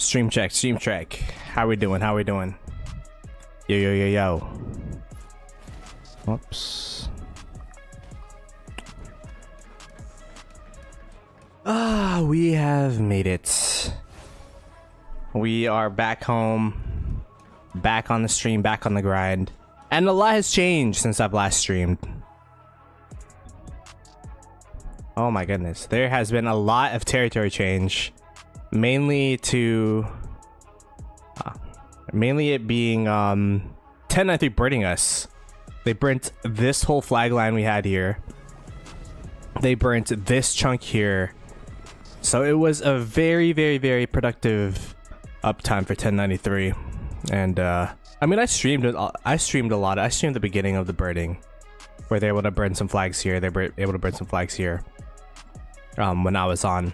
Stream check, stream check. How we doing? How we doing? Yo, yo, yo, yo. Oops. We have made it. We are back home, back on the stream, back on the grind. And a lot has changed since I've last streamed. Oh my goodness. There has been a lot of territory change. Mainly it being 1093 burning us. They burnt this whole flag line we had here. They burnt this chunk here. So it was a very, very, very productive uptime for 1093. And I mean, I streamed a lot. I streamed the beginning of the burning, where they're able to burn some flags here. They were able to burn some flags here when I was on.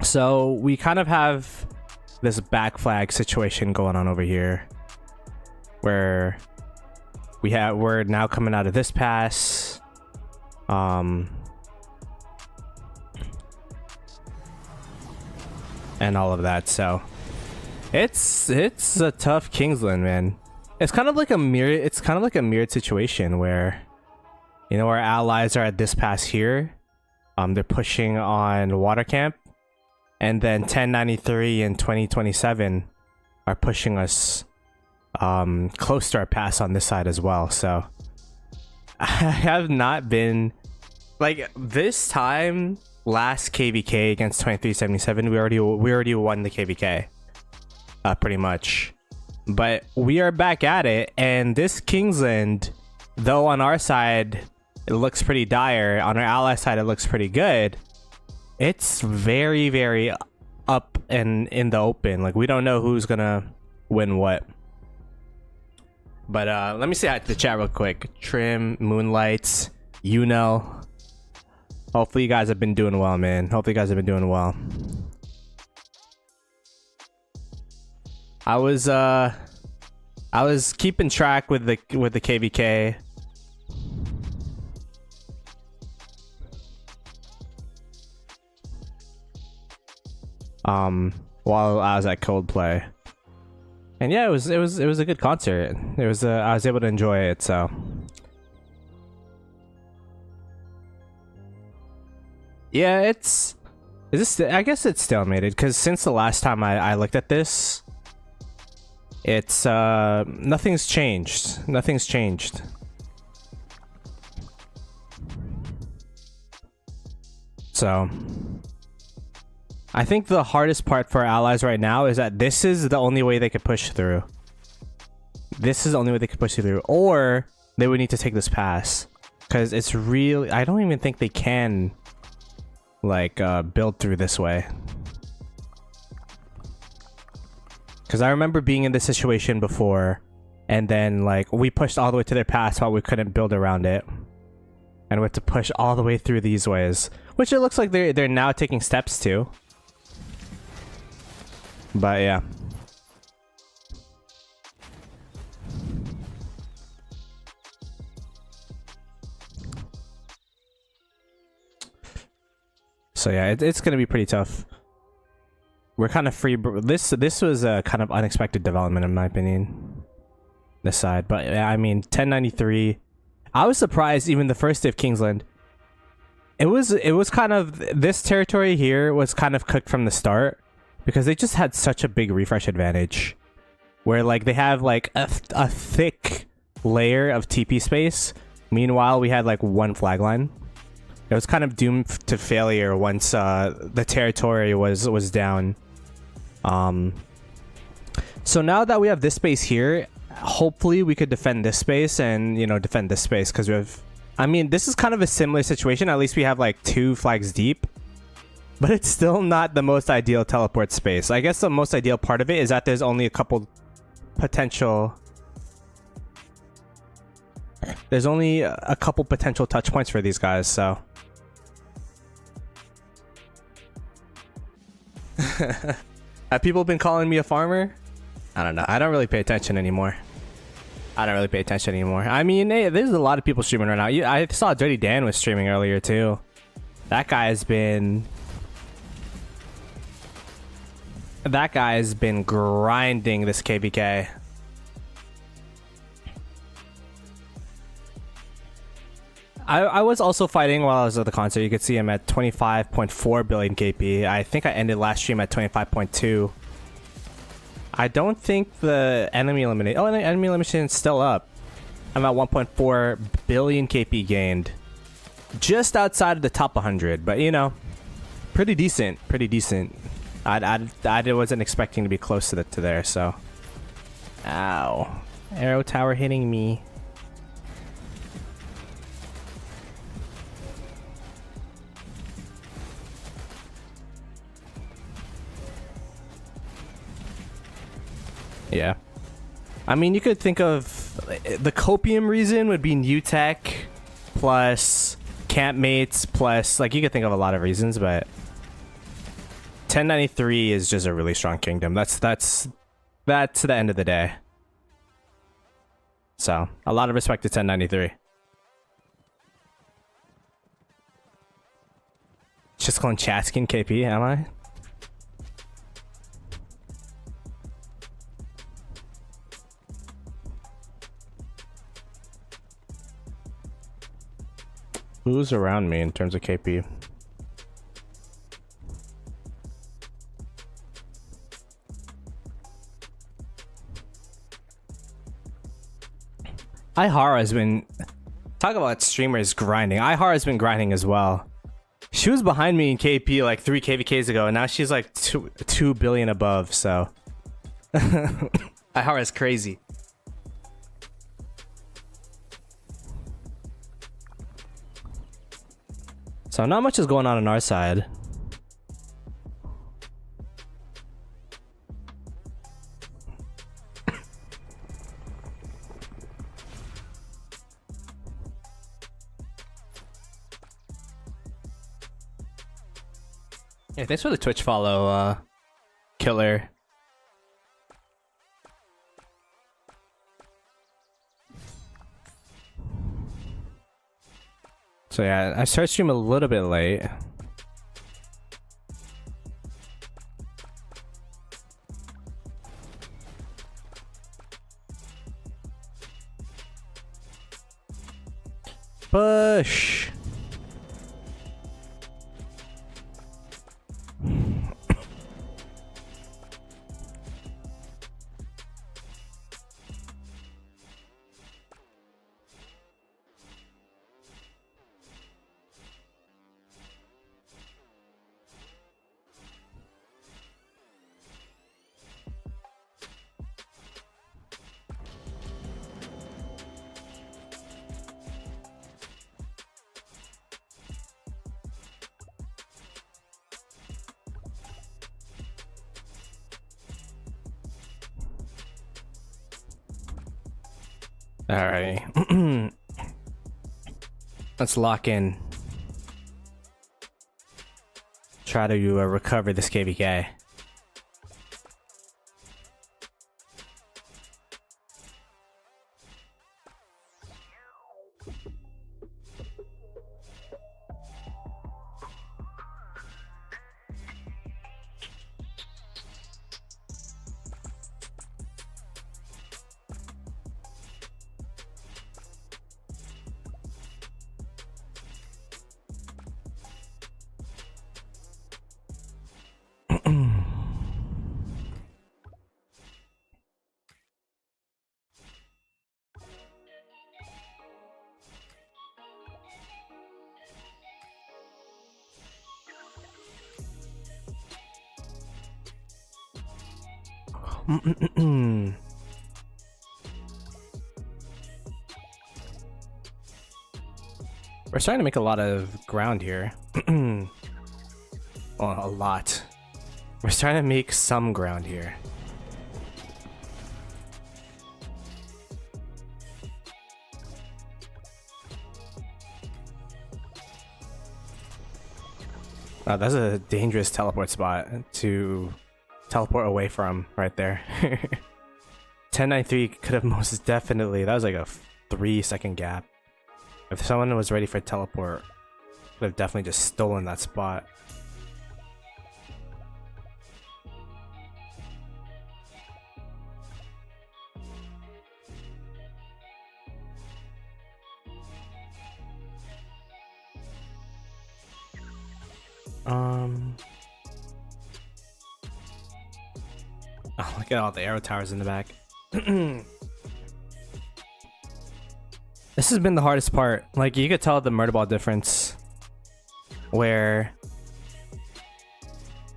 So we kind of have this back flag situation going on over here, where we're now coming out of this pass, and all of that. So it's a tough Kingsland, man. It's kind of like a mirrored situation where, you know, our allies are at this pass here. They're pushing on water camp, and then 1093 and 2027 are pushing us close to our pass on this side as well. So I have not been like this time. Last KVK against 2377, we already won the KVK, pretty much. But we are back at it, and this Kingsland, though on our side it looks pretty dire, on our ally side it looks pretty good. It's very, very up and in the open. Like, we don't know who's gonna win what. But let me say hi to the chat real quick. Trim, Moonlights, you know. Hopefully you guys have been doing well, man. Hopefully you guys have been doing well. I was keeping track with the KVK. While I was at Coldplay. And yeah, it was a good concert. I was able to enjoy it, so. Yeah, I guess it's stalemated, because since the last time I looked at this, it's nothing's changed. Nothing's changed. So I think the hardest part for our allies right now is that this is the only way they could push through. This is the only way they could push through, or they would need to take this pass, because it's really, I don't even think they can like build through this way, because I remember being in this situation before, and then like we pushed all the way to their pass while we couldn't build around it, and we had to push all the way through these ways, which it looks like they're now taking steps to. But yeah. So yeah, it's gonna be pretty tough. We're kind of free. This was a kind of unexpected development in my opinion. This side, but I mean, 1093. I was surprised even the first day of Kingsland. It was kind of, this territory here was kind of cooked from the start, because they just had such a big refresh advantage, where like they have like a thick layer of TP space. Meanwhile, we had like one flag line. It was kind of doomed to failure once the territory was down. So now that we have this space here, hopefully we could defend this space and, you know, defend this space, because we have, I mean, this is kind of a similar situation. At least we have like 2 flags deep, but it's still not the most ideal teleport space. I guess the most ideal part of it is that there's only a couple potential touch points for these guys, so. Have people been calling me a farmer? I don't know. I don't really pay attention anymore. I mean, hey, there's a lot of people streaming right now. I saw Dirty Dan was streaming earlier too. That guy has been That guy's been grinding this KVK. I was also fighting while I was at the concert. You could see him at 25.4 billion KP. I think I ended last stream at 25.2. I don't think the enemy elimination... Oh, the enemy elimination is still up. I'm at 1.4 billion KP gained. Just outside of the top 100. But, you know, pretty decent. Pretty decent. I wasn't expecting to be close to there, so... Ow. Arrow tower hitting me. Yeah. I mean, you could think of the copium reason would be new tech plus campmates plus, like, you could think of a lot of reasons, but 1093 is just a really strong kingdom. That's the end of the day. So, a lot of respect to 1093. Just calling Chaskin KP, am I? Who's around me in terms of KP? Ihara has been... Talk about streamers grinding. Ihara has been grinding as well. She was behind me in KP like 3 KVKs ago, and now she's like 2 billion above, so... Ihara is crazy. So not much is going on our side. Yeah, thanks for the Twitch follow, Killer. So yeah, I started stream a little bit late. Push. Alright. Let's lock in. Try to recover this KVK. We're starting to make a lot of ground here. Well, a lot. We're starting to make some ground here. Oh, that's a dangerous teleport spot to teleport away from right there. 1093 could have most definitely, that was like a 3-second gap. If someone was ready for teleport, could have definitely just stolen that spot. Oh, look at all the arrow towers in the back. This has been the hardest part. Like, you could tell the murder ball difference where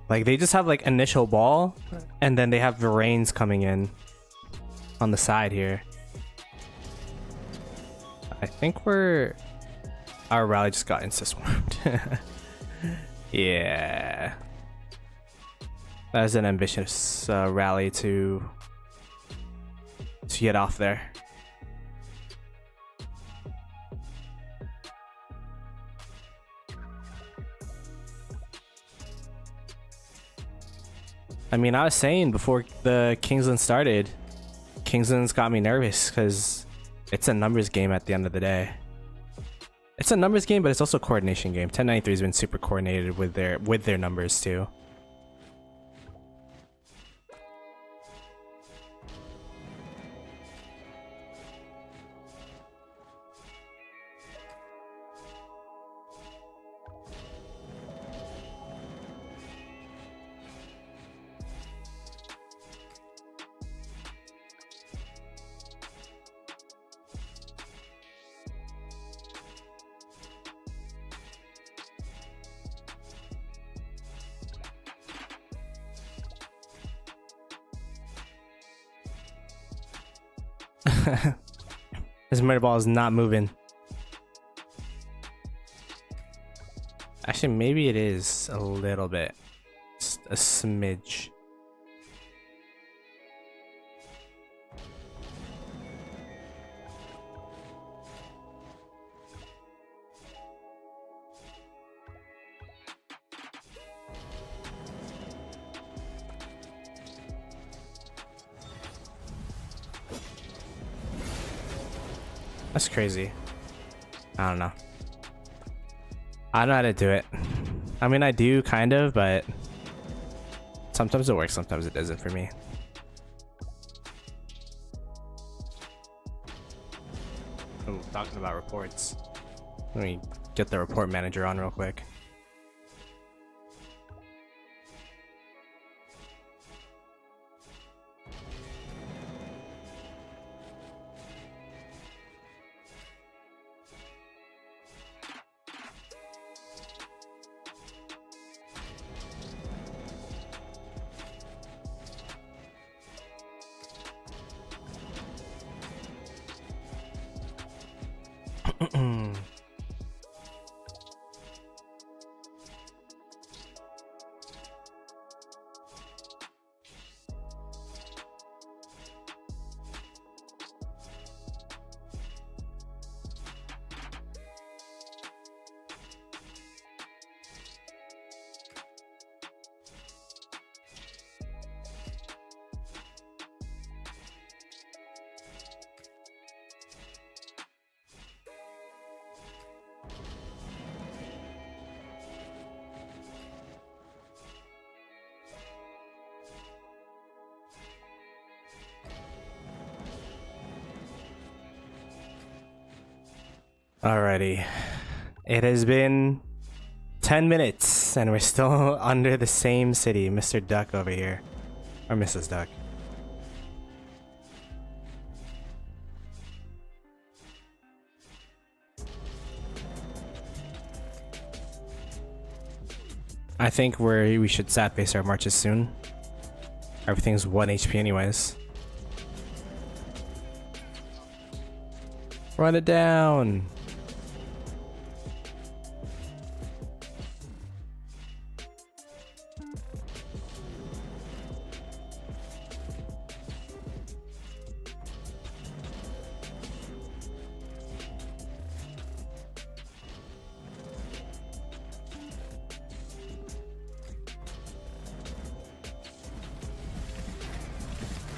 like they just have like initial ball and then they have Verains coming in on the side here. I think our rally just got insta-swarmed. Yeah. That was an ambitious rally to get off there. I mean, I was saying before the Kingsland started, Kingsland's got me nervous because it's a numbers game at the end of the day. It's a numbers game, but it's also a coordination game. 1093 has been super coordinated with their numbers too. This murder ball is not moving. Actually, maybe it is a little bit. Just a smidge. That's crazy. I don't know. I don't know how to do it. I mean, I do kind of, but sometimes it works, sometimes it doesn't for me. Oh, talking about reports. Let me get the report manager on real quick. Alrighty. It has been 10 minutes and we're still under the same city. Mr. Duck over here. Or Mrs. Duck. I think we should sat base our marches soon. Everything's 1 HP anyways. Run it down.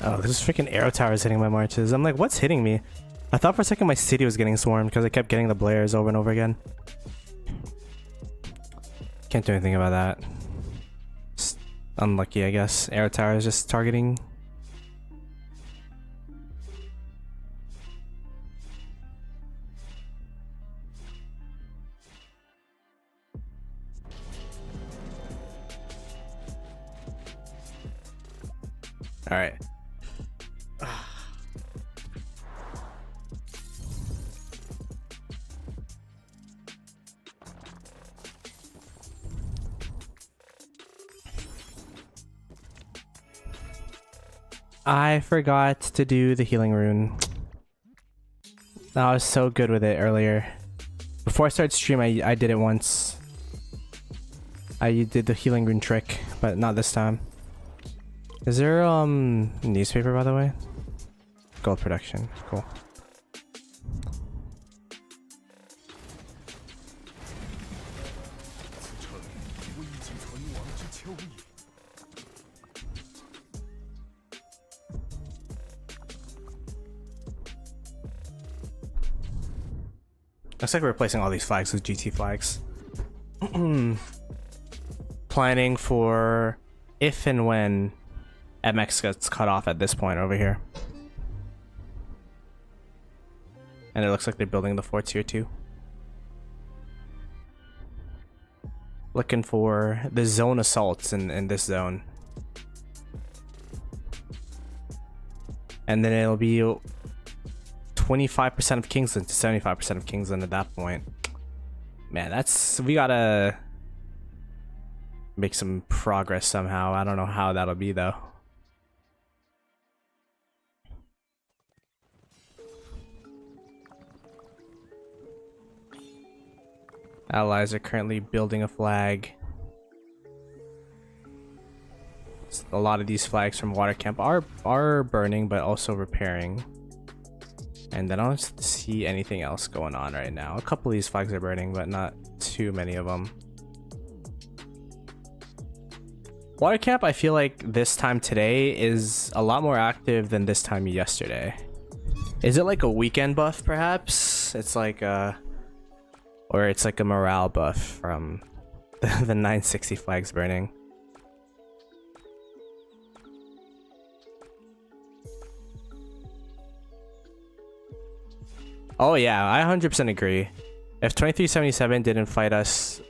Oh, there's freaking arrow towers hitting my marches. I'm like, what's hitting me? I thought for a second my city was getting swarmed because I kept getting the Blairs over and over again. Can't do anything about that. Just unlucky, I guess. Arrow tower is just targeting. All right. I forgot to do the healing rune. I was so good with it earlier. Before I started stream, I did it once. I did the healing rune trick, but not this time. Is there newspaper, by the way? Gold production, cool. Looks like we're replacing all these flags with GT flags. Planning for if and when MX gets cut off at this point over here. And it looks like they're building the forts here too. Looking for the zone assaults in this zone. And then it'll be 25% of Kingsland to 75% of Kingsland at that point. Man, we gotta make some progress somehow. I don't know how that'll be though. Allies are currently building a flag. A lot of these flags from water camp are burning, but also repairing. And I don't see anything else going on right now. A couple of these flags are burning, but not too many of them. Water camp, I feel like this time today is a lot more active than this time yesterday. Is it like a weekend buff, perhaps? It's like or it's like a morale buff from the 960 flags burning. Oh yeah, I 100% agree. If 2377 didn't fight us,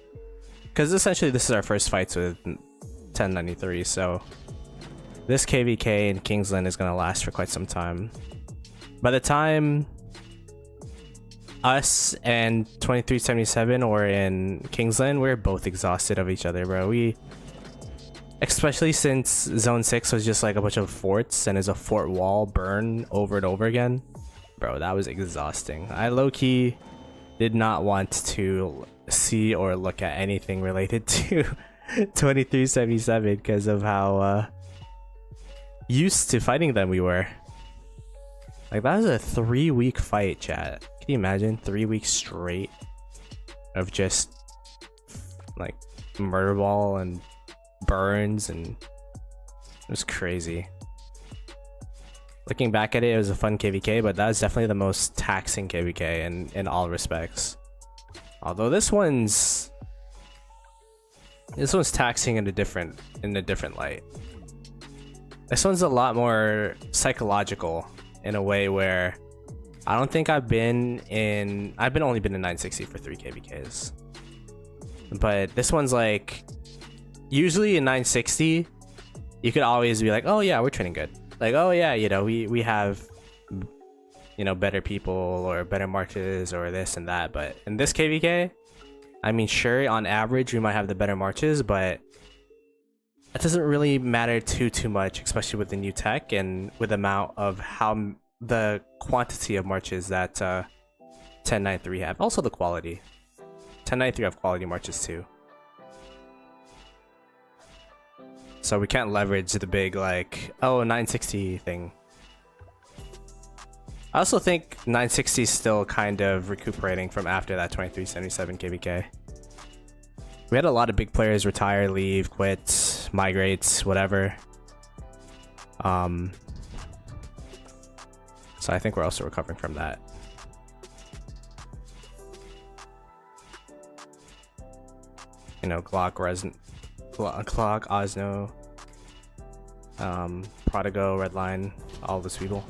because essentially this is our first fights with 1093, so this KVK in Kingsland is going to last for quite some time. By the time us and 2377 were in Kingsland, we're both exhausted of each other, bro. Especially since Zone 6 was just like a bunch of forts and is a fort wall burn over and over again. Bro, that was exhausting. I low-key did not want to see or look at anything related to 2377 because of how used to fighting them we were. Like, that was a 3-week fight, chat. Can you imagine 3 weeks straight of just like murder ball and burns, and it was crazy. Looking back at it, it was a fun KVK, but that was definitely the most taxing KVK in all respects. Although this one's taxing in a different light. This one's a lot more psychological in a way where I don't think I've only been in 960 for 3 KVKs. But this one's like, usually in 960, you could always be like, oh yeah, we're training good. Like, oh yeah, you know, we have, you know, better people or better marches or this and that. But in this KVK, I mean, sure, on average, we might have the better marches, but it doesn't really matter too much, especially with the new tech and with the amount of the quantity of marches that 1093 have. Also the quality. 1093 have quality marches too. So we can't leverage the big, like, oh, 960 thing. I also think 960 is still kind of recuperating from after that 2377 KVK. We had a lot of big players retire, leave, quit, migrate, whatever. So I think we're also recovering from that. You know, Glock, Osno, Prodigo, Redline, all those people.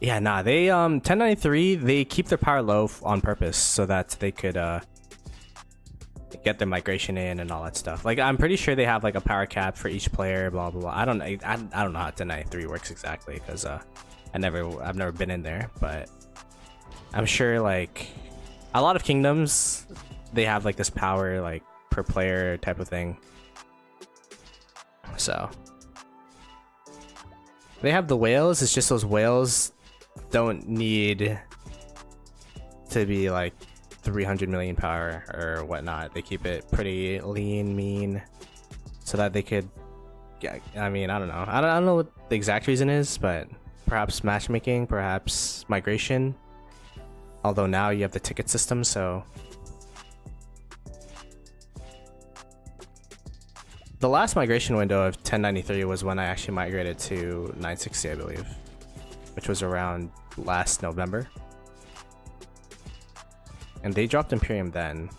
Yeah, nah, they 1093, they keep their power low on purpose so that they could get their migration in and all that stuff. Like, I'm pretty sure they have like a power cap for each player, blah blah blah. I don't know how 1093 works exactly, because I've never been in there, but I'm sure like a lot of kingdoms, they have like this power like per player type of thing. So they have the whales, it's just those whales don't need to be like 300 million power or whatnot. They keep it pretty lean, mean, so that they could, yeah, I mean, I don't know. I don't know what the exact reason is, but perhaps matchmaking, perhaps migration. Although now you have the ticket system, so the last migration window of 1093 was when I actually migrated to 960, I believe, which was around last November. And they dropped Imperium then.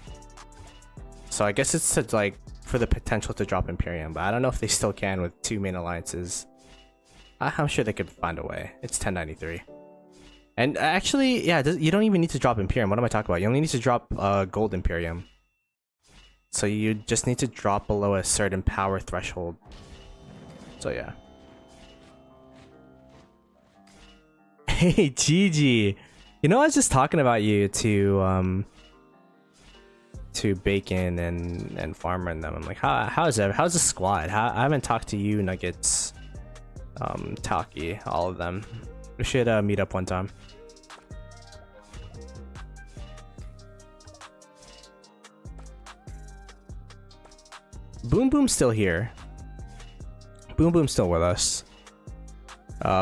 So I guess it's to, like, for the potential to drop Imperium, but I don't know if they still can with two main alliances. I'm sure they could find a way. It's 1093. And actually, yeah, you don't even need to drop Imperium. What am I talking about? You only need to drop Gold Imperium. So you just need to drop below a certain power threshold. So yeah. Hey, Gigi. You know, I was just talking about you to Bacon and Farmer and them. I'm like, how's the squad? I haven't talked to you, Nuggets, Taki, all of them. We should meet up one time. Boom Boom's still here. Boom Boom's still with us.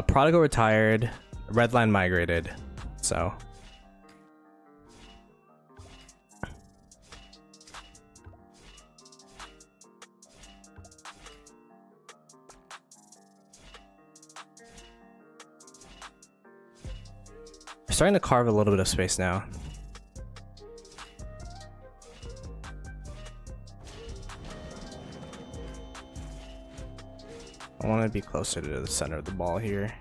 Prodigal retired. Redline migrated. So we're starting to carve a little bit of space now. I want to be closer to the center of the ball here.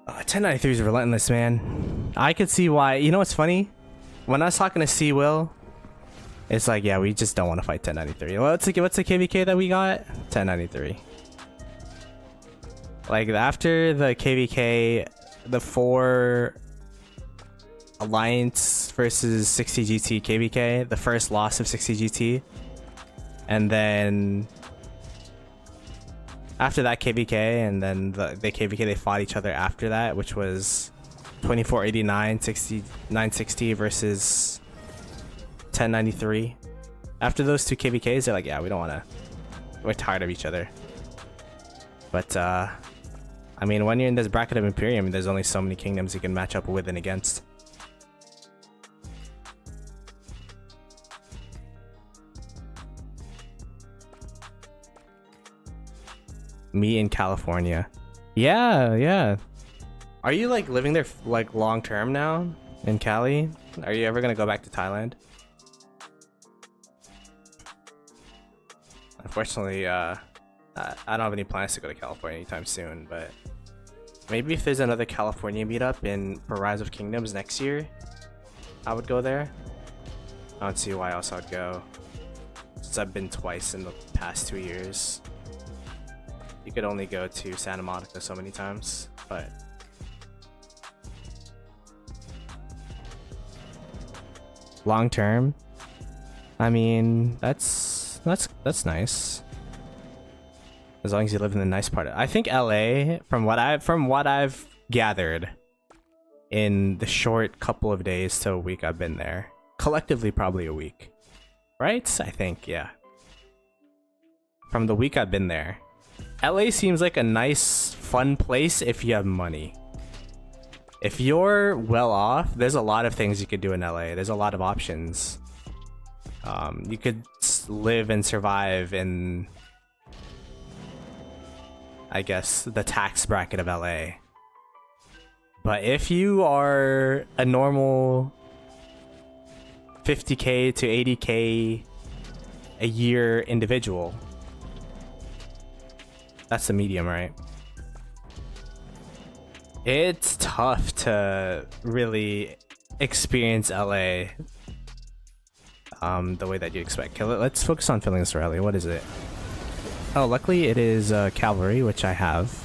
Oh, 1093 is relentless, man. I could see why. You know what's funny? When I was talking to C Will, it's like, yeah, we just don't want to fight 1093. Well, what's the KVK that we got? 1093. Like, after the KVK, the 4 Alliance versus 60 GT KVK, the first loss of 60 GT, and then after that KVK, and then the KVK they fought each other after that, which was 2489 960 versus 1093. After those two KVKs, they're like, yeah, we don't want to, we're tired of each other. But I mean, when you're in this bracket of Imperium, there's only so many kingdoms you can match up with and against. Me in California. Yeah. Are you like living there like long term now in Cali? Are you ever gonna go back to Thailand? Unfortunately, I don't have any plans to go to California anytime soon, but maybe if there's another California meetup for Rise of Kingdoms next year, I would go there. I don't see why else I would go, since I've been twice in the past 2 years. You could only go to Santa Monica so many times, but long term, I mean, that's nice. As long as you live in the nice part. I think LA, from what I've gathered in the short couple of days to a week I've been there, collectively probably a week, right? I think, yeah. From the week I've been there, LA seems like a nice, fun place if you have money. If you're well off, there's a lot of things you could do in LA. There's a lot of options. You could live and survive in, I guess, the tax bracket of LA. But if you are a normal 50K to 80K a year individual, That's the medium, right? It's tough to really experience LA the way that you expect. Okay, let's focus on filling this rally. What is it? Oh, luckily it is cavalry, which I have.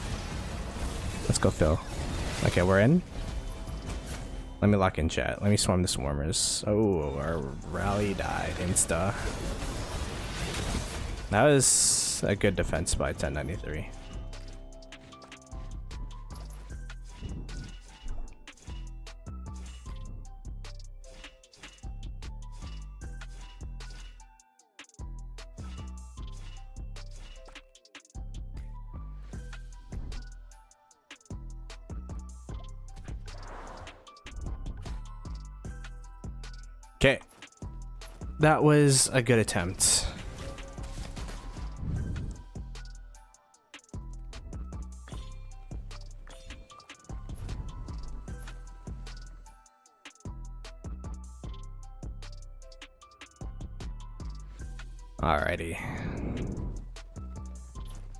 Let's go fill. Okay, we're in. Let me lock in chat. Let me swarm the swarmers. Oh, our rally died insta. That was a good defense by 1093. Okay, that was a good attempt. Alrighty,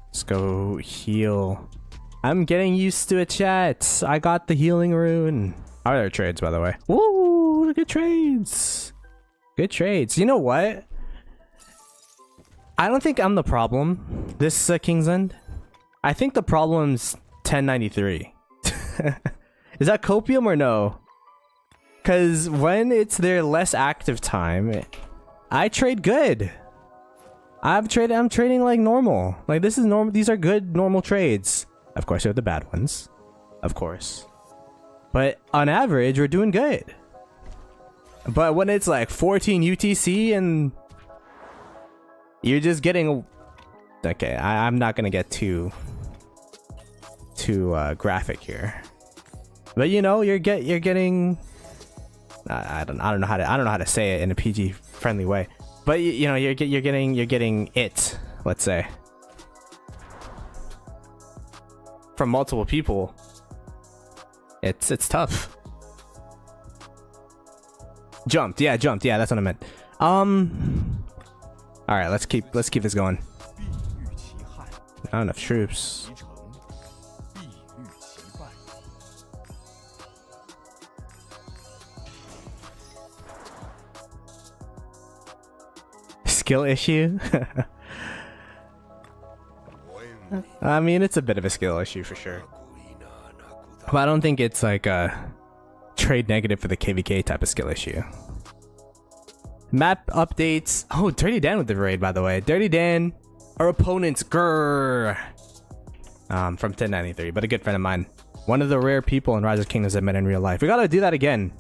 let's go heal. I'm getting used to it, chat. I got the healing rune. How are their trades, by the way? Woo, good trades. Good trades. You know what? I don't think I'm the problem. This Kingsland. I think the problem's 1093. Is that copium or no? Because when it's their less active time, I trade good. I'm trading like normal. Like this is normal. These are good normal trades. Of course, they're the bad ones. Of course. But on average, we're doing good. But when it's like 14 UTC and you're just getting... Okay, I'm not gonna get too graphic here. But you know, you're getting... I don't know how to say it in a PG friendly way. But you know, you're getting it, let's say, from multiple people. It's tough. Jumped, yeah, that's what I meant. All right, let's keep this going. Not enough troops. Skill issue? I mean, it's a bit of a skill issue for sure. But I don't think it's like a trade negative for the KVK type of skill issue. Map updates. Oh, Dirty Dan with the raid, by the way. Dirty Dan, our opponent's grrr. From 1093, but a good friend of mine. One of the rare people in Rise of Kingdoms I met in real life. We gotta do that again.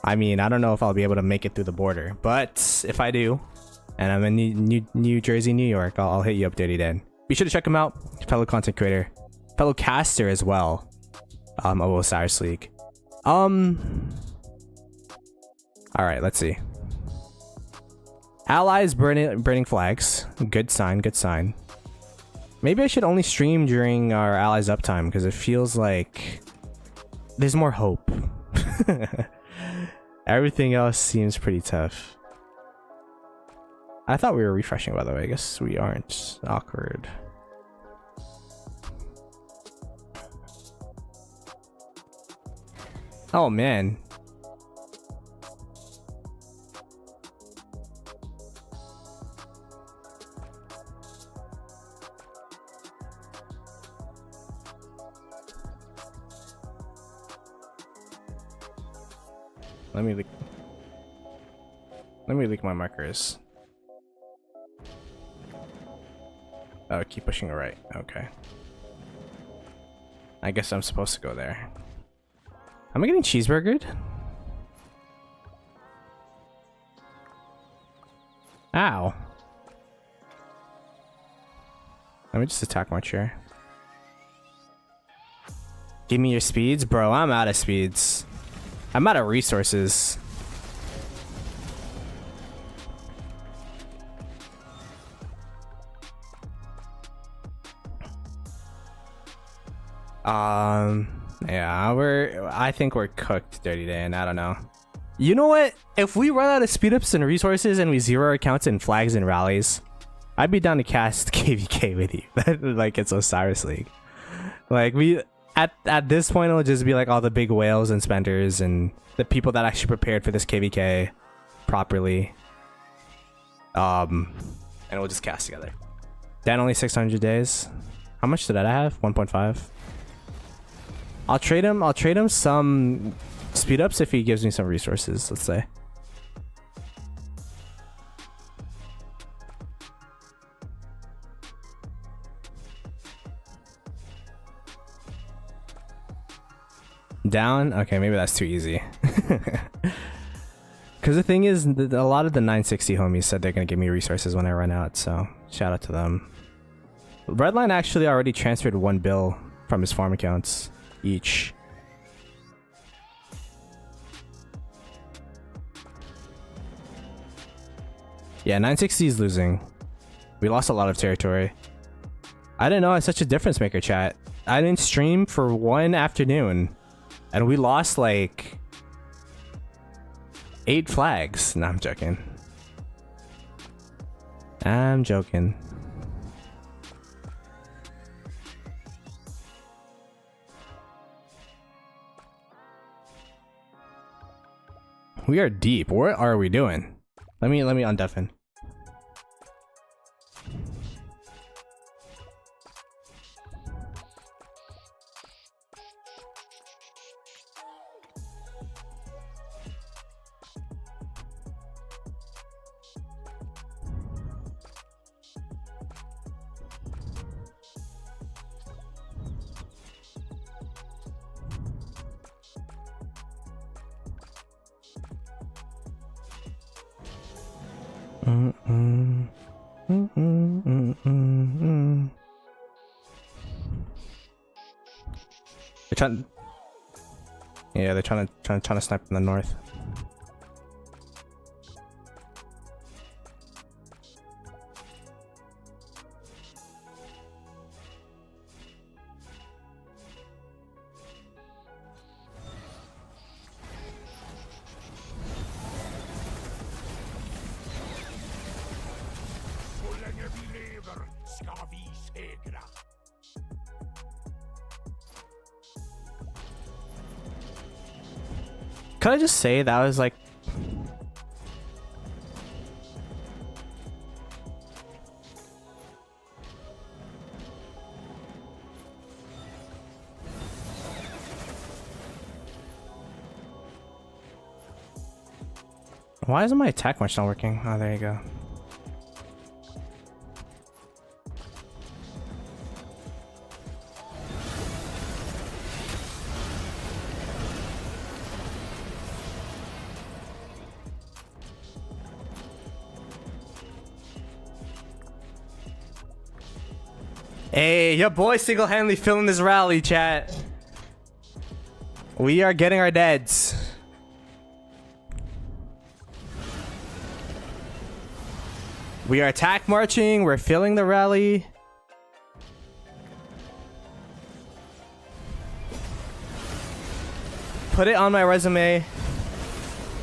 I mean, I don't know if I'll be able to make it through the border, but if I do, and I'm in New Jersey, New York, I'll hit you up, Dirty Dan. Be sure to check him out. Fellow content creator, fellow caster as well. Of Osiris League. All right, let's see. Allies burning flags. Good sign, good sign. Maybe I should only stream during our allies' uptime because it feels like there's more hope. Everything else seems pretty tough. I thought we were refreshing, by the way. I guess we aren't. Awkward. Oh man. Let me leak my markers. Oh, keep pushing right. Okay. I guess I'm supposed to go there. Am I getting cheeseburgered? Ow. Let me just attack my chair. Give me your speeds? Bro, I'm out of speeds. I'm out of resources. Yeah, I think we're cooked, Dirty Dan. I don't know. You know what? If we run out of speed ups and resources and we zero our accounts in flags and rallies, I'd be down to cast KVK with you. Like it's Osiris League. Like we at this point it'll just be like all the big whales and spenders and the people that actually prepared for this KVK properly. And we'll just cast together. Dan only 600 days. How much did I have? 1.5. I'll trade him some speed ups if he gives me some resources, let's say. Down? Okay, maybe that's too easy. Because the thing is, a lot of the 960 homies said they're going to give me resources when I run out, so shout out to them. Redline actually already transferred 1 bill from his farm accounts each. Yeah, 960 is losing. We lost a lot of territory. I didn't know I was such a difference maker, chat. I didn't stream for 1 afternoon. And we lost like 8 flags. No, I'm joking. I'm joking. We are deep. What are we doing? Let me undeafen. They're trying to snipe from the north. Could I just say that was like... Why isn't my attack much not working? Oh, there you go. Hey, your boy single-handedly filling this rally, chat. We are getting our deads. We are attack marching. We're filling the rally. Put it on my resume.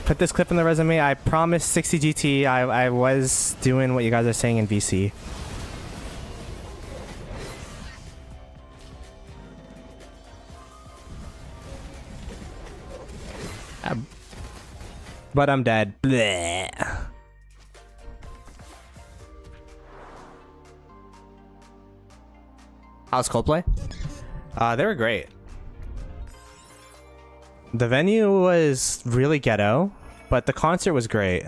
Put this clip in the resume. I promised 60 GT. I was doing what you guys are saying in VC. But I'm dead. Bleh. How's Coldplay? They were great. The venue was really ghetto, but the concert was great.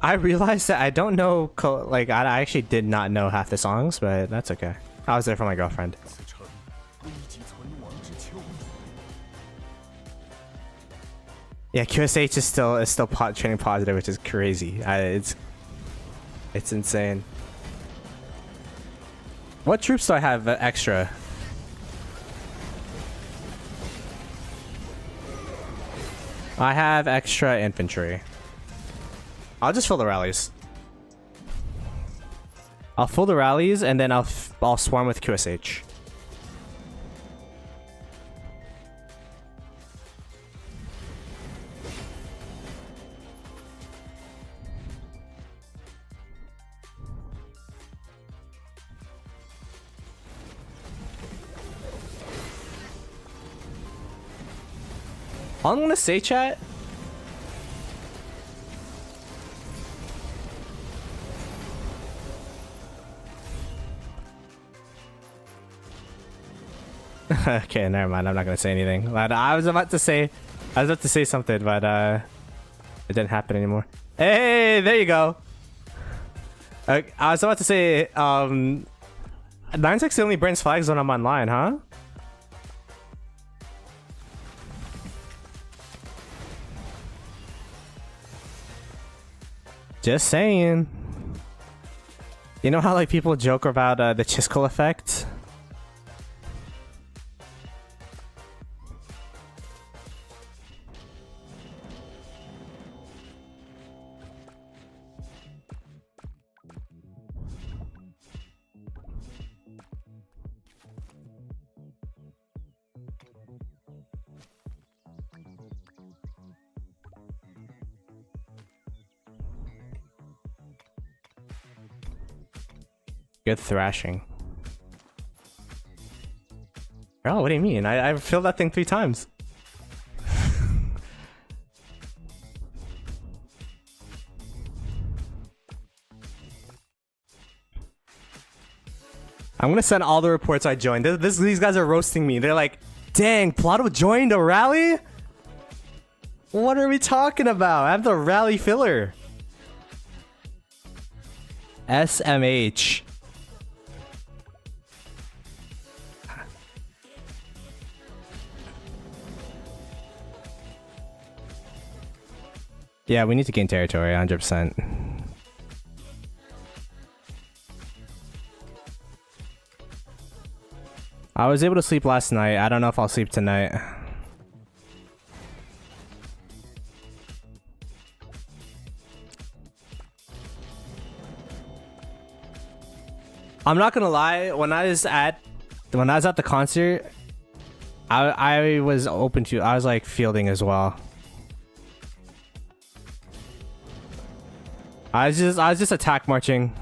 I realized that I don't know, like, I actually did not know half the songs, but that's okay. I was there for my girlfriend. Yeah, QSH is still training positive, which is crazy. It's insane. What troops do I have extra? I have extra infantry. I'll just fill the rallies. I'll full the rallies and then I'll swarm with QSH. All I'm gonna say, chat. Okay, never mind. I'm not gonna say anything. But I was about to say something, but it didn't happen anymore. Hey, there you go. I was about to say, 960 only burns flags when I'm online, huh? Just saying. You know how like people joke about the Chiskel effect? Good thrashing. Oh, what do you mean? I filled that thing 3 times. I'm gonna send all the reports I joined. These guys are roasting me. They're like, dang, Ploto joined a rally? What are we talking about? I have the rally filler. SMH. Yeah, we need to gain territory, 100%. I was able to sleep last night. I don't know if I'll sleep tonight. I'm not gonna lie, when I was at the concert, I was open to, I was like fielding as well. I was just attack marching.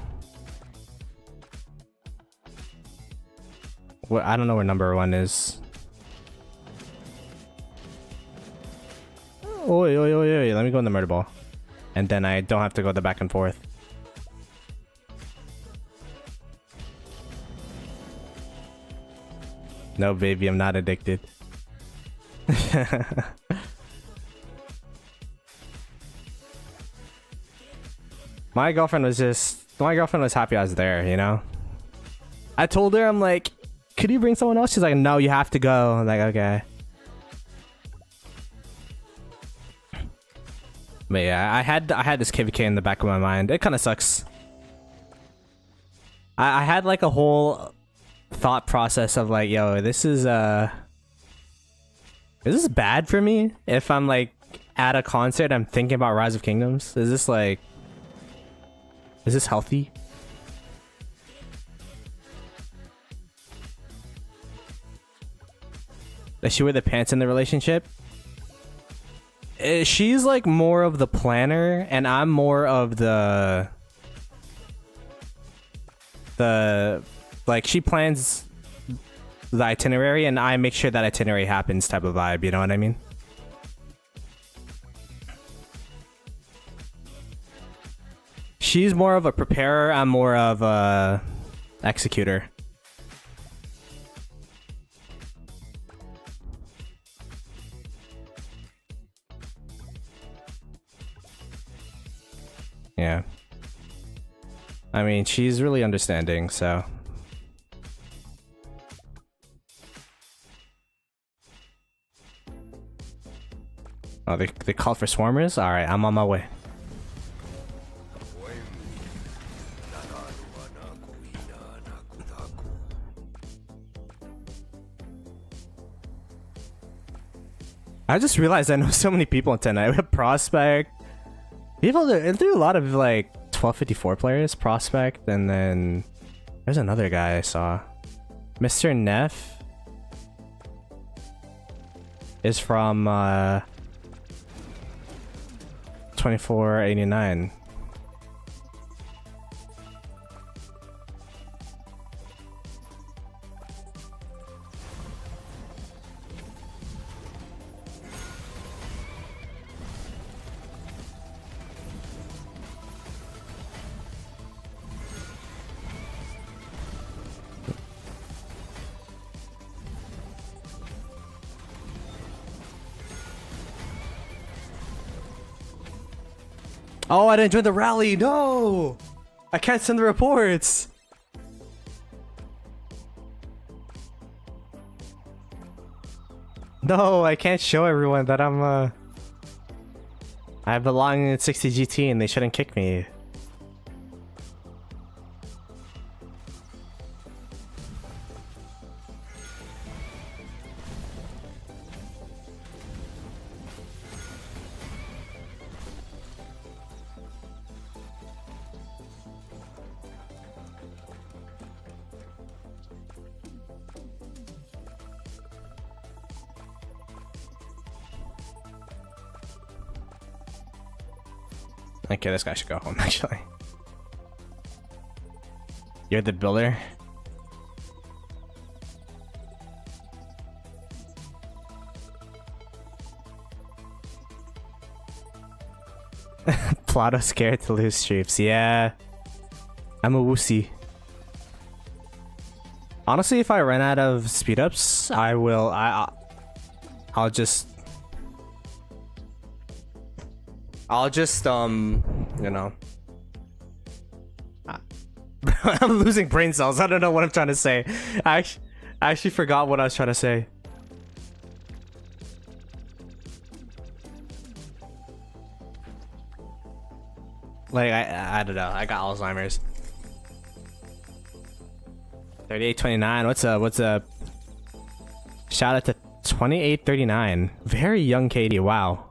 I don't know where number 1 is. Oi, oi, oi, oi. Let me go in the murder ball. And then I don't have to go the back and forth. No, baby, I'm not addicted. My girlfriend was happy I was there, you know? I told her, I'm like, could you bring someone else? She's like, no, you have to go. I'm like, okay. But yeah, I had this KVK in the back of my mind. It kind of sucks. I had like a whole thought process of like, yo, this is bad for me? If I'm like at a concert, I'm thinking about Rise of Kingdoms. Is this healthy? Does she wear the pants in the relationship? She's like more of the planner, and I'm more of the like, she plans the itinerary and I make sure that itinerary happens type of vibe, you know what I mean? She's more of a preparer, I'm more of a executor. Yeah. I mean, she's really understanding, so. Oh, they called for swarmers? Alright, I'm on my way. I just realized I know so many people in tonight. We have Prospect. People, there are a lot of like 1254 players, Prospect, and then there's another guy I saw. Mr. Neff is from 2489. Oh, I didn't join the rally. No, I can't send the reports. No, I can't show everyone that I belong in 60 GT and they shouldn't kick me. Okay, this guy should go home, actually. You're the builder? Ploto scared to lose streams. Yeah. I'm a wussy. Honestly, if I run out of speed ups, I'll just you know, I'm losing brain cells. I don't know what I'm trying to say. I actually forgot what I was trying to say. Like I don't know. I got Alzheimer's. 3829. What's up? Shout out to 2839. Very young KD. Wow.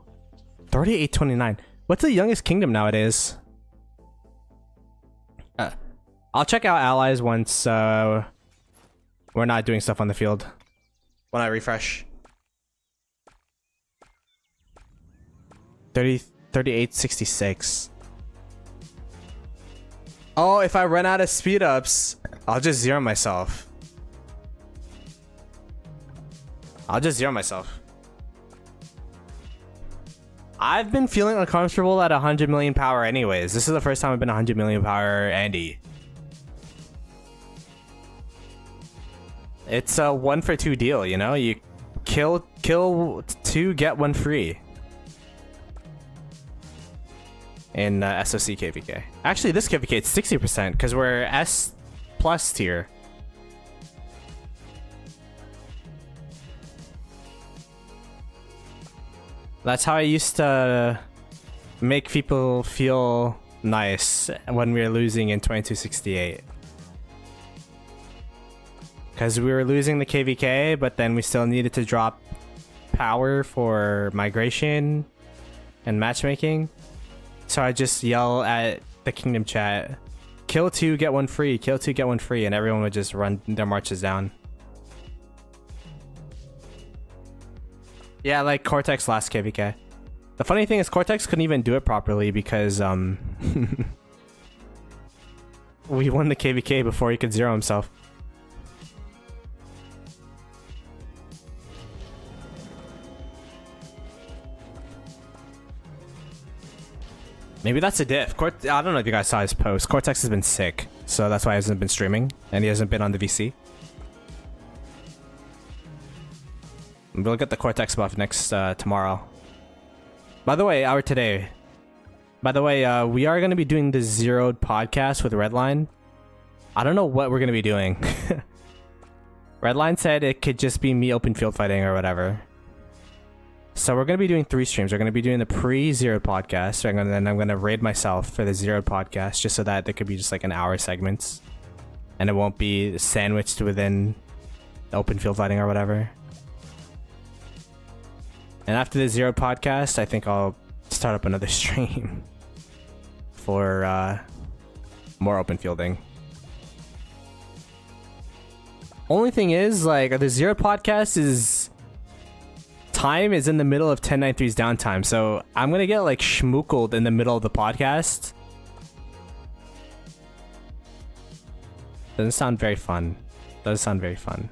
3829. What's the youngest kingdom nowadays? I'll check out allies once we're not doing stuff on the field. When I refresh. 3866. Oh, if I run out of speed ups, I'll just zero myself. I've been feeling uncomfortable at 100 million power anyways. This is the first time I've been 100 million power Andy. It's a 1 for 2 deal, you know? You kill 2, get 1 free. In SOC KVK. Actually, this KVK it's 60% because we're S plus tier. That's how I used to make people feel nice when we were losing in 2268. Because we were losing the KVK, but then we still needed to drop power for migration and matchmaking. So I just yell at the kingdom chat, kill 2, get 1 free, kill 2, get 1 free, and everyone would just run their marches down. Yeah, like Cortex last KVK. The funny thing is Cortex couldn't even do it properly because we won the KVK before he could zero himself. Maybe that's a diff. I don't know if you guys saw his post. Cortex has been sick, so that's why he hasn't been streaming, and he hasn't been on the VC. We'll get the Cortex buff next tomorrow. By the way, we are going to be doing the Zeroed podcast with Redline. I don't know what we're going to be doing. Redline said it could just be me open field fighting or whatever. So we're going to be doing 3 streams. We're going to be doing the pre-Zeroed podcast, and then I'm going to raid myself for the Zeroed podcast, just so that there could be just like an hour segments. And it won't be sandwiched within open field fighting or whatever. And after the Zeroed podcast, I think I'll start up another stream for More open fielding. Only thing is, like, the Zero podcast is... Time is in the middle of 1093's downtime, so I'm gonna get, like, schmookled in the middle of the podcast. Doesn't sound very fun. Doesn't sound very fun.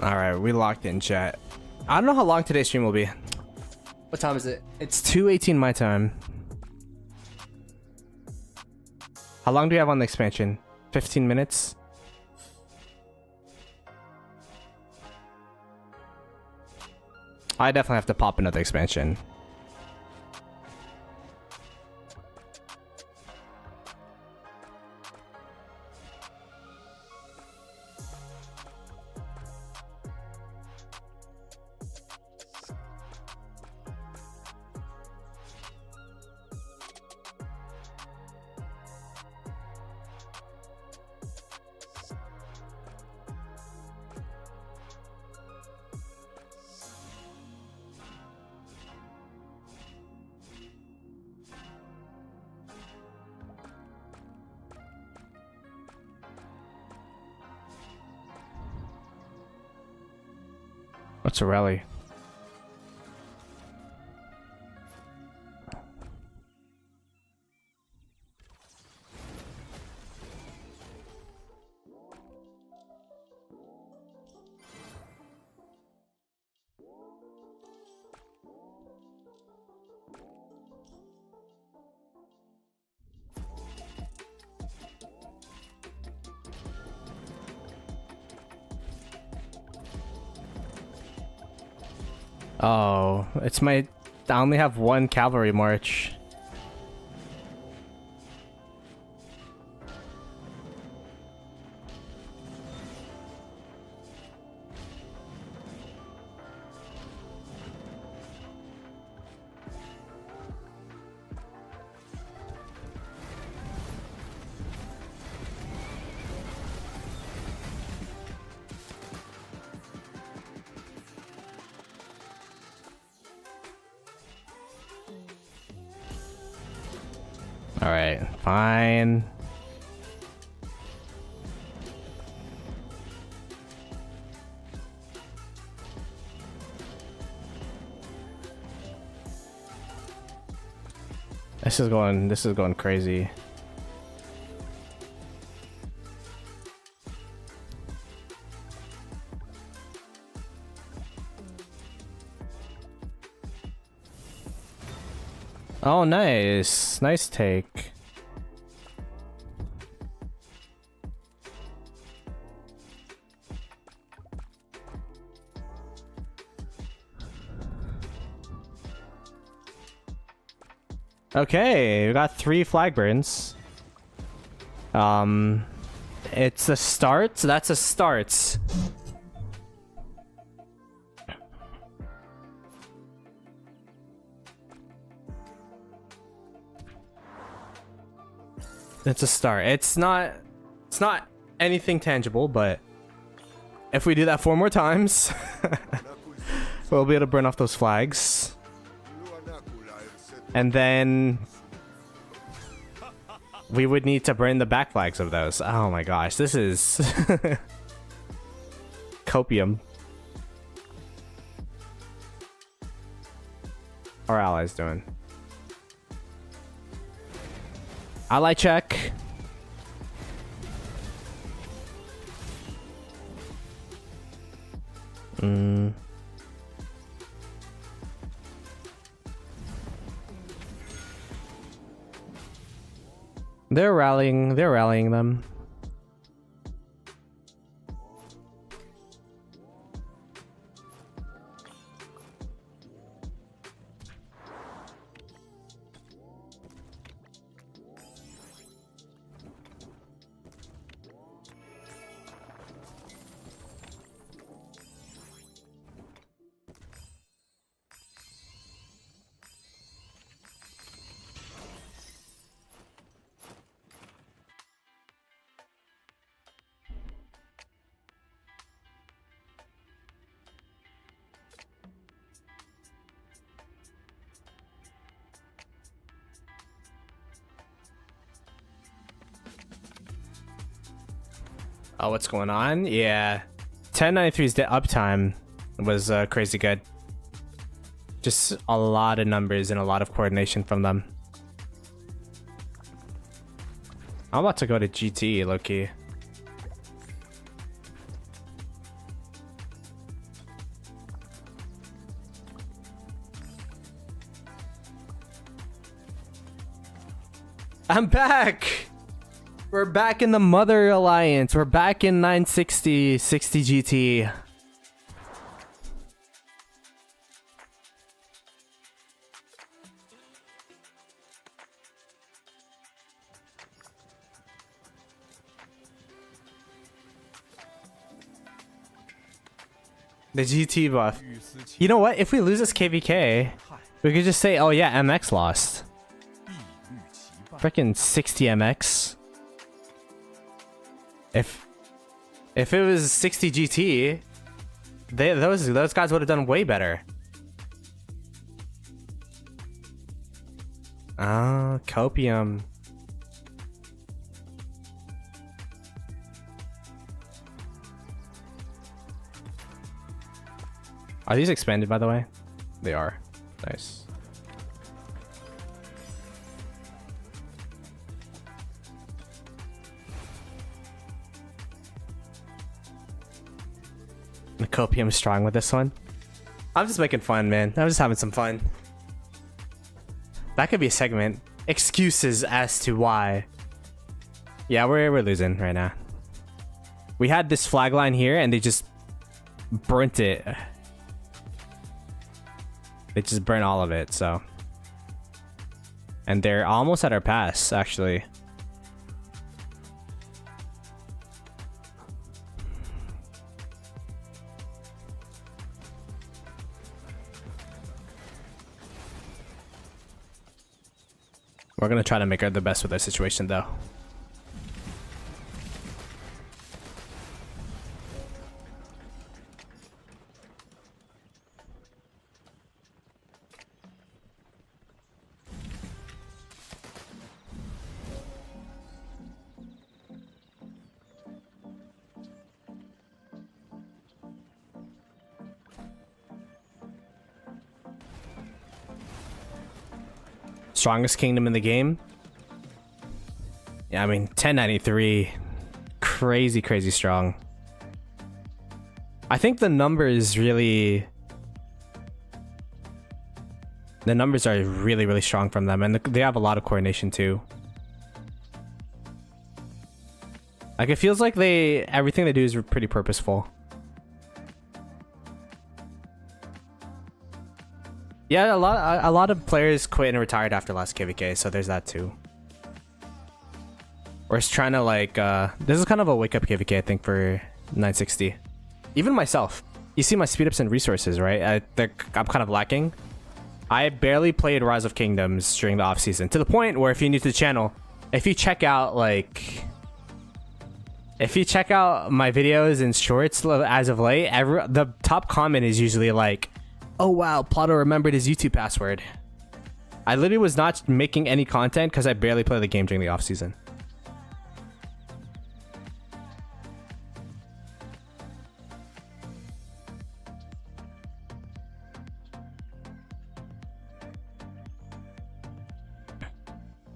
Alright, we locked in, chat. I don't know how long today's stream will be. What time is it? It's 2:18 my time. How long do we have on the expansion? 15 minutes? I definitely have to pop another expansion. What's a rally? Oh, it's my... I only have one cavalry march. Alright, fine. This is going crazy. Oh, nice. Nice take. Okay, we got 3 flag burns. It's a start. That's a start. It's a start. It's not anything tangible, but if we do that 4 more times, we'll be able to burn off those flags. And then we would need to burn the back flags of those. Oh my gosh, this is copium. How are allies doing? Ally check. They're rallying them. Oh, what's going on? Yeah. 1093's uptime was crazy good. Just a lot of numbers and a lot of coordination from them. I'm about to go to GT, low-key. I'm back! We're back in the Mother Alliance. We're back in 960, 60 GT. The GT buff. You know what? If we lose this KVK, we could just say, oh yeah, MX lost. Freaking 60 MX. If it was 60 GT, those guys would have done way better. Ah, copium. Are these expanded, by the way? They are. Nice. The copium is strong with this one. I'm just making fun, man. I'm just having some fun. That could be a segment. Excuses as to why. Yeah, we're losing right now. We had this flag line here and they just burnt it. They just burnt all of it, so. And they're almost at our pass, actually. We're gonna try to make the best of their situation, though. Strongest kingdom in the game. Yeah, I mean 1093, crazy strong. I think the numbers are really strong from them, and they have a lot of coordination too. Like, it feels like everything they do is pretty purposeful. Yeah, a lot of players quit and retired after last KVK, so there's that too. We're just trying to like, this is kind of a wake up KVK, I think, for 960. Even myself, you see my speed ups and resources, right? I'm kind of lacking. I barely played Rise of Kingdoms during the off season, to the point where if you're new to the channel, if you check out my videos and shorts as of late, the top comment is usually like, oh wow, Ploto remembered his YouTube password. I literally was not making any content because I barely play the game during the off season.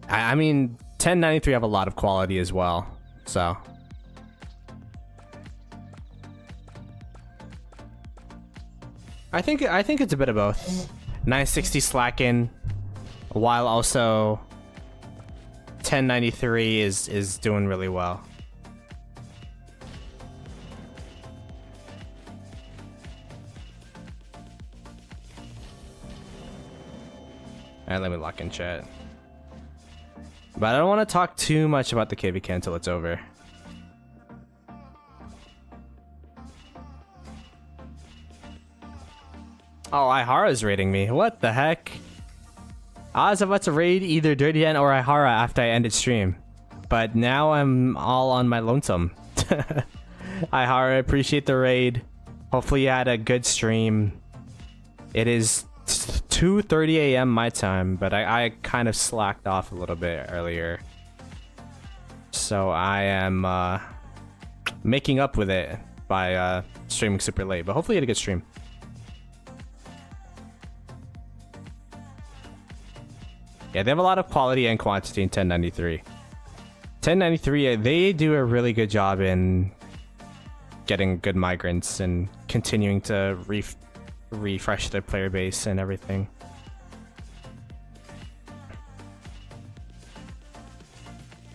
I mean, 1093 have a lot of quality as well, so. I think it's a bit of both. 960 slacking, while also 1093 is doing really well. Alright, let me lock in chat. But I don't want to talk too much about the KVK until it's over. Oh, Ihara's raiding me. What the heck? I was about to raid either Dirty N or Ihara after I ended stream. But now I'm all on my lonesome. Ihara, appreciate the raid. Hopefully you had a good stream. It is 2:30 a.m. my time, but I kind of slacked off a little bit earlier. So I am making up with it by streaming super late. But hopefully you had a good stream. Yeah, they have a lot of quality and quantity in 1093. 1093, they do a really good job in getting good migrants and continuing to refresh their player base and everything.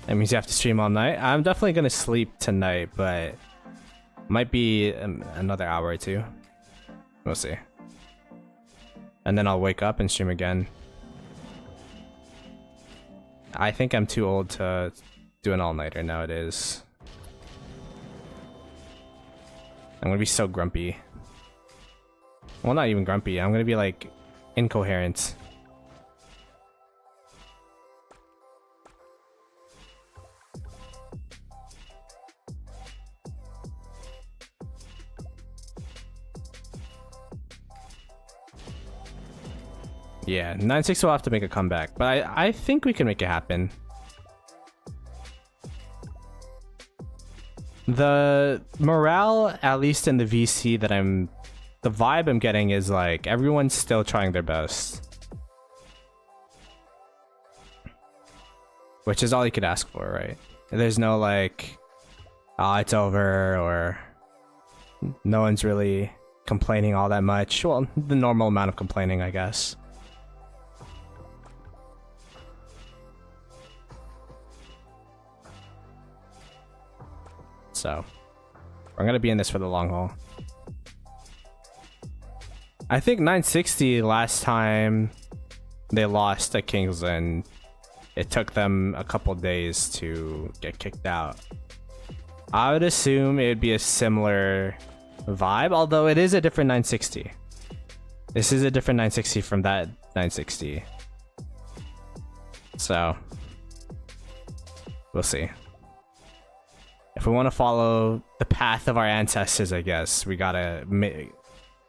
That means you have to stream all night. I'm definitely gonna sleep tonight, but might be another hour or two. We'll see. And then I'll wake up and stream again. I think I'm too old to do an all-nighter nowadays. I'm gonna be so grumpy. Well, not even grumpy. I'm gonna be like incoherent. Yeah, 9-6 will have to make a comeback, but I think we can make it happen. The morale, at least in the VC that the vibe I'm getting is like everyone's still trying their best. Which is all you could ask for, right? There's no like, oh, it's over, or no one's really complaining all that much. Well, the normal amount of complaining, I guess. So, we're gonna be in this for the long haul. I think 960 last time they lost at Kingsland, it took them a couple days to get kicked out. I would assume it would be a similar vibe, although it is a different 960. This is a different 960 from that 960. So, we'll see. If we want to follow the path of our ancestors, I guess, we gotta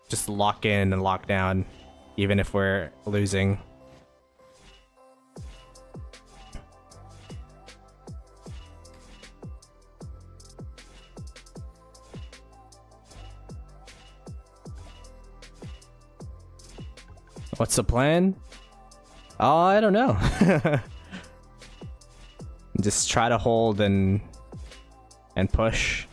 just lock in and lock down, even if we're losing. What's the plan? Oh, I don't know. Just try to hold and push.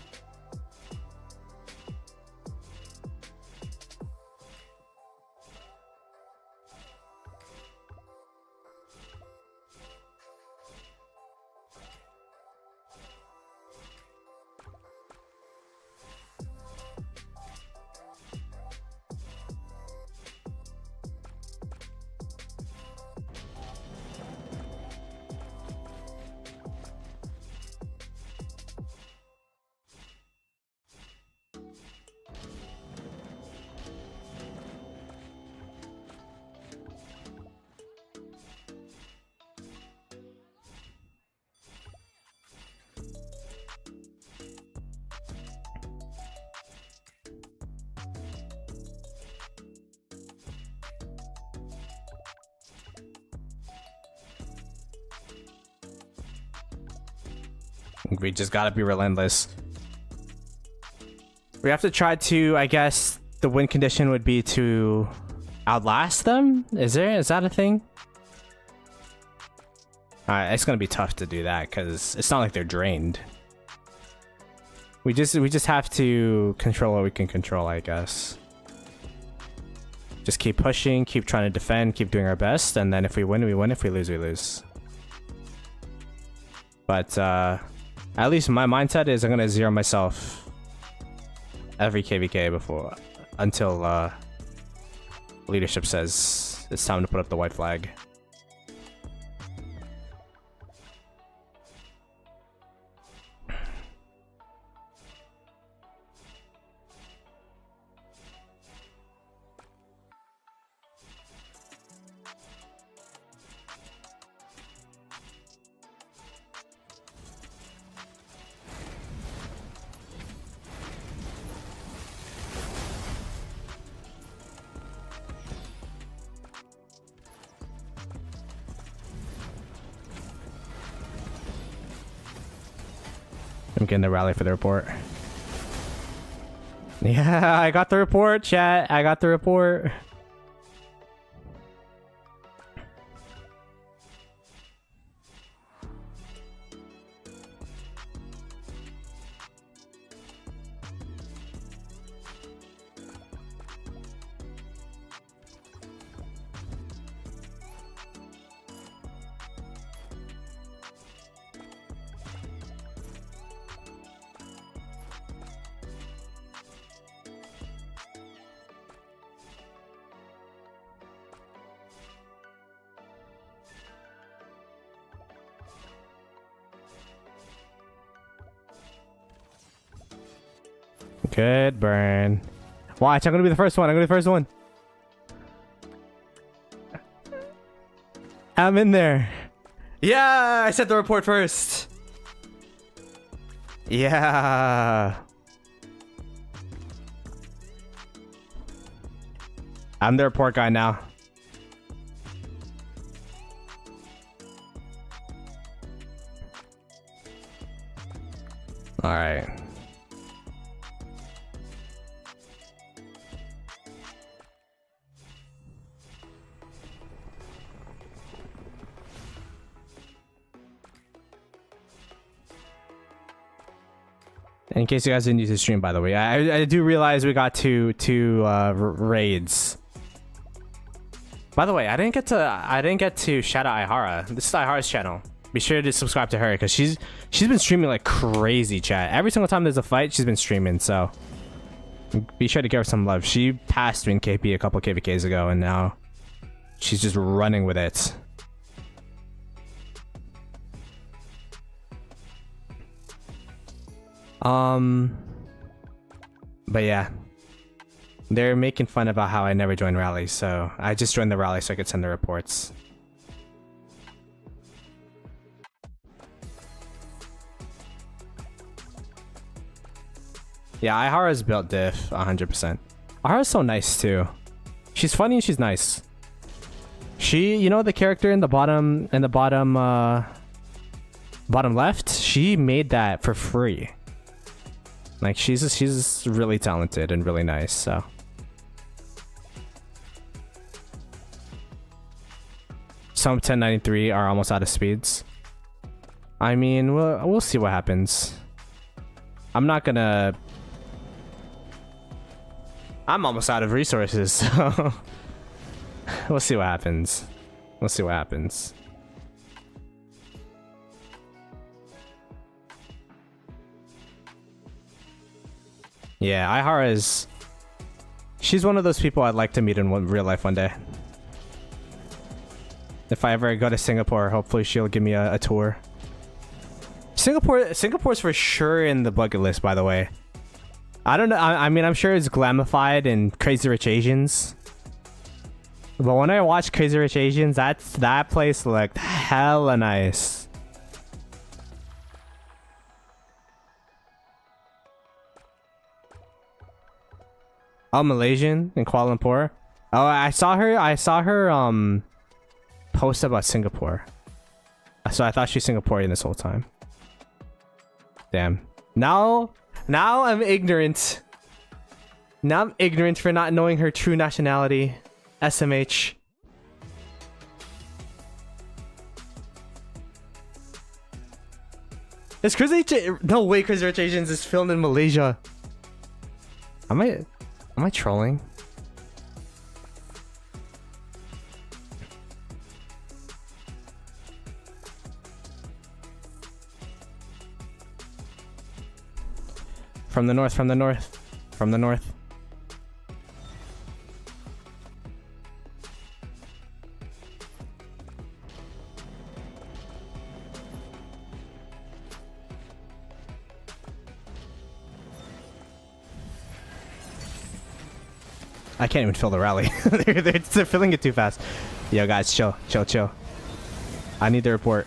We just gotta be relentless. We have to try to, I guess, the win condition would be to outlast them? Is that a thing? Alright, it's gonna be tough to do that because it's not like they're drained. We just have to control what we can control, I guess. Just keep pushing, keep trying to defend, keep doing our best, and then if we win, we win. If we lose, we lose. But at least my mindset is I'm gonna zero myself every KVK until leadership says it's time to put up the white flag. I'm getting the rally for the report. Yeah, I got the report, chat. I got the report. Good burn. Watch, I'm gonna be the first one. I'm gonna be the first one. I'm in there. Yeah, I said the report first. Yeah. I'm the report guy now. All right. In case you guys didn't use the stream, by the way, I do realize we got two raids. By the way, I didn't get to shout out Ihara. This is Ihara's channel. Be sure to subscribe to her because she's been streaming like crazy, chat. Every single time there's a fight, she's been streaming. So be sure to give her some love. She passed me in KP a couple KVKs ago, and now she's just running with it. But yeah, they're making fun about how I never joined rallies, so I just joined the rally so I could send the reports. Yeah, Ihara's built diff 100%. Ihara's so nice too. She's funny and she's nice. She, you know, the character in the bottom left, she made that for free. Like she's really talented and really nice, so. Some 1093 are almost out of speeds. I mean, we'll see what happens. I'm almost out of resources, so we'll see what happens. We'll see what happens. Yeah, Ihara she's one of those people I'd like to meet in real life one day. If I ever go to Singapore, hopefully she'll give me a tour. Singapore's for sure in the bucket list, by the way. I don't know. I mean, I'm sure it's glamified in Crazy Rich Asians. But when I watched Crazy Rich Asians, that place looked hella nice. Oh, Malaysian in Kuala Lumpur. Oh, I saw her post about Singapore. So I thought she's Singaporean this whole time. Damn. Now I'm ignorant. Now I'm ignorant for not knowing her true nationality. SMH. Is Crazy Rich? No way, Crazy Rich Asians is filmed in Malaysia. Am I trolling? From the north, from the north, from the north. I can't even fill the rally. they're filling it too fast. Yo, guys, chill. I need the report.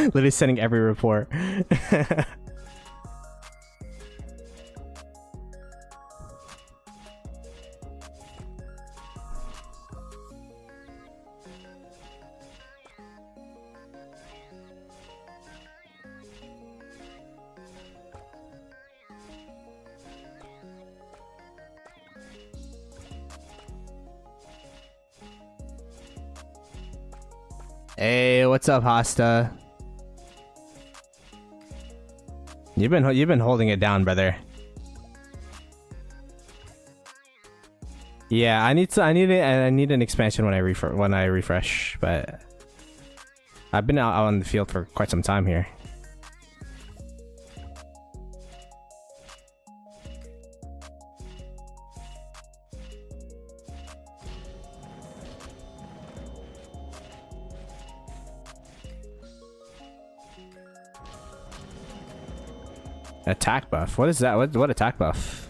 Literally sending every report. Hey, what's up, Hosta? You've been holding it down, brother. Yeah, I need an expansion when I refresh, but I've been out on the field for quite some time here. Attack buff? What is that? What attack buff?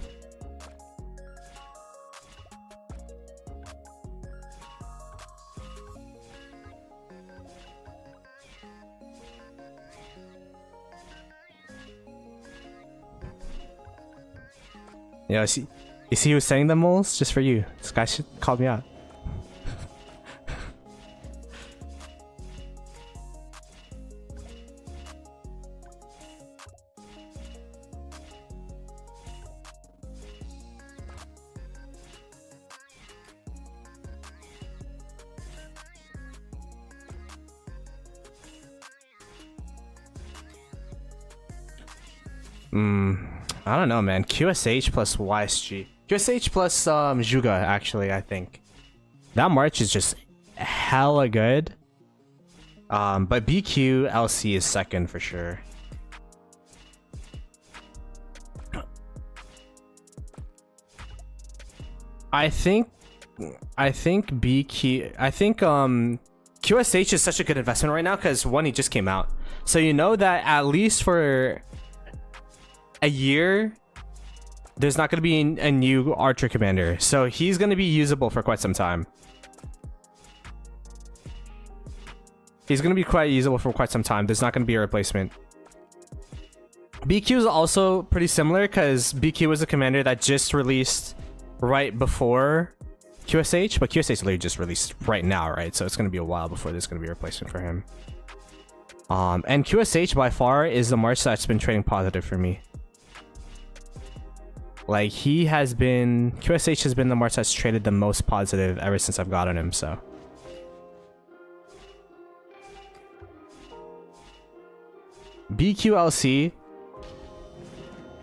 Yeah, you see who's saying them, moles? Just for you. This guy should call me out. I don't know, man. QSH plus YSG. QSH plus Juga, actually, I think. That March is just hella good. But BQ LC is second for sure. I think QSH is such a good investment right now because one, he just came out. So you know that at least for a year, there's not going to be a new Archer Commander. So he's going to be usable for quite some time. He's going to be quite usable for quite some time. There's not going to be a replacement. BQ is also pretty similar because BQ was a commander that just released right before QSH, but QSH literally just released right now, right? So it's going to be a while before there's going to be a replacement for him. And QSH by far is the March that's been trading positive for me. Like, QSH has been the March that's traded the most positive ever since I've gotten him, so. BQLC,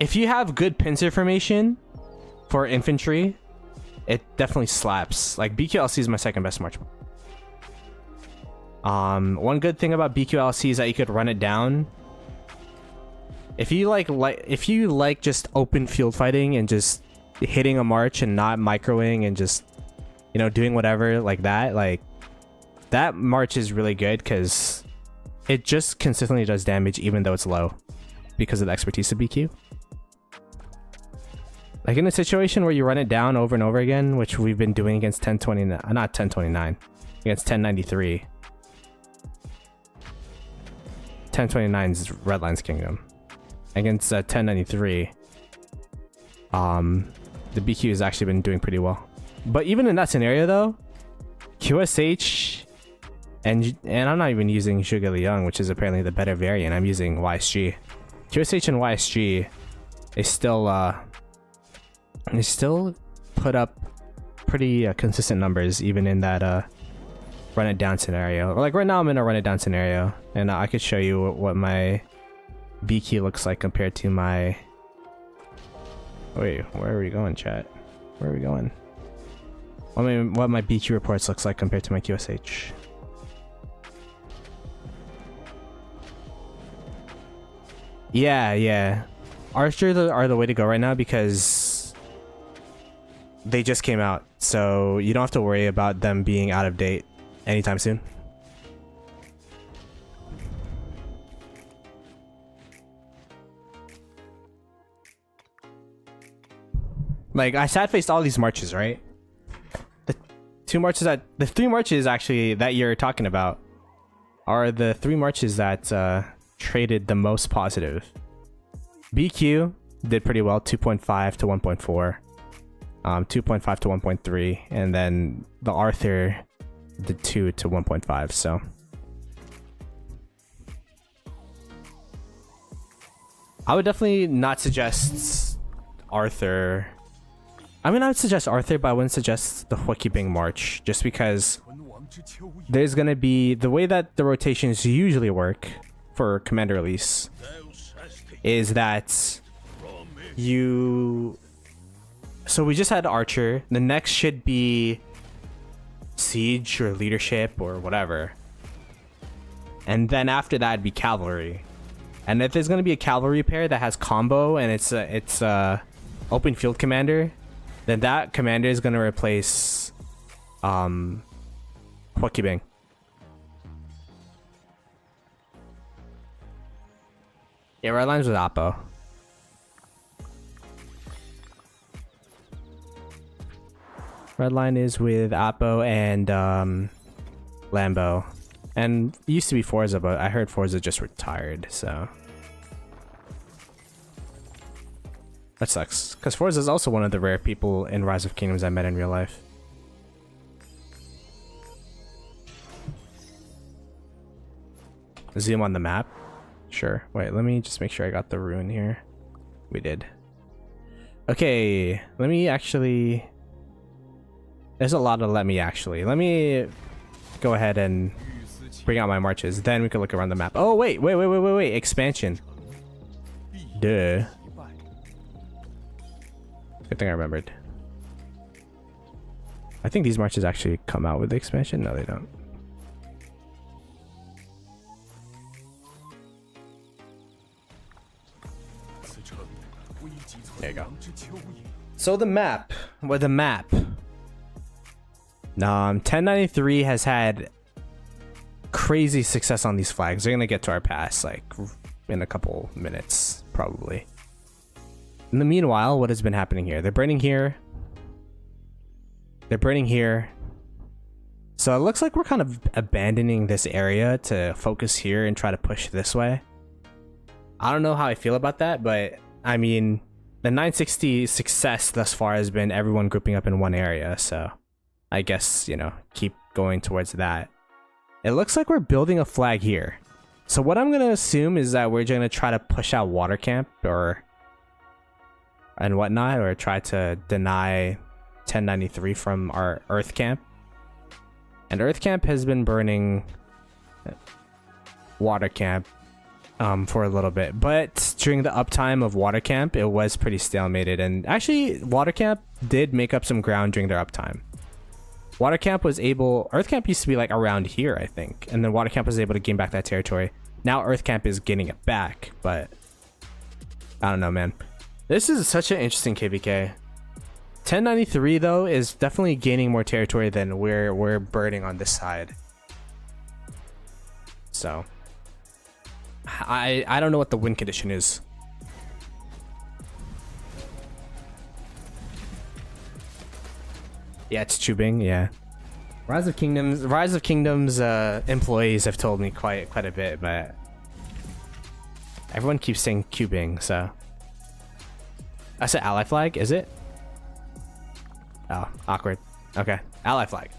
if you have good pincer formation for infantry, it definitely slaps. Like, BQLC is my second best March. One good thing about BQLC is that you could run it down If you like just open field fighting and just hitting a march and not microing and just, you know, doing whatever like that, like that march is really good because it just consistently does damage even though it's low because of the expertise of BQ. Like in a situation where you run it down over and over again, which we've been doing against 1029, not 1029, against 1093. 1029's Redline's Kingdom. Against 1093, the BQ has actually been doing pretty well. But even in that scenario though, QSH and I'm not even using Zhuge Liang, which is apparently the better variant. I'm using YSG. QSH and YSG, they still put up pretty consistent numbers even in that run it down scenario. Like right now I'm in a run it down scenario, and I could show you what my BQ looks like compared to my... Wait, where are we going, chat? Where are we going? I mean, what my BQ reports looks like compared to my QSH. Yeah. Archers are the way to go right now because they just came out, so you don't have to worry about them being out of date anytime soon. Like, I sad faced all these marches, right? The three marches actually that you're talking about are the three marches that traded the most positive. BQ did pretty well, 2.5 to 1.4, 2.5 to 1.3, and then the Arthur did 2 to 1.5. So I would definitely not suggest Arthur. I mean, I would suggest Arthur, but I wouldn't suggest the Huokibing March, just because there's gonna be the way that the rotations usually work for commander release is that so we just had Archer, the next should be Siege or Leadership or whatever, and then after that it'd be Cavalry. And if there's gonna be a cavalry pair that has combo and it's open field commander, then that commander is gonna replace Huokibing. Yeah, red lines with Oppo. Red line is with Oppo and Lambo. And it used to be Forza, but I heard Forza just retired, so that sucks. Because Forza is also one of the rare people in Rise of Kingdoms I met in real life. Zoom on the map? Sure. Wait, let me just make sure I got the ruin here. We did. Okay, let me actually... There's a lot of let me go ahead and bring out my marches. Then we can look around the map. Oh, wait. Expansion. Duh. Good thing I remembered. I think these marches actually come out with the expansion. No, they don't. There you go. So the map. 1093 has had crazy success on these flags. They're gonna get to our pass like in a couple minutes, probably. In the meanwhile, what has been happening here? They're burning here. They're burning here. So it looks like we're kind of abandoning this area to focus here and try to push this way. I don't know how I feel about that, but I mean, the 960 success thus far has been everyone grouping up in one area, so I guess, you know, keep going towards that. It looks like we're building a flag here. So what I'm going to assume is that we're going to try to push out water camp and whatnot, or try to deny 1093 from our earth camp. And earth camp has been burning water camp for a little bit, but during the uptime of water camp, it was pretty stalemated. And actually, water camp did make up some ground during their uptime. Water camp was able... Earth camp used to be like around here, I think. And then water camp was able to gain back that territory. Now earth camp is getting it back, but I don't know, man. This is such an interesting KVK. 1093 though is definitely gaining more territory than we're burning on this side. So I don't know what the win condition is. Yeah, it's tubing. Yeah, Rise of Kingdoms employees have told me quite a bit, but everyone keeps saying cubing. So that's an ally flag, is it? Oh, awkward. Okay, ally flag.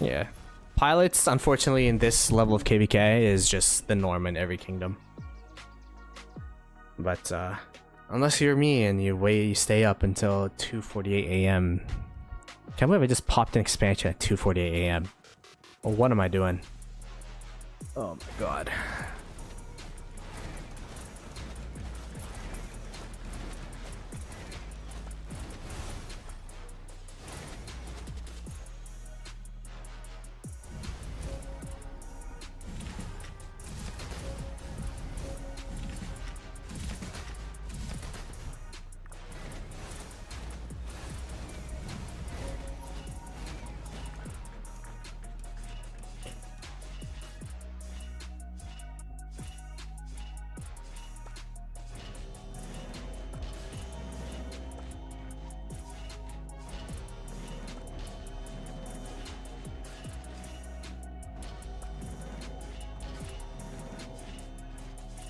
Yeah. Pilots, unfortunately, in this level of KVK is just the norm in every kingdom. But unless you're me and you stay up until 2:48 a.m. Can't believe I just popped an expansion at 2:48 a.m. Well, what am I doing? Oh my god.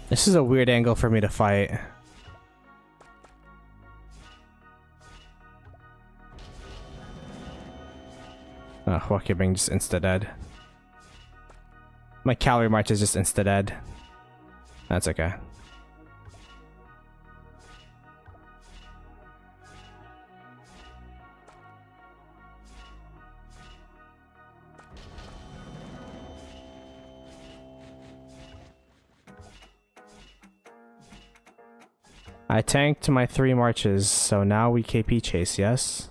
This is a weird angle for me to fight. Oh, Wakibing just insta-dead. My calorie march is just insta-dead. That's okay. I tanked my 3 marches, so now we KP chase, yes?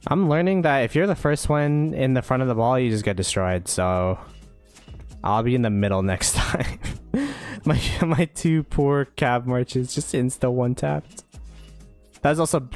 I'm learning that if you're the first one in the front of the ball, you just get destroyed, so I'll be in the middle next time. my 2 poor cab marches just insta one tapped. That's also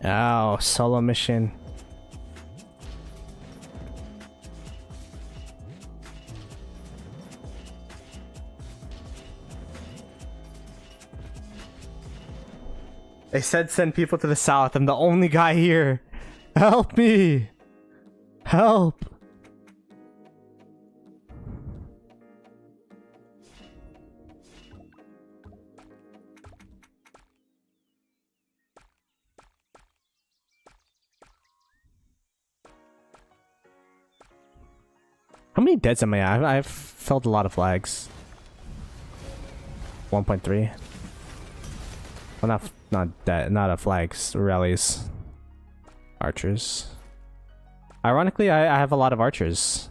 oh, solo mission. They said send people to the south. I'm the only guy here. Help me. Help. How many deads am I at? I've felled a lot of flags. 1.3. Well, not a flags, rallies. Archers. Ironically, I have a lot of archers.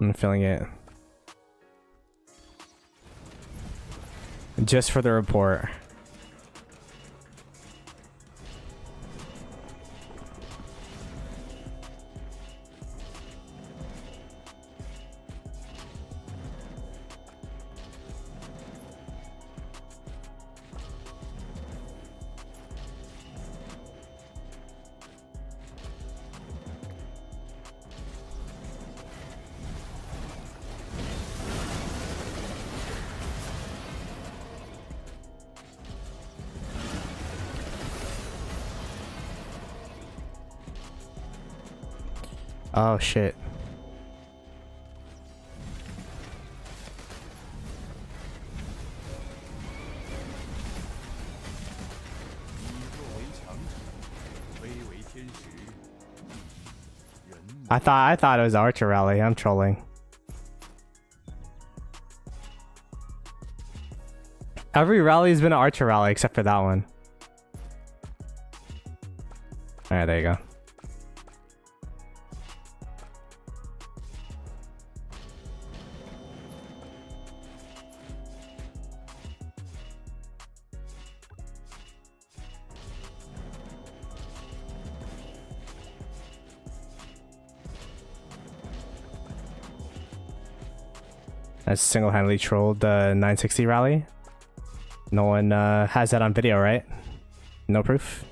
I'm feeling it. Just for the report. Oh shit. I thought it was Archer Rally. I'm trolling. Every rally has been an Archer Rally except for that one. Alright, there you go. I single-handedly trolled the 960 rally. No one has that on video, right? No proof?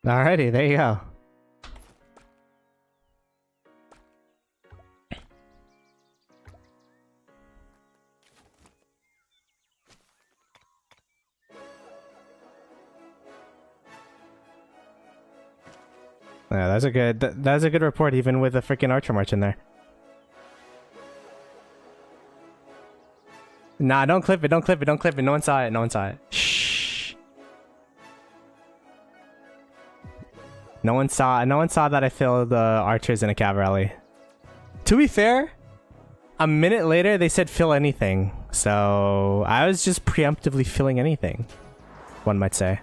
Alrighty, there you go. Yeah, that's a good report, even with a freaking Archer March in there. Nah, don't clip it, don't clip it, don't clip it. No one saw it, no one saw it. Shh. No one saw that I filled the archers in a cav rally. To be fair, a minute later they said fill anything. So I was just preemptively filling anything, one might say.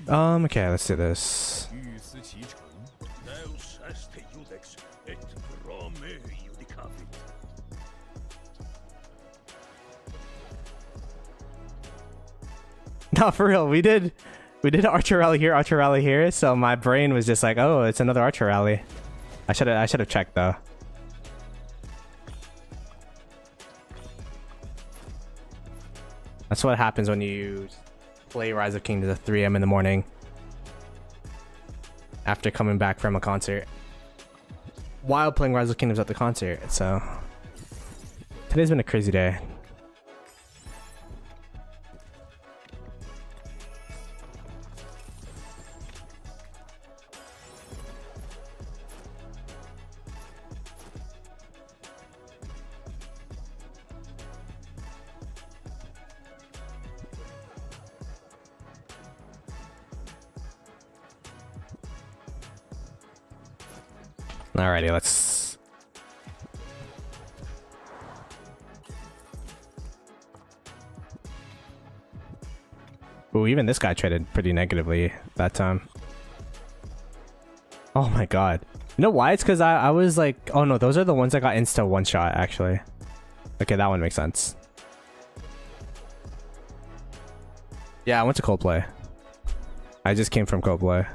Okay, let's do this. No, for real, we did Archer Rally here, so my brain was just like, oh, it's another Archer Rally. I should have checked though. That's what happens when you play Rise of Kingdoms at 3 AM in the morning after coming back from a concert while playing Rise of Kingdoms at the concert. So today's been a crazy day. Alrighty, let's... Ooh, even this guy traded pretty negatively that time. Oh my god. You know why? It's because I was like, oh no, those are the ones that got insta one shot actually. Okay, that one makes sense. Yeah, I went to Coldplay. I just came from Coldplay.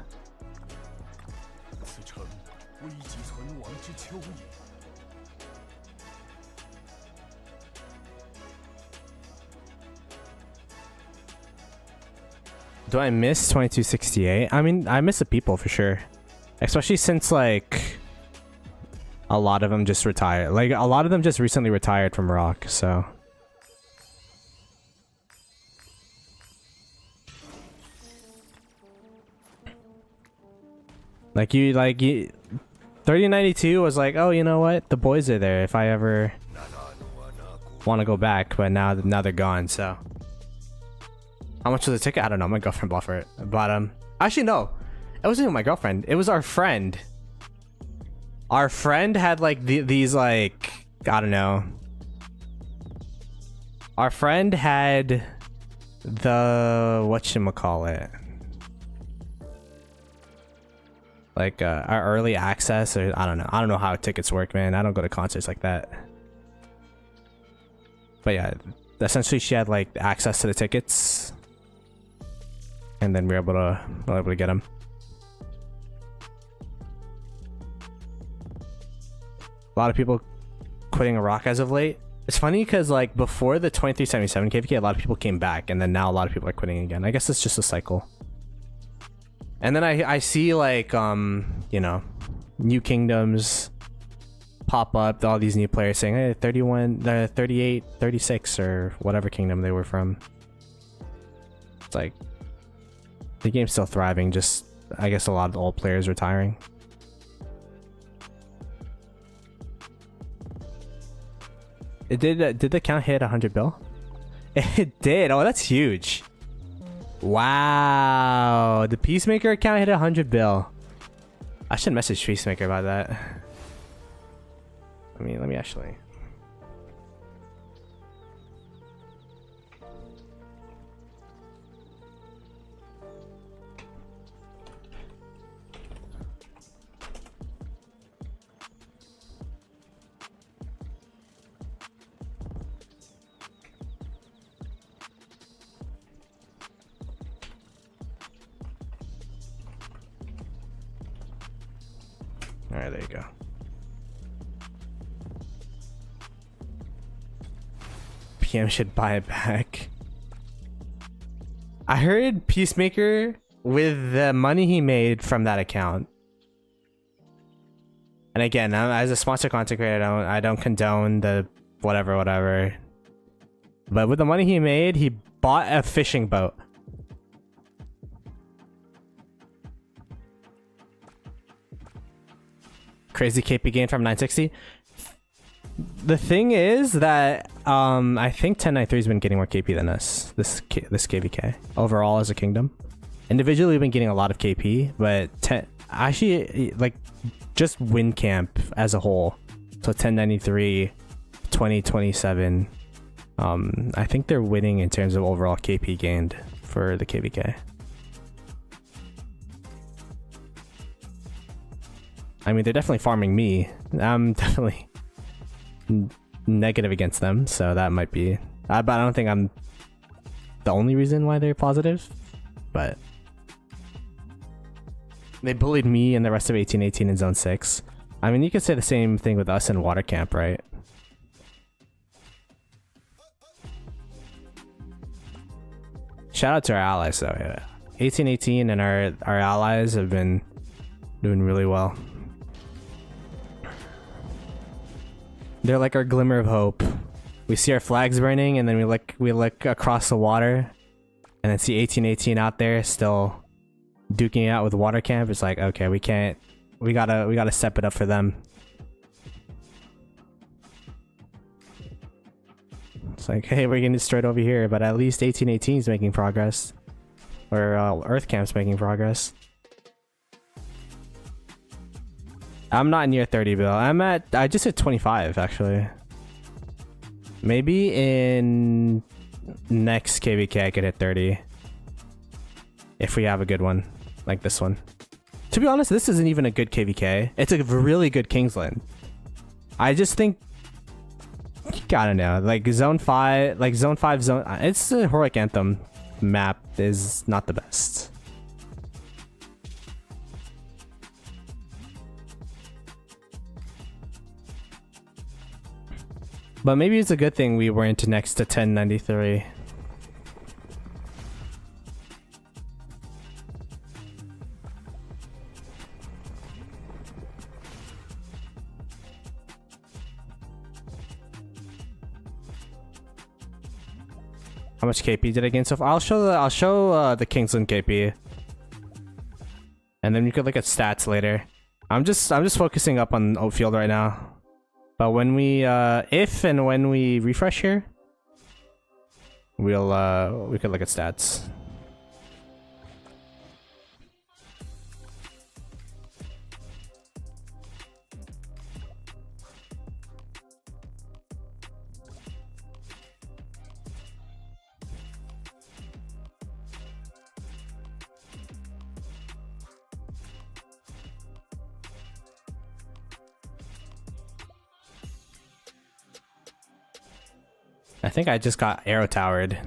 Do I miss 2268? I mean, I miss the people for sure. Especially since like a lot of them just retired. Like a lot of them just recently retired from Rock, so. Like 3092 was like, oh, you know what? The boys are there if I ever want to go back, but now they're gone, so. How much was the ticket? I don't know. My girlfriend bought for it. But actually no, it wasn't even my girlfriend. It was our friend. Our friend had like these like, I don't know. Our friend had the whatchamacallit, like our early access, or I don't know how tickets work, man. I don't go to concerts like that. But yeah, essentially she had like access to the tickets. And then we were able to get them. A lot of people quitting Rock as of late. It's funny because like before the 2377 KVK, a lot of people came back, and then now a lot of people are quitting again. I guess it's just a cycle. And then I see like you know, new kingdoms pop up, all these new players saying, hey, 31, 38, 36, or whatever kingdom they were from. It's like the game's still thriving, just I guess a lot of the old players retiring. It did the count hit 100 bill? It did. Oh, that's huge. Wow, the Peacemaker account hit 100 bill. I should message Peacemaker about that. Let me actually. All right, there you go. PM should buy it back. I heard Peacemaker with the money he made from that account. And again, as a sponsor content creator, I don't condone the whatever. But with the money he made, he bought a fishing boat. Crazy KP gain from 960. The thing is that I think 1093 has been getting more KP than us this KVK overall as a kingdom. Individually, we've been getting a lot of KP, but actually like just win camp as a whole. So 1093, 2027. I think they're winning in terms of overall KP gained for the KVK. I mean, they're definitely farming me. I'm definitely negative against them, so that might be. But I don't think I'm the only reason why they're positive. But they bullied me and the rest of 1818 in Zone 6. I mean, you could say the same thing with us in Water Camp, right? Shout out to our allies, though. Yeah. 1818 and our allies have been doing really well. They're like our glimmer of hope. We see our flags burning, and then we look across the water, and then see 1818 out there still duking it out with Water Camp. It's like, okay, we gotta step it up for them. It's like, hey, we're getting destroyed over here, but at least 1818 is making progress, or Earth Camp's making progress. I'm not near 30 bill. I just hit 25 actually. Maybe in next KVK I could hit 30. If we have a good one, like this one. To be honest, this isn't even a good KVK. It's a really good Kingsland. I just think, I don't know, like zone 5, it's a Heroic Anthem map is not the best. But maybe it's a good thing we weren't next to 1093. How much KP did I gain so far? I'll show the Kingsland KP, and then you could look at stats later. I'm just focusing up on outfield right now. But when we if and when we refresh here, we could look at stats. I think I just got arrow towered.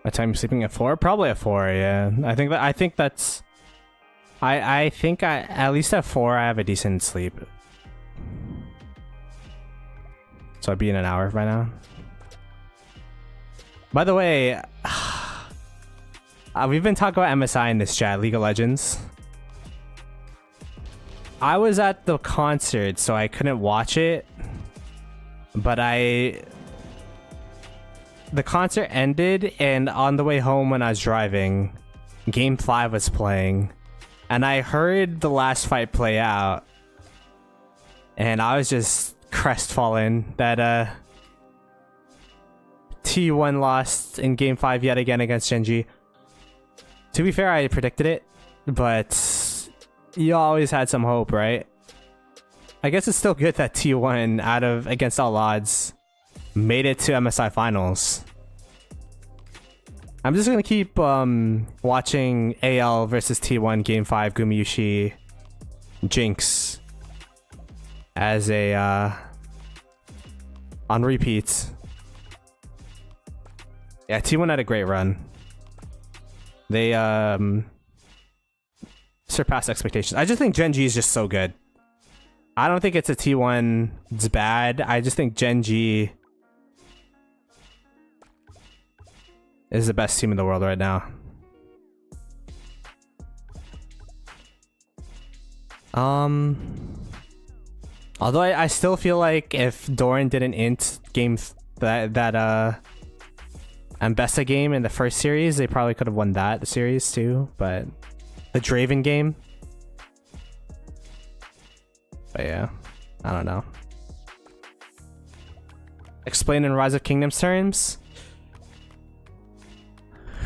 My time sleeping at 4? Probably at 4, yeah. I think that's I think at least at 4 I have a decent sleep. So I'd be in an hour by now. By the way, we've been talking about MSI in this chat, League of Legends. I was at the concert, so I couldn't watch it. But the concert ended, and on the way home when I was driving, Game 5 was playing. And I heard the last fight play out. And I was just crestfallen that T1 lost in Game 5 yet again against Genji. To be fair, I predicted it, but you always had some hope, right? I guess it's still good that T1 against all odds made it to MSI finals. I'm just gonna keep watching AL versus T1 Game 5 Gumayushi Jinx as a on repeats. Yeah, T1 had a great run. They surpassed expectations. I just think Genji is just so good. I don't think it's a T1's bad. I just think Genji is the best team in the world right now. Although I still feel like if Doran didn't int that Ambessa game in the first series, they probably could have won that series too. But the Draven game, but yeah, I don't know. Explain in Rise of Kingdoms terms.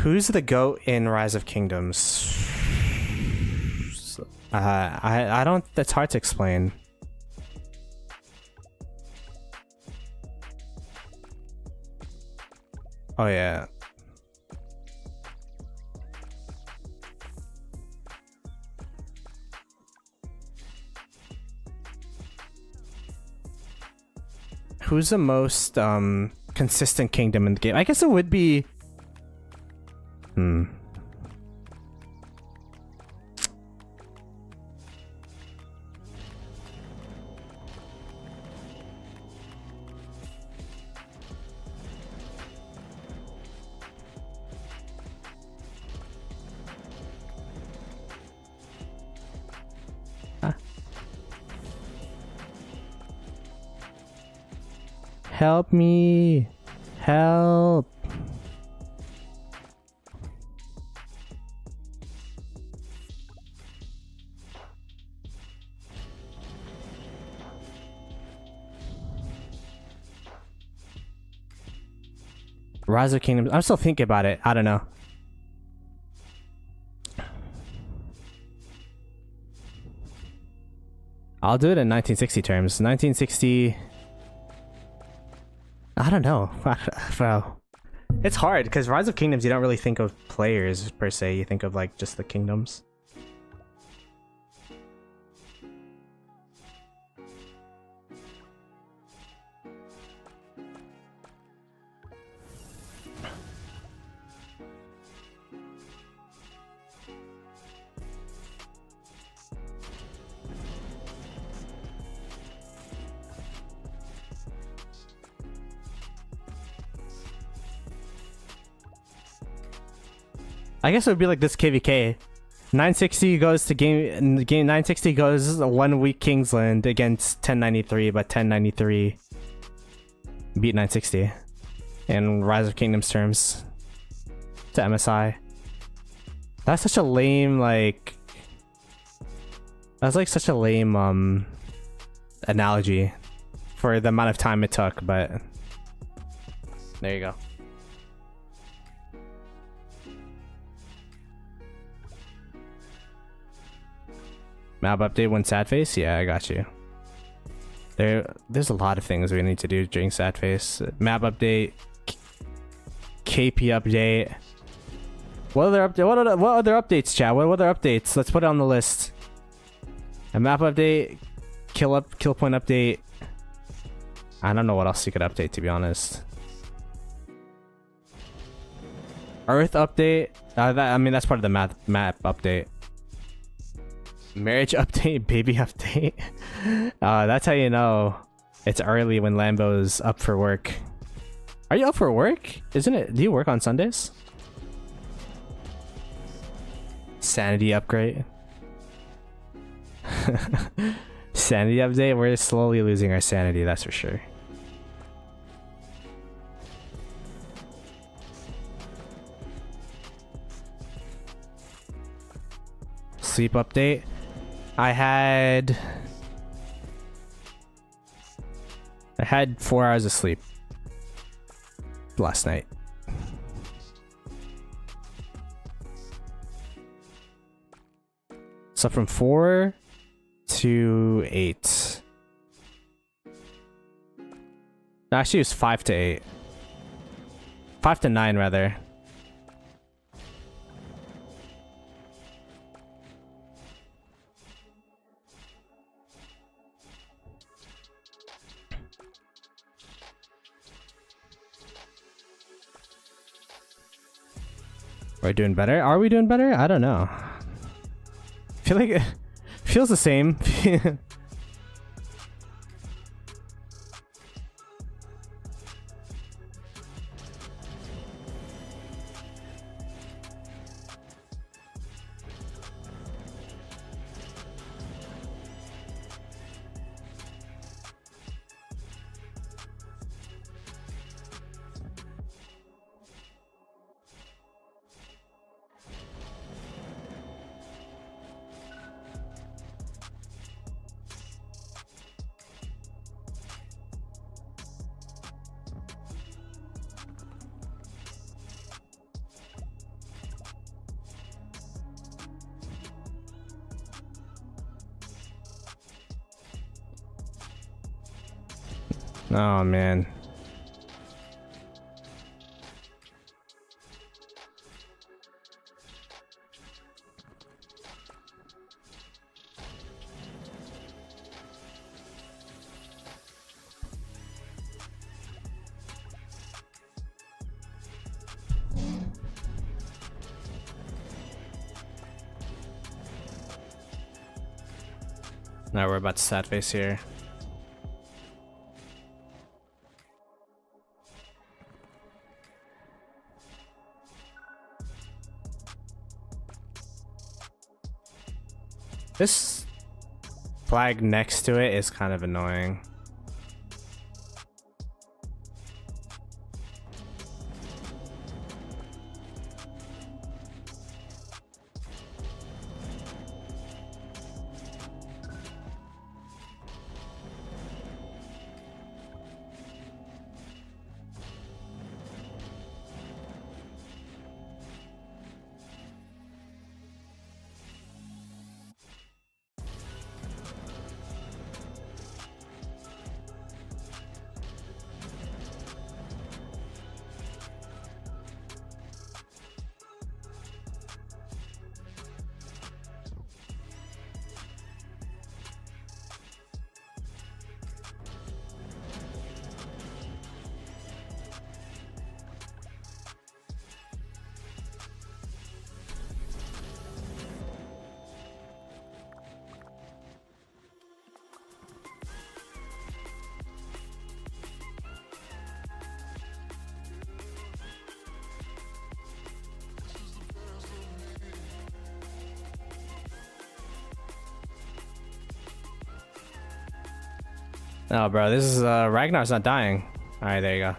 Who's the GOAT in Rise of Kingdoms? I don't. That's hard to explain. Oh yeah. Who's the most consistent kingdom in the game? I guess it would be. Help me! Help! Rise of Kingdoms. I'm still thinking about it. I don't know. I'll do it in 1960 terms. 1960. I don't know. Well, it's hard because Rise of Kingdoms, you don't really think of players per se. You think of like just the kingdoms. I guess it would be like this KVK. 960 goes to game 960 goes 1 week Kingsland against 1093, but 1093 beat 960 in Rise of Kingdoms terms to MSI. That's such a lame that's like such a lame analogy for the amount of time it took, but there you go. Map update when sad face? Yeah, I got you. There's a lot of things we need to do during sad face. Map update, KP update. What other updates, chat? What other updates? Let's put it on the list. A map update, kill point update. I don't know what else you could update, to be honest. Earth update. I mean that's part of the map update. Marriage update, baby update. That's how you know it's early when Lambo's up for work. Are you up for work? Isn't it? Do you work on Sundays? Sanity upgrade. Sanity update. We're slowly losing our sanity, that's for sure. Sleep update. I had 4 hours of sleep last night. So from 4 to 8. Actually, it was 5 to 8. 5 to 9, rather. We're doing better? Are we doing better? I don't know. I feel like it feels the same. Oh man. Now we're about to sad face here. This flag next to it is kind of annoying. Oh, bro, this is Ragnar's not dying. All right, there you go.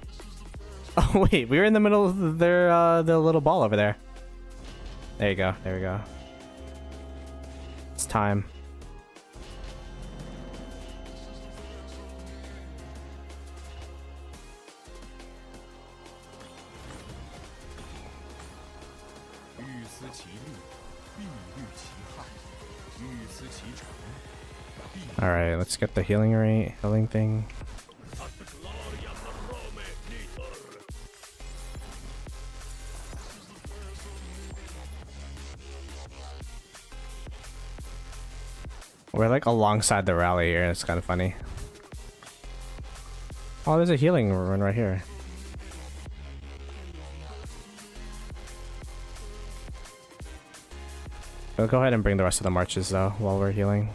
Oh wait, we were in the middle of their the little ball over there. There you go. There we go. It's time. All right, let's get the healing rate, healing thing. We're like alongside the rally here, and it's kind of funny. Oh, there's a healing rune right here. We'll go ahead and bring the rest of the marches though while we're healing.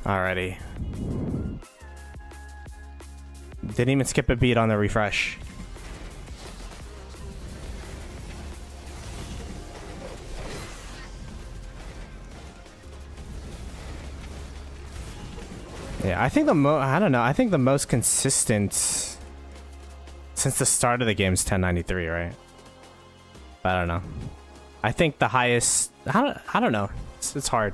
Alrighty. Didn't even skip a beat on the refresh. Yeah, I think I don't know, I think the most consistent since the start of the game is 1093, right? But I don't know. I think the highest, I don't know. It's hard.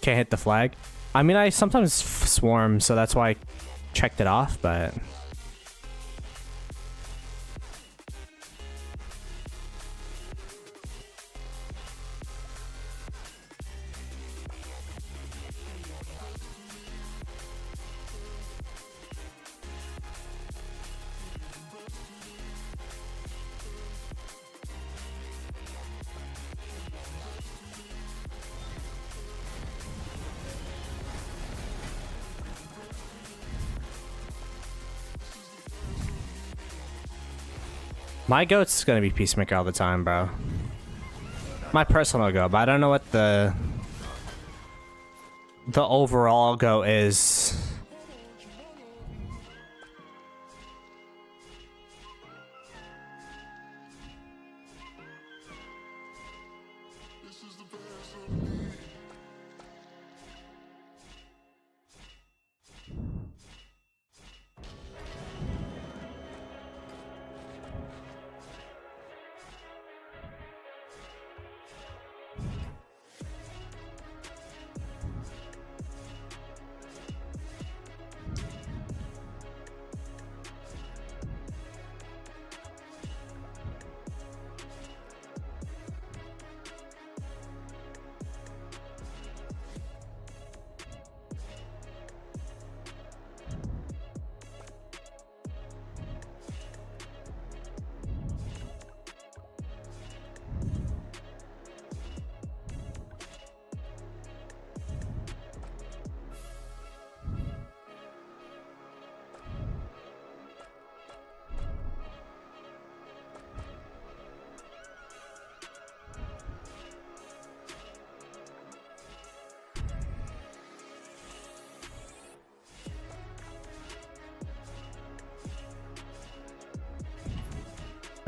Can't hit the flag. I mean, I sometimes swarm, so that's why I checked it off, but my goat's gonna be Peacemaker all the time, bro. My personal goat, but I don't know what the overall goat is.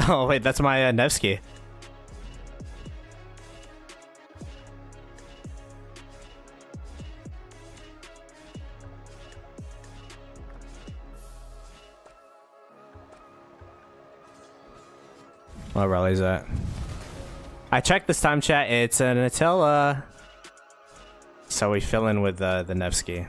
Oh wait, that's my Nevsky. What rally is that? I checked this time chat. It's an Attila. So we fill in with the Nevsky.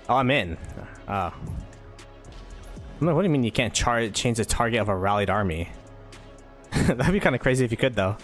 Oh, I'm in. Oh. I'm like, what do you mean you can't change the target of a rallied army? That'd be kind of crazy if you could, though.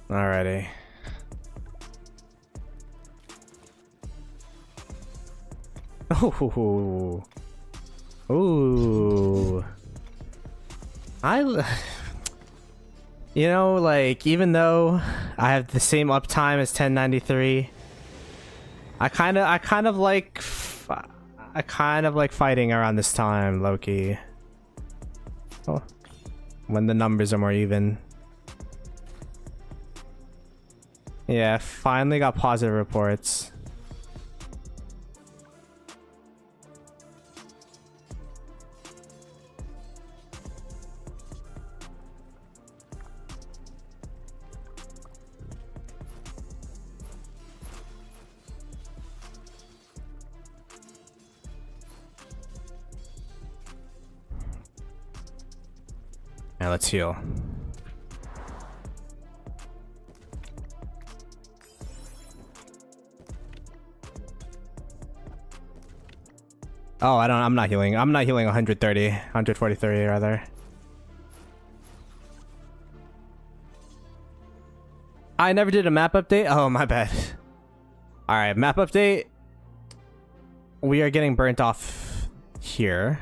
Alrighty. Oh, ooh. You know, like, even though I have the same uptime as 1093, I kind of like fighting around this time, Loki. Oh, when the numbers are more even. Yeah, finally got positive reports. Now let's heal. Oh, I'm not healing. I'm not healing 143 rather. I never did a map update. Oh, my bad. All right, map update. We are getting burnt off here.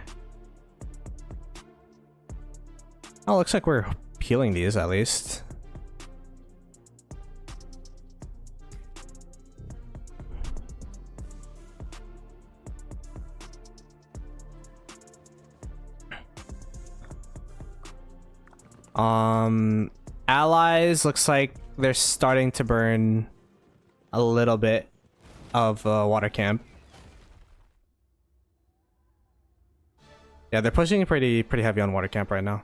Oh, looks like we're healing these at least. Allies looks like they're starting to burn a little bit of water camp. Yeah, they're pushing pretty heavy on water camp right now.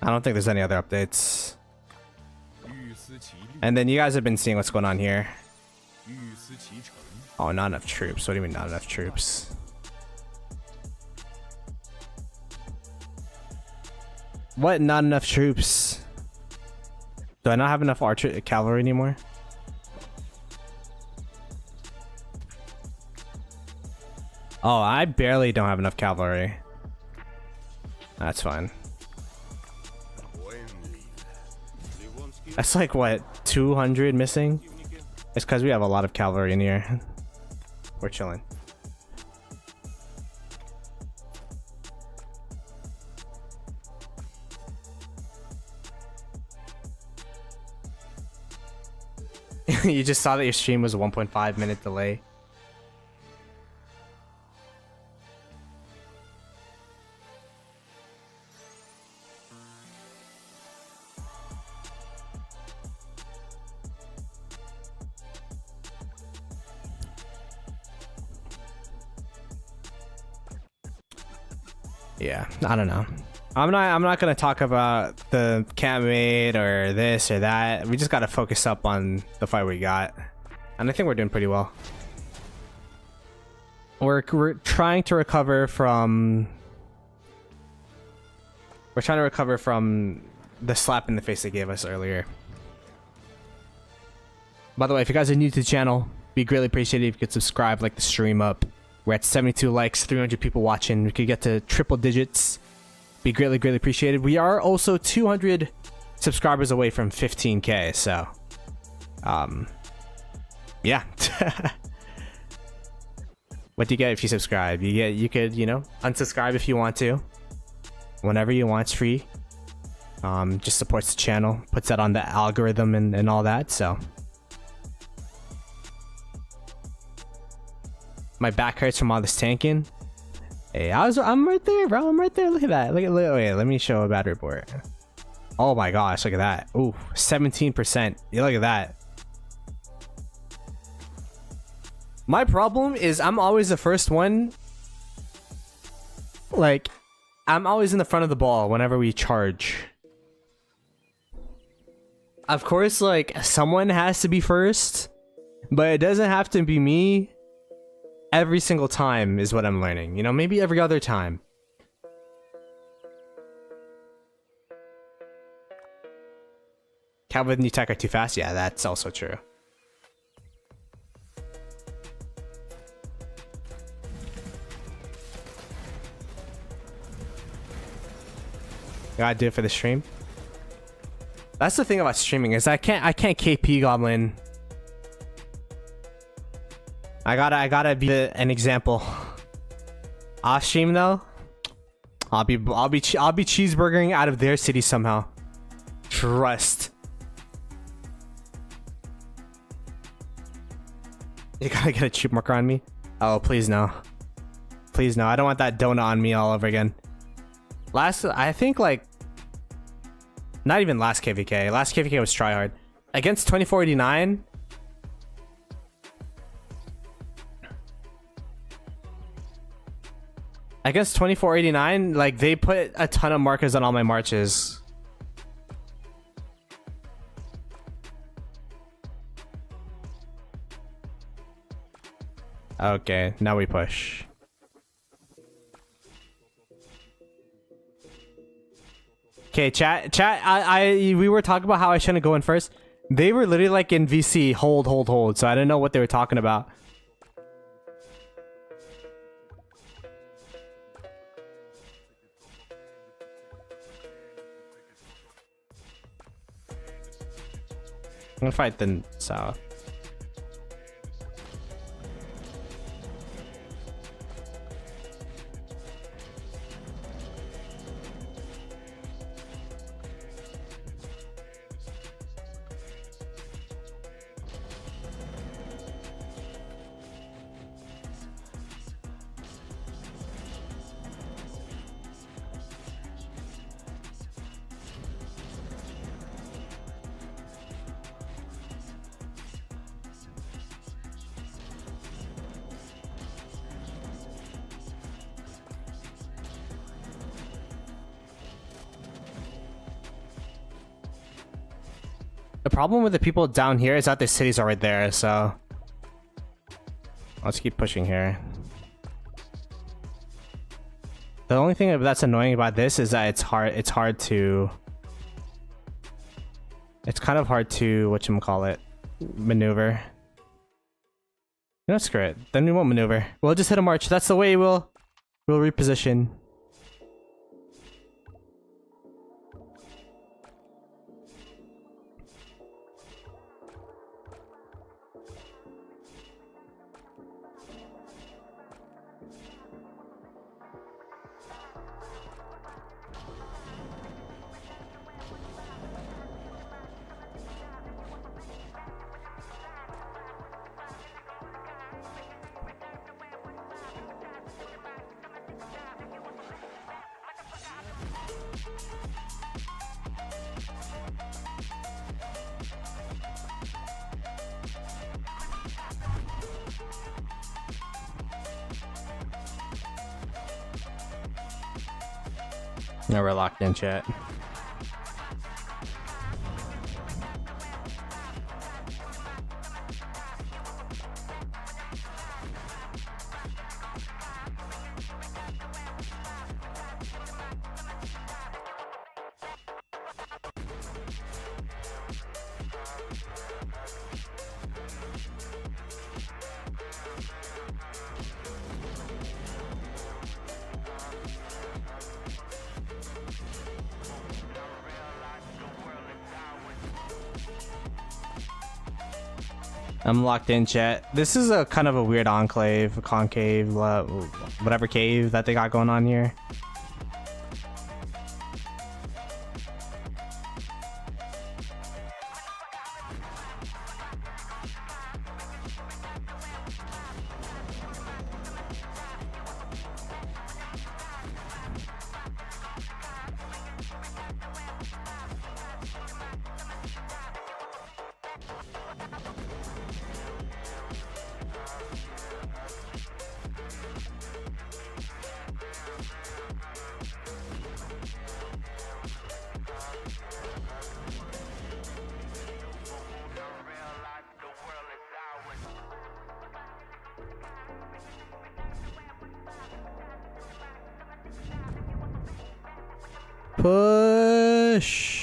I don't think there's any other updates. And then you guys have been seeing what's going on here. Oh, not enough troops. What do you mean not enough troops? What? Not enough troops? Do I not have enough cavalry anymore? Oh, I barely don't have enough cavalry. That's fine. That's like, what, 200 missing? It's because we have a lot of cavalry in here. We're chilling. You just saw that your stream was a 1.5 minute delay. Yeah, I don't know. I'm not gonna talk about the campmate or this or that. We just gotta focus up on the fight we got, and I think we're doing pretty well. We're trying to recover from We're trying to recover from the slap in the face they gave us earlier. By the way, if you guys are new to the channel, be greatly appreciated if you could subscribe, like the stream up. We're at 72 likes, 300 people watching. We could get to triple digits. Be greatly, greatly appreciated. We are also 200 subscribers away from 15K, so yeah. What do you get if you subscribe? You could, you know, unsubscribe if you want to. Whenever you want, it's free. Just supports the channel, puts that on the algorithm and all that, so. My back hurts from all this tanking. Hey, I'm right there, bro. I'm right there. Look at that. Wait, let me show a bad report. Oh my gosh, look at that. Ooh, 17%. Yeah, look at that. My problem is I'm always the first one. Like, I'm always in the front of the ball whenever we charge. Of course, like, someone has to be first, but it doesn't have to be me every single time is what I'm learning. You know, maybe every other time. Calvin and you tech are too fast? Yeah, that's also true. Gotta do it for the stream. That's the thing about streaming is I can't KP Goblin. I gotta be an example. Off stream though, I'll be cheeseburgering out of their city somehow. Trust. You gotta get a chip marker on me. Oh please no, please no. I don't want that donut on me all over again. I think like not even last KVK. Last KVK was tryhard against 2489. Against 2489, like they put a ton of markers on all my marches. Okay, now we push. Okay, chat. We were talking about how I shouldn't go in first. They were literally like in VC, hold. So I didn't know what they were talking about. I'm gonna fight the south. The problem with the people down here is that the cities are right there, so let's keep pushing here. The only thing that's annoying about this is that it's kind of hard to whatchamacallit, maneuver. You know, screw it. Then we won't maneuver. We'll just hit a march. That's the way we'll reposition. No, we're locked in, chat. I'm locked in, chat. This is a kind of a weird enclave, concave, whatever cave that they got going on here. Push.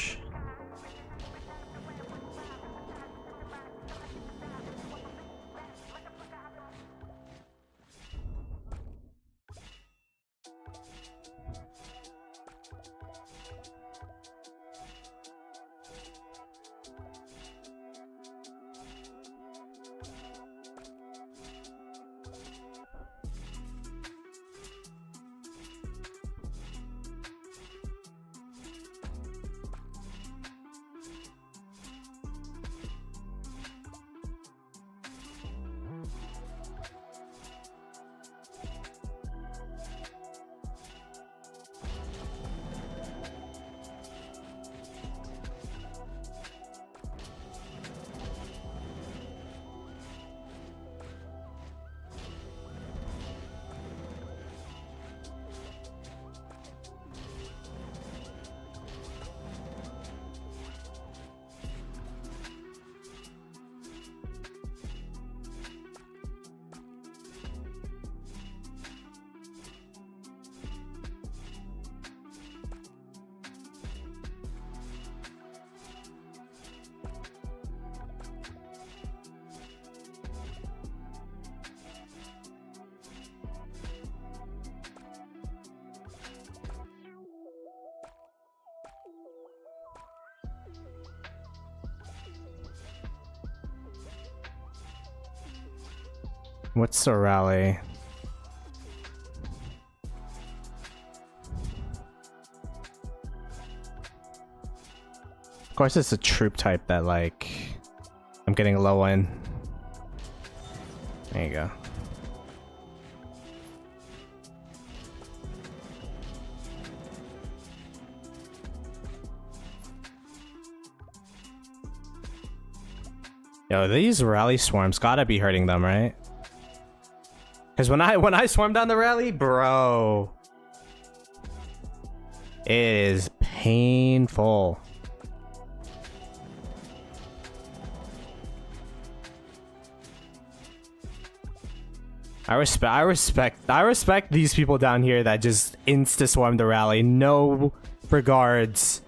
What's a rally? Of course, it's a troop type that, like, I'm getting low in. There you go. Yo, these rally swarms gotta be hurting them, right? Because when I swarm down the rally, bro, it is painful. I respect these people down here that just insta swarm the rally, no regards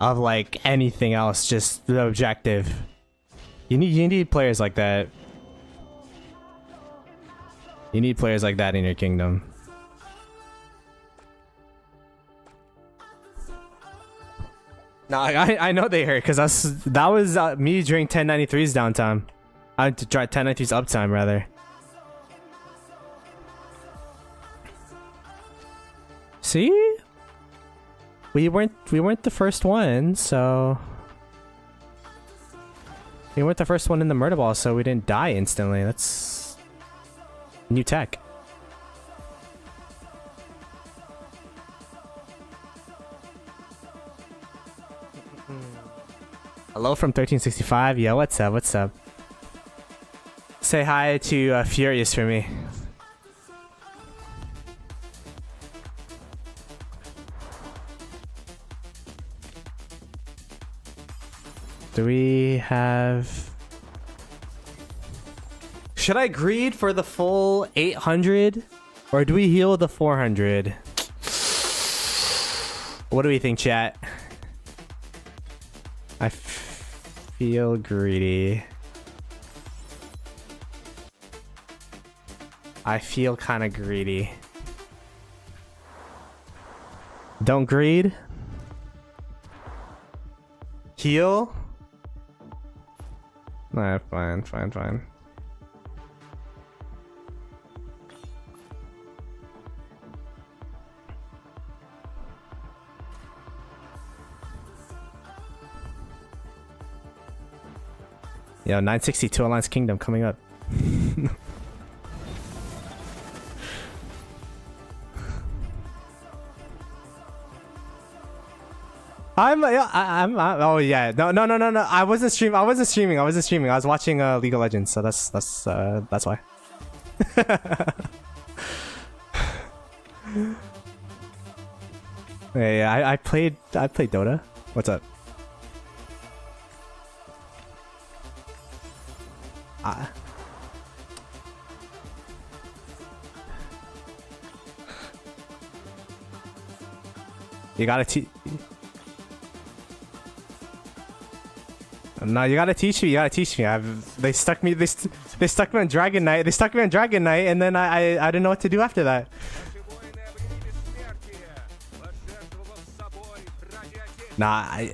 of like anything else, just the objective. You need players like that. You need players like that in your kingdom. No, I know they hurt because that was me during 1093's downtime. I had to try 1093's uptime rather. See, we weren't the first one, so we weren't the first one in the murder ball, so we didn't die instantly. That's new tech. Hello from 1365. Yo, what's up? What's up? Say hi to Furious for me. Do we have... Should I greed for the full 800? Or do we heal the 400? What do we think, chat? I feel greedy. I feel kind of greedy. Don't greed. Heal. Nah, fine. Yo, 962 Alliance Kingdom coming up. I'm oh yeah, no. I wasn't streaming. I was watching League of Legends, so that's why. Yeah, I played Dota. What's up? You gotta teach. No, you gotta teach me. They stuck me. They stuck me on Dragon Knight. And then I didn't know what to do after that. Nah,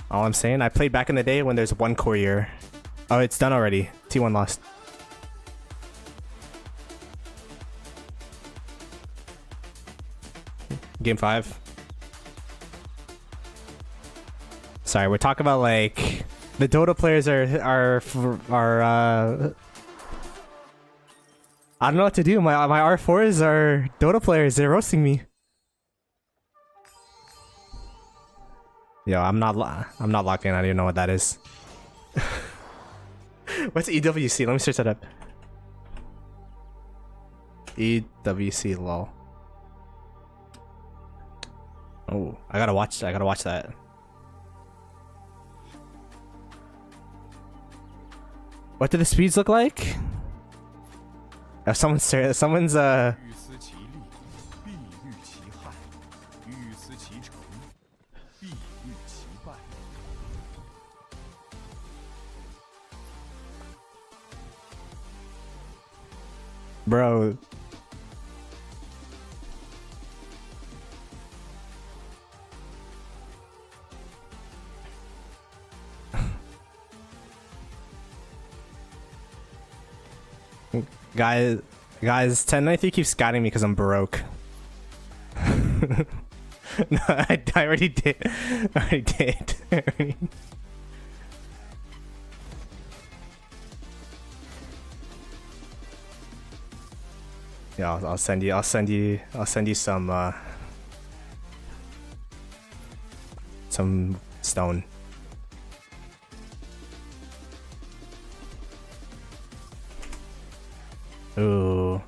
all I'm saying, I played back in the day when there's one courier. Oh, it's done already. T1 lost. Game 5. Sorry, we're talking about like the Dota players are I don't know what to do. My R4s are Dota players. They're roasting me. Yo, I'm not locked in. I don't even know what that is. What's EWC? Let me search that up. EWC lol. Oh, I gotta watch that. What do the speeds look like? If someone's bro. Guys, 1093 keeps scouting me because I'm broke. No, I already did. Yeah, I'll send you some stone. Ooh.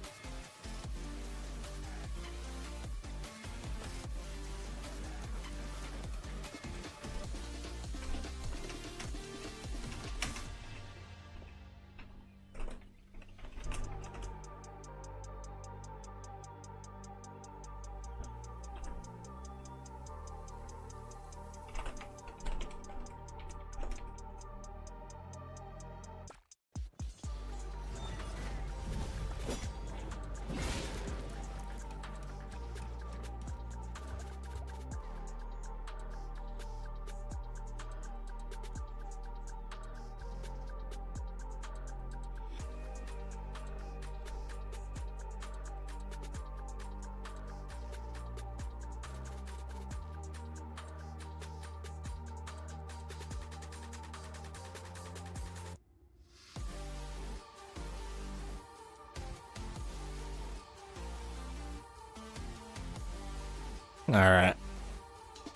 Alright.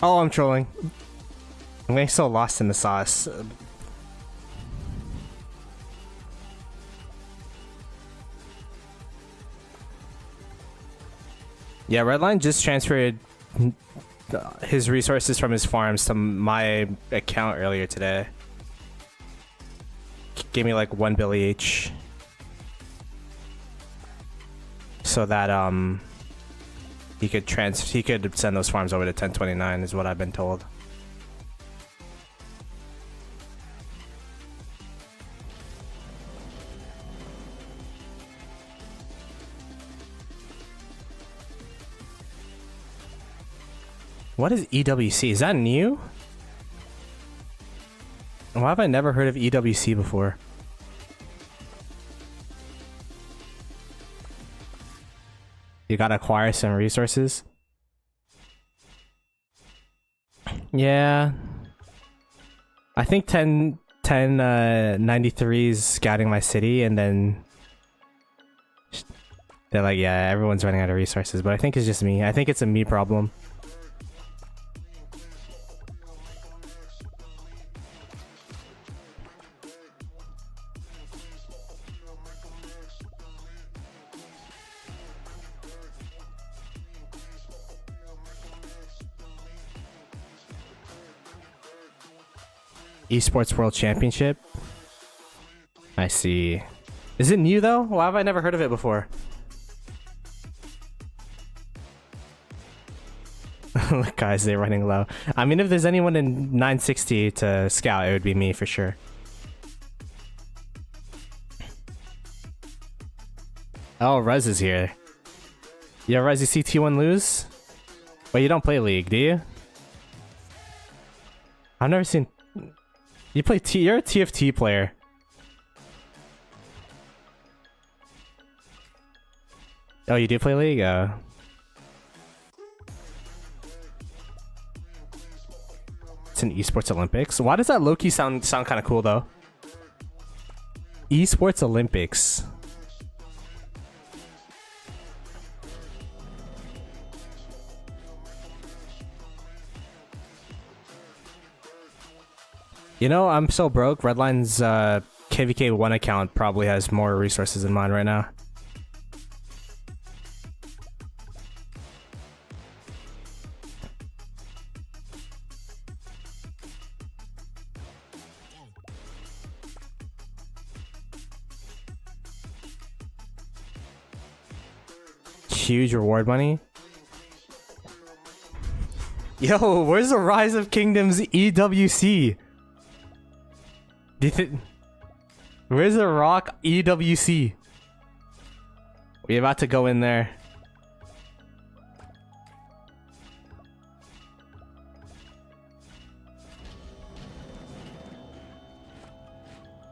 Oh, I'm trolling. I'm getting so lost in the sauce. Yeah, Redline just transferred his resources from his farms to my account earlier today. Gave me like 1 billy each. So that he could send those farms over to 1029 is what I've been told. What is EWC? Is that new? Why have I never heard of EWC before? You gotta acquire some resources. Yeah. I think 1093 is scouting my city, and then they're like, yeah, everyone's running out of resources, but I think it's just me. I think it's a me problem. Esports World Championship. I see. Is it new though? Why have I never heard of it before? Look, guys, they're running low. I mean, if there's anyone in 960 to scout, it would be me for sure. Oh, Rez is here. Yeah, Rez, you see T1 lose? Wait, you don't play League, do you? I've never seen... You play you're a TFT player. Oh, you do play League? It's an Esports Olympics. Why does that low-key sound kind of cool though? Esports Olympics. You know, I'm so broke. Redline's KVK 1 account probably has more resources than mine right now. Huge reward money. Yo, where's the Rise of Kingdoms EWC? Do you think... Where's the Rock EWC? We're about to go in there.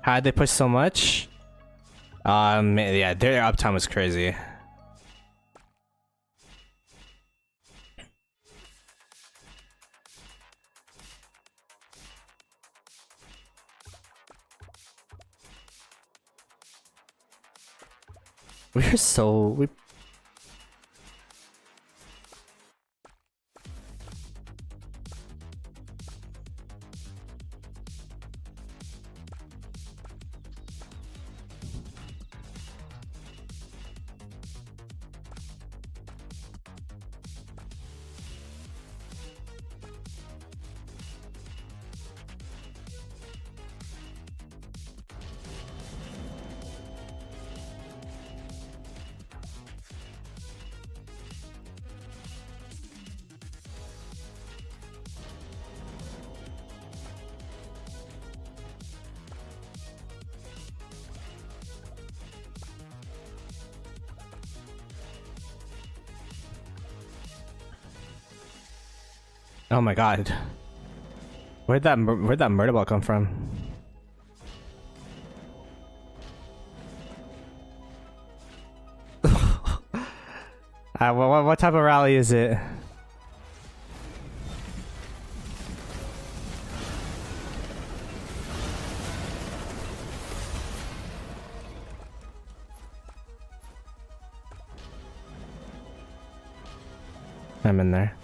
How'd they push so much? Yeah, their uptime was crazy. We're so... Oh my god. Where'd that murder ball come from? What type of rally is it? I'm in there.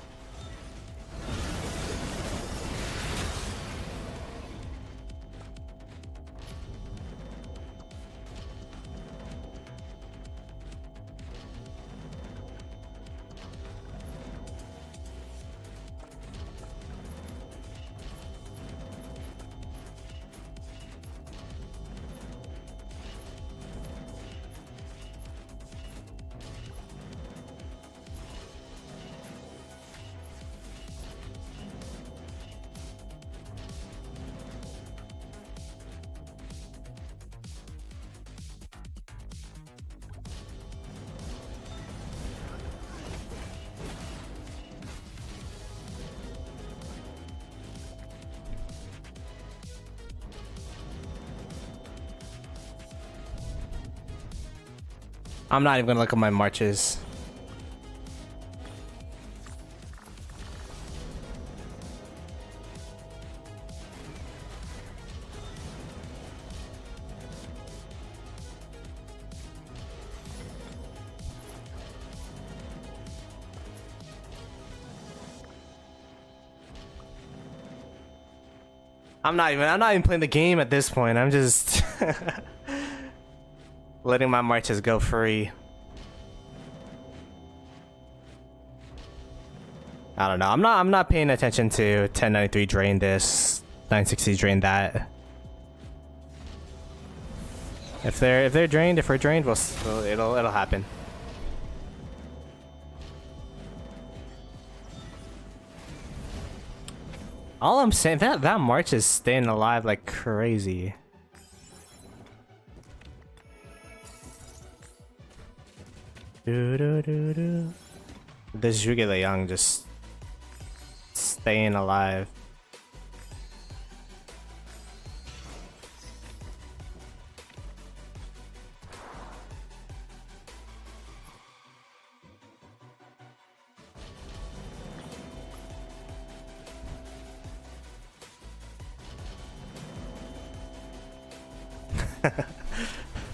I'm not even gonna look at my marches. I'm not even playing the game at this point. I'm just letting my marches go free. I don't know. I'm not paying attention to 1093 drain this, 960 drain that. If we're drained, it'll happen. All I'm saying, that march is staying alive like crazy. This Zhuge Liang just staying alive.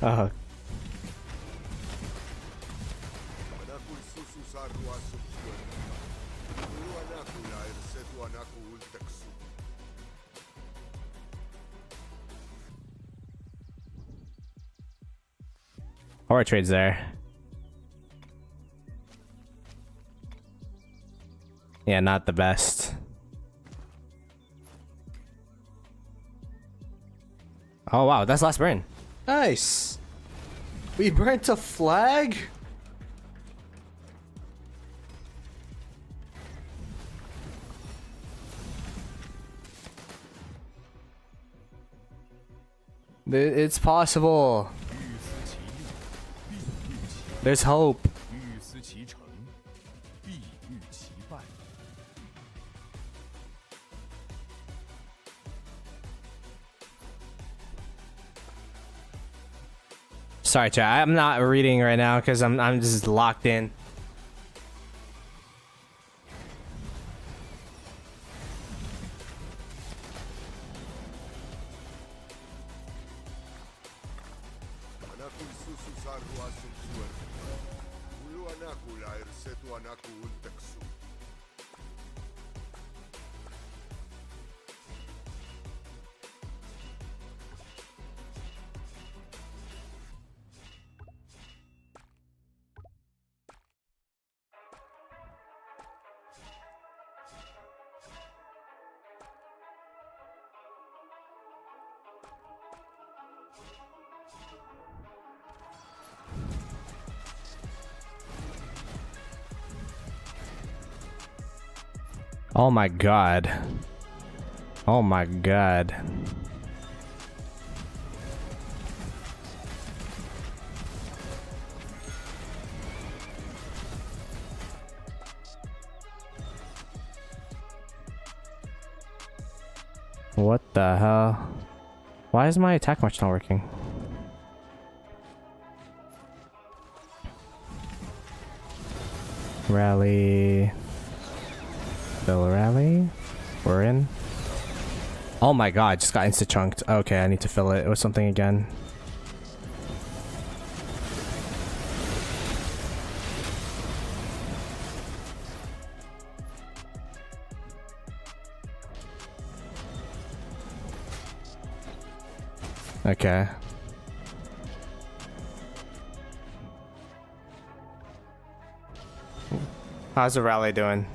Oh. Our trade's there. Yeah, not the best. Oh wow, that's last burn. Nice. We burnt a flag? It's possible. There's hope. Sorry, chat. I'm not reading right now because I'm just locked in. Oh my god. Oh my god. What the hell? Why is my attack march not working? Rally. Still rally. We're in. Oh my god, just got insta chunked. Okay, I need to fill it with something again. Okay. How's the rally doing?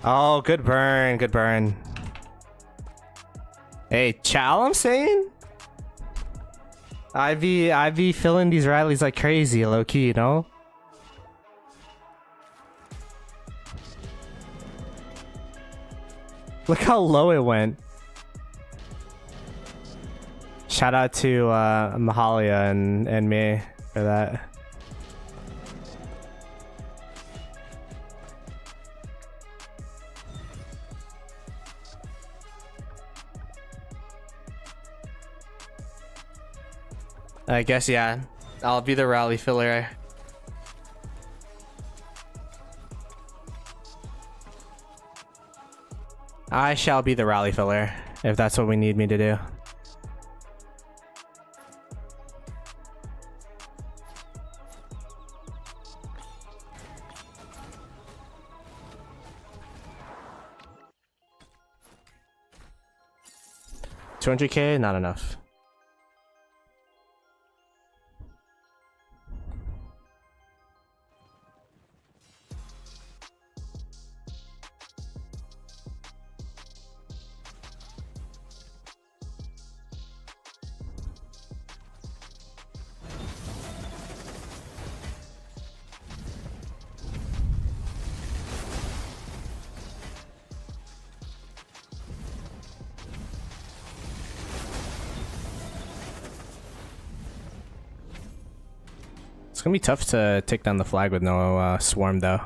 Oh, good burn, good burn. Hey, chow, I'm saying? I be filling these rallies like crazy, low key, you know? Look how low it went. Shout out to Mahalia and me for that. I guess, yeah. I'll be the rally filler. I shall be the rally filler, if that's what we need me to do. $200K, not enough. It's gonna be tough to take down the flag with no swarm though.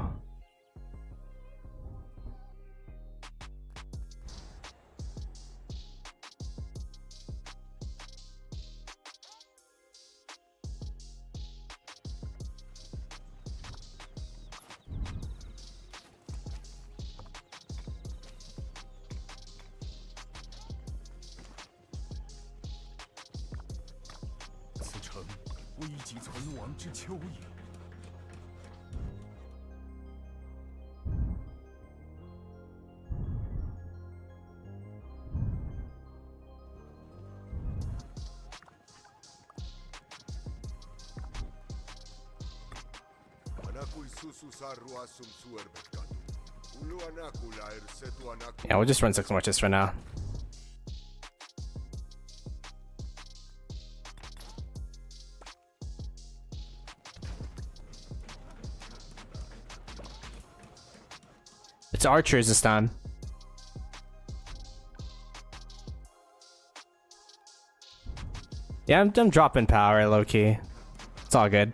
Yeah, we'll just run 6 marches for now. It's archers this time. Yeah, I'm dropping power low key. It's all good.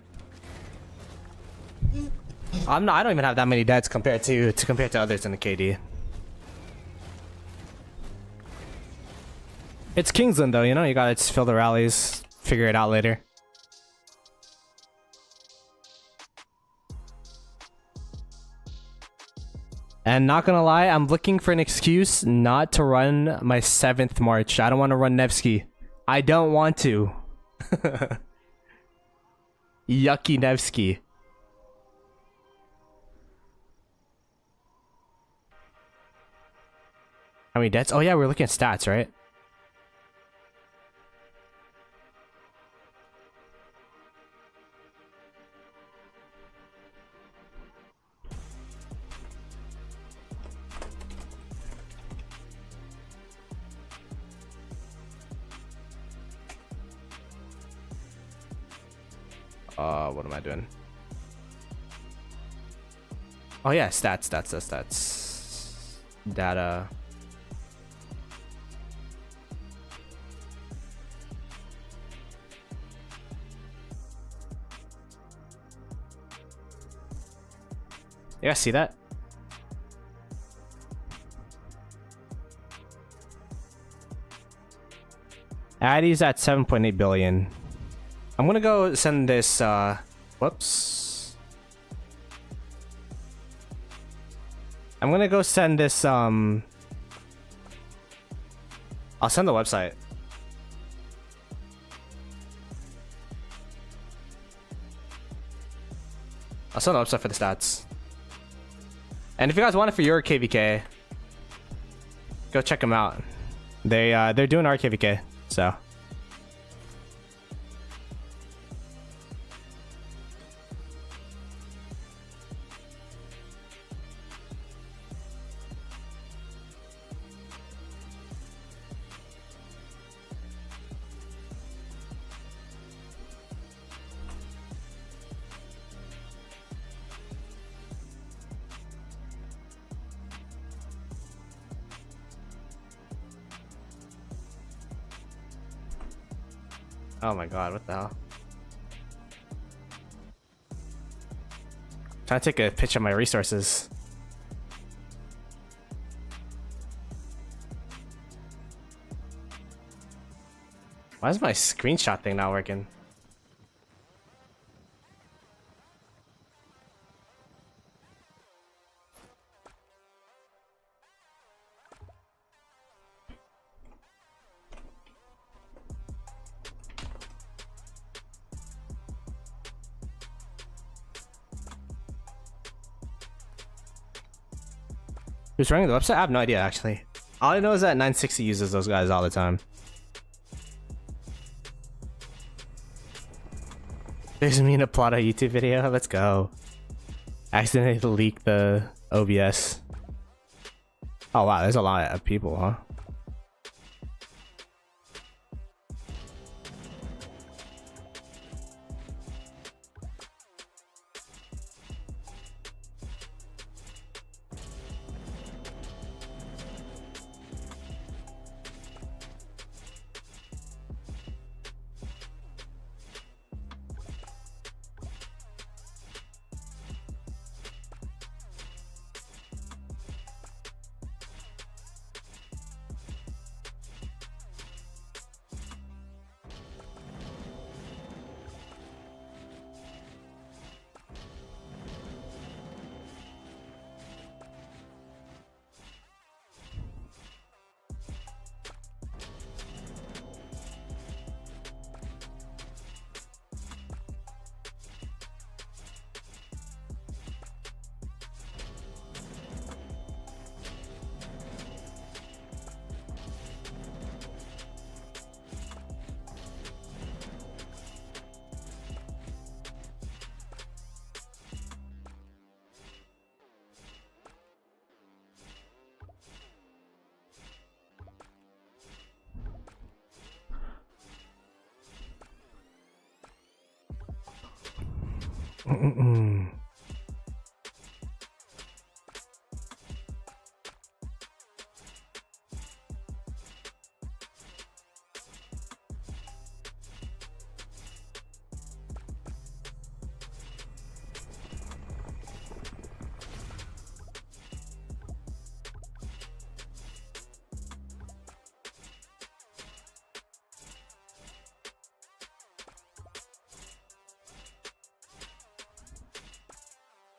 I don't even have that many deaths compared to others in the KD. It's Kingsland though, you know, you gotta just fill the rallies, figure it out later. And not gonna lie, I'm looking for an excuse not to run my 7th March. I don't want to run Nevsky. I don't want to. Yucky Nevsky. How many deaths? Oh yeah, we're looking at stats, right? What am I doing? Oh yeah, stats. Data. You guys see that? Addy's at 7.8 billion. I'm gonna go send this, whoops. I'm gonna go send this, I'll send the website. I'll send the website for the stats. And if you guys want it for your KVK, go check them out. They're doing our KVK, so. Oh my god, what the hell? Trying to take a picture of my resources. Why is my screenshot thing not working? Who's running the website? I have no idea actually. All I know is that 960 uses those guys all the time. There's me in a Ploto YouTube video. Let's go. Accidentally leaked the OBS. Oh wow, there's a lot of people, huh?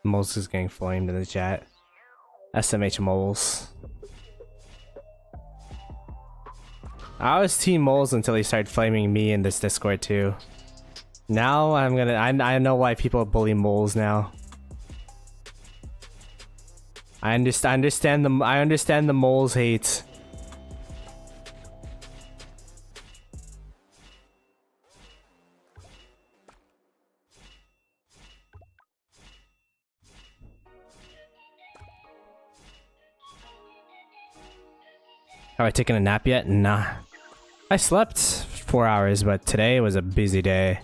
Moles is getting flamed in the chat. SMH Moles. I was team Moles until he started flaming me in this Discord too. Now I know why people bully Moles now. I understand the Moles hate. Have I taken a nap yet? Nah. I slept 4 hours, but today was a busy day.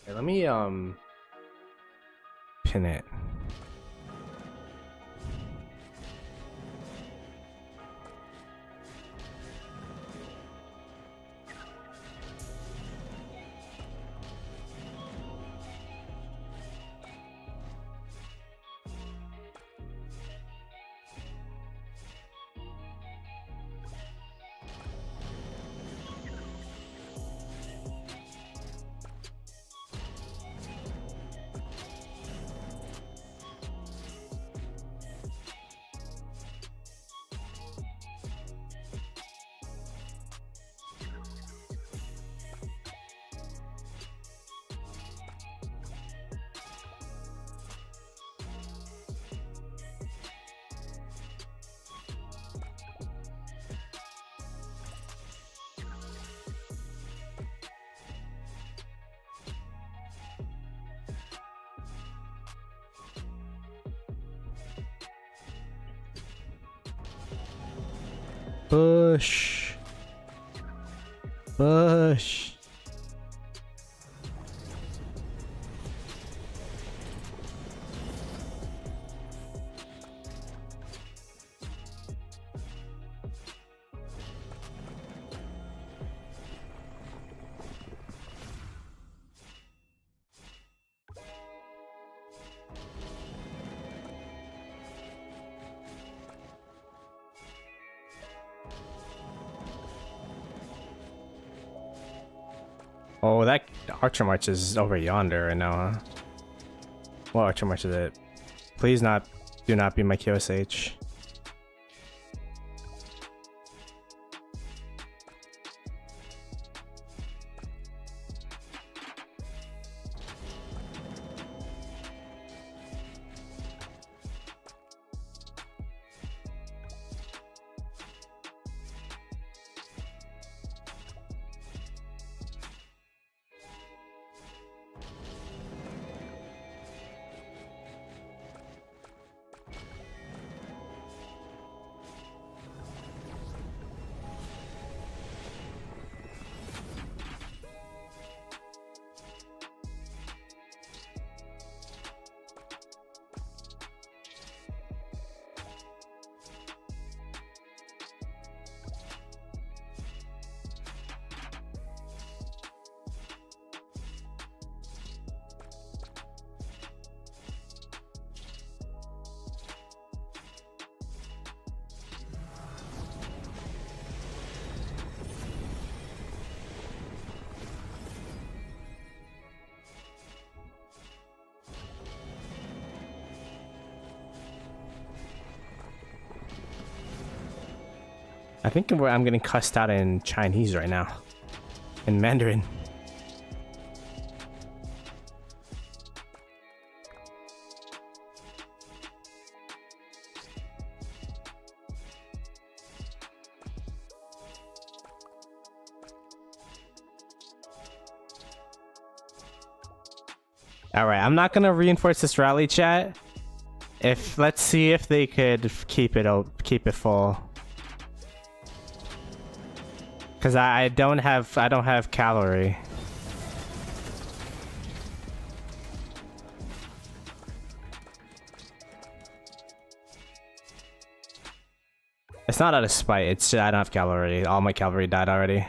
Okay, let me pin it. Bush. Bush. Oh, that Archer March is over yonder right now, huh? What Archer March is it? Please do not be my QSH. I think I'm getting cussed out in Chinese right now. In Mandarin. Alright, I'm not gonna reinforce this rally chat. Let's see if they could keep it full. Cause I don't have cavalry. It's not out of spite, it's just I don't have cavalry. All my cavalry died already.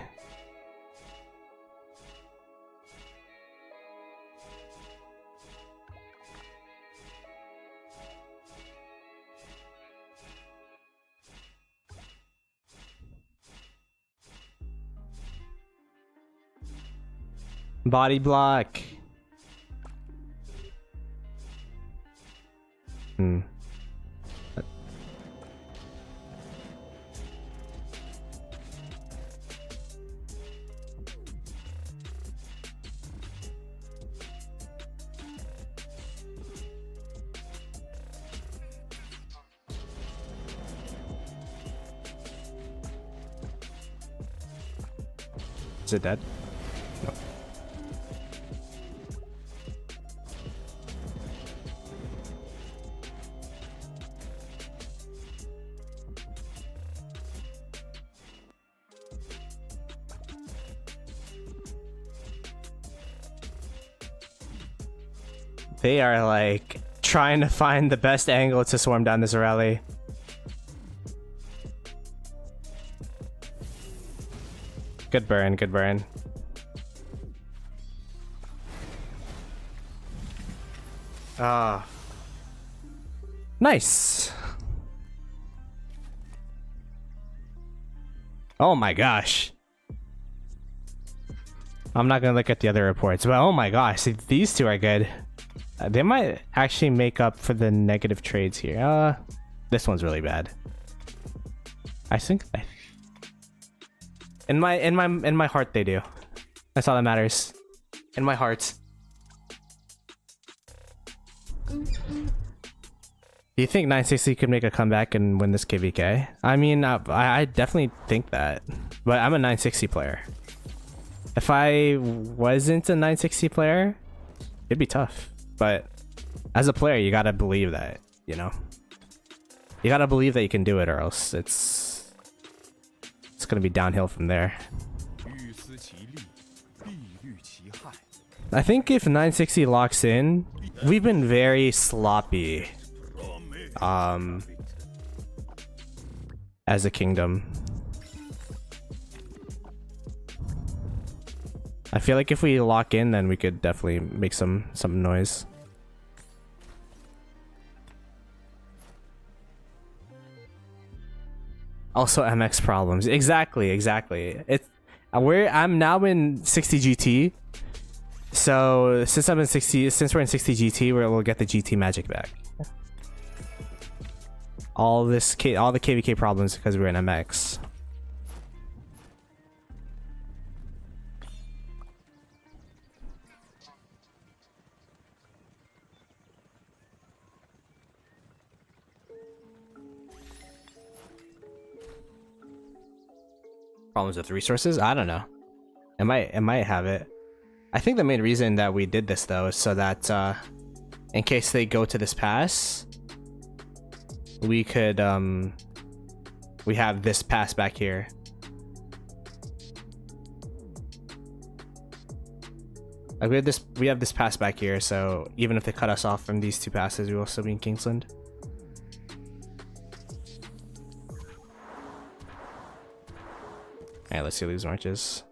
Body block. Is it dead? No. They are like trying to find the best angle to swarm down this rally. Good burn, good burn. Ah. Nice. Oh my gosh. I'm not gonna look at the other reports, but oh my gosh, see, these two are good. They might actually make up for the negative trades here. This one's really bad. I think in my heart they do. That's all that matters. In my heart. Do you think 960 could make a comeback and win this KVK? I mean, I definitely think that, but I'm a 960 player. If I wasn't a 960 player, it'd be tough. But as a player, you gotta believe that, you know? You gotta believe that you can do it, or else it's gonna be downhill from there. I think if 960 locks in, we've been very sloppy as a kingdom. I feel like if we lock in, then we could definitely make some noise. Also MX problems. Exactly. I'm now in 60 GT So since we're in 60 GT, we'll get the GT magic back. All the KVK problems because we're in MX. Problems with resources? I don't know. It might have it. I think the main reason that we did this though is so that in case they go to this pass, we could we have this pass back here. Like we have this pass back here, so even if they cut us off from these two passes, we will still be in Kingsland. Alright, let's see these marches.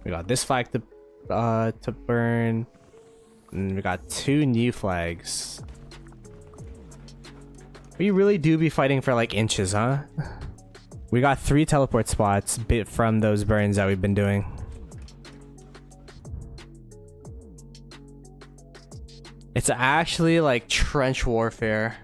We got this flag to burn, and we got 2 new flags. We really do be fighting for like inches, huh? We got 3 teleport spots bit from those burns that we've been doing. It's actually like trench warfare.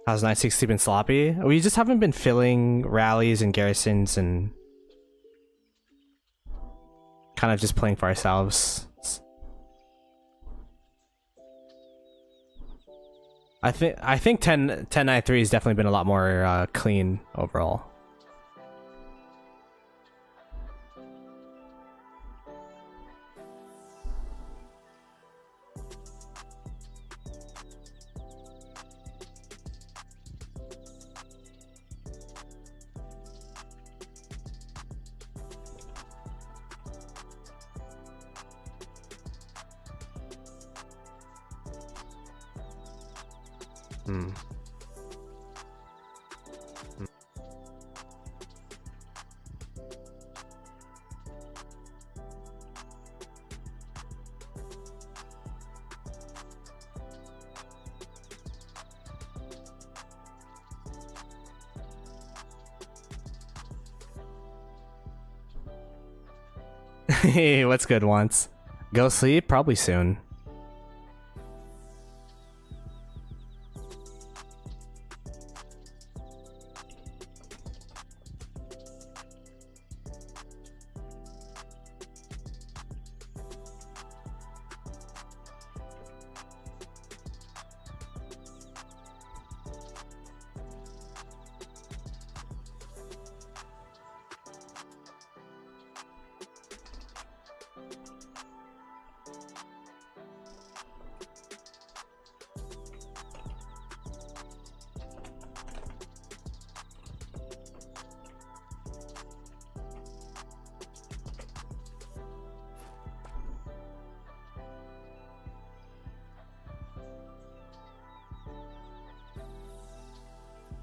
How's 960 been sloppy? We just haven't been filling rallies and garrisons and kind of just playing for ourselves. I think 1093 has definitely been a lot more clean overall. Hey, what's good once? Go sleep? Probably soon.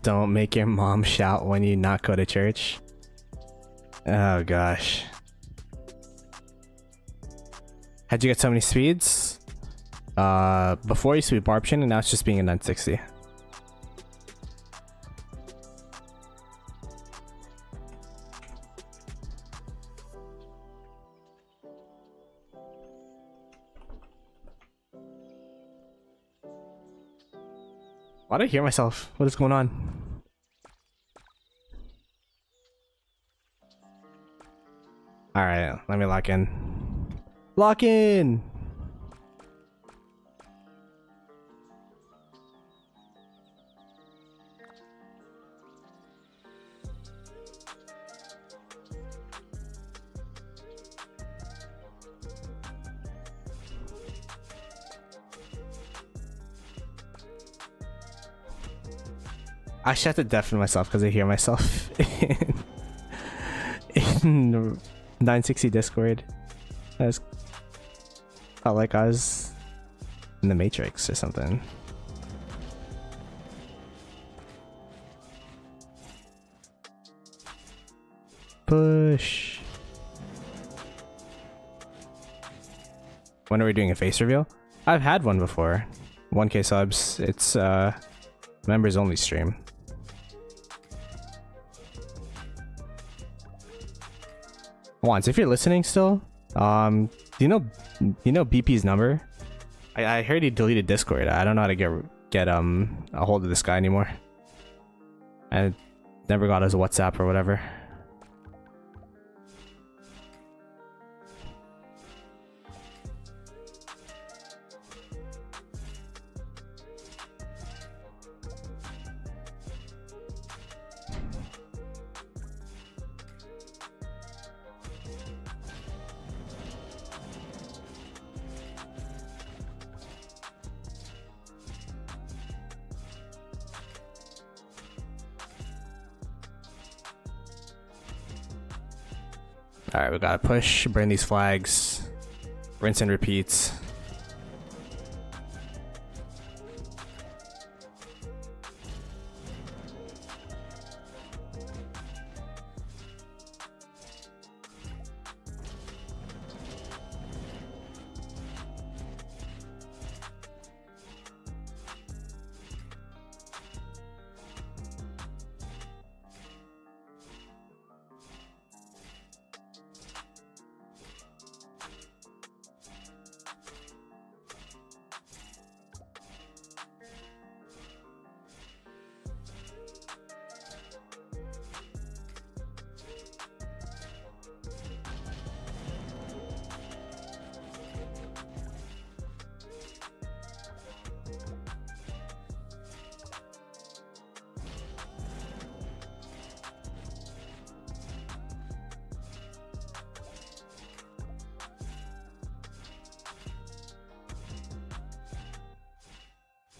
Don't make your mom shout when you not go to church. Oh gosh. How'd you get so many speeds? Before you used to be Barbchin, and now it's just being a 960. Why do I hear myself? What is going on? Alright, let me lock in. Lock in! I should have to deafen myself because I hear myself in 960 Discord. I just felt like I was in the Matrix or something. Push. When are we doing a face reveal? I've had one before. 1K subs. It's members only stream. Once, if you're listening still, do you know BP's number? I heard he deleted Discord. I don't know how to get a hold of this guy anymore. I never got his WhatsApp or whatever. Alright, we gotta push, burn these flags, rinse and repeats.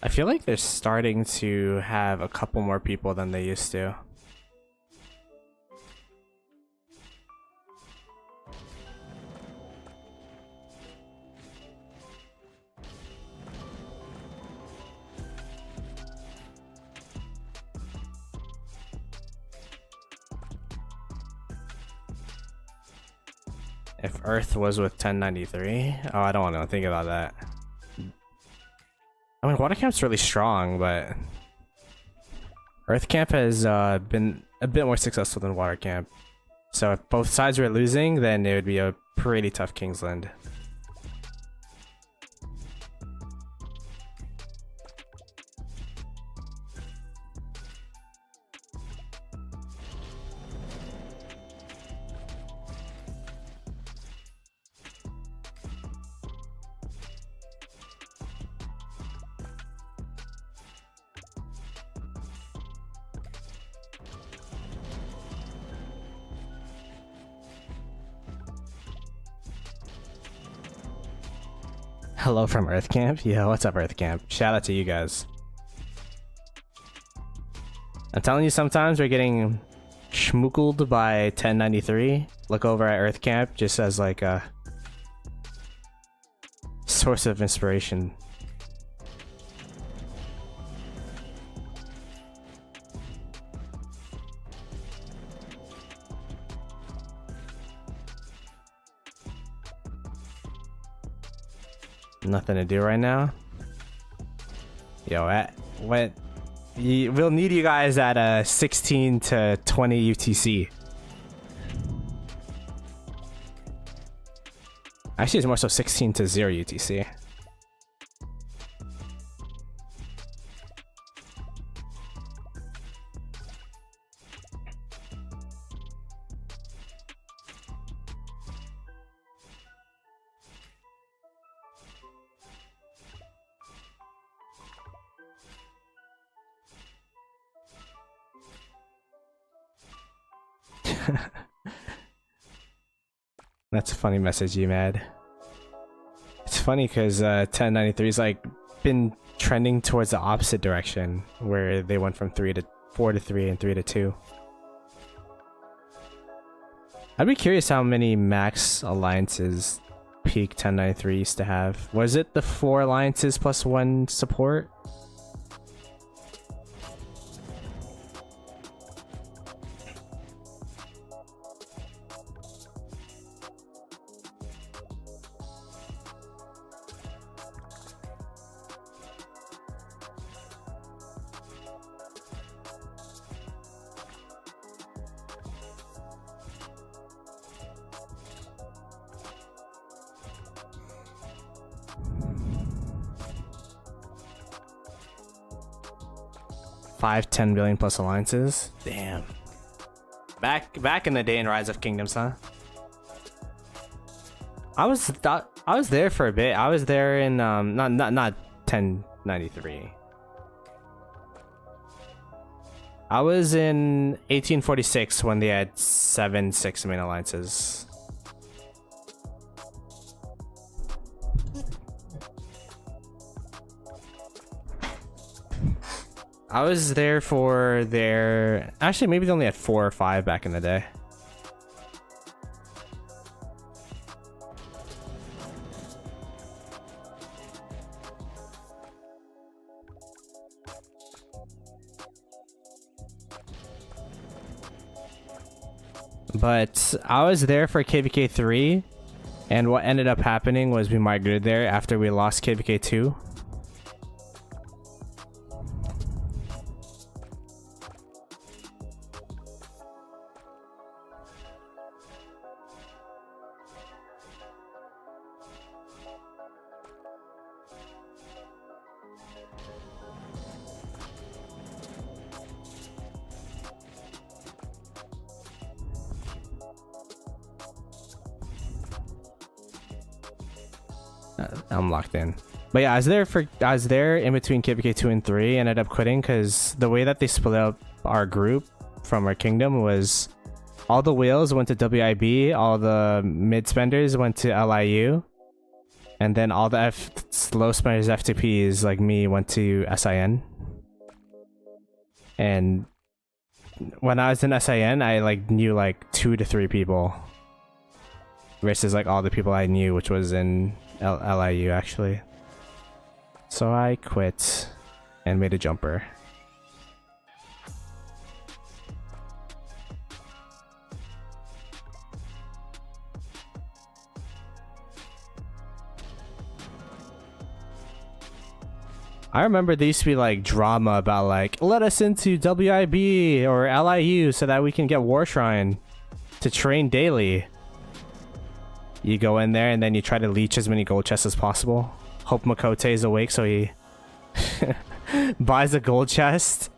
I feel like they're starting to have a couple more people than they used to. If Earth was with 1093? Oh, I don't want to think about that. I mean, Water Camp's really strong, but Earth Camp has been a bit more successful than Water Camp. So if both sides were losing, then it would be a pretty tough Kingsland. Hello from Earth Camp? Yeah, what's up, Earth Camp? Shout out to you guys. I'm telling you, sometimes we're getting schmookled by 1093. Look over at Earth Camp just as like a source of inspiration. Nothing to do right now. Yo, we'll need you guys at a 16 to 20 UTC. Actually, it's more so 16 to 0 UTC. That's a funny message, you mad. It's funny because 1093's like been trending towards the opposite direction, where they went from 4 to 3 and 3 to 2. I'd be curious how many max alliances peak 1093 used to have. Was it the 4 alliances plus 1 support? $10 billion plus alliances. Damn. Back in the day in Rise of Kingdoms, huh? I was there for a bit. I was there in not 1093. I was in 1846 when they had 6 main alliances. I was there for their... Actually, maybe they only had 4 or 5 back in the day. But I was there for KVK 3, and what ended up happening was we migrated there after we lost KVK 2. I'm locked in. But yeah, I was there in between KVK 2 and 3, ended up quitting because the way that they split up our group from our kingdom was all the whales went to WIB, all the mid spenders went to LIU, and then all the low spenders F2Ps like me went to SIN. And when I was in SIN, I like knew like 2 to 3 people versus like all the people I knew, which was in LIU actually. So I quit and made a jumper. I remember there used to be like drama about like, let us into WIB or LIU so that we can get War Shrine to train daily. You go in there and then you try to leech as many gold chests as possible. Hope Makote is awake so he buys a gold chest.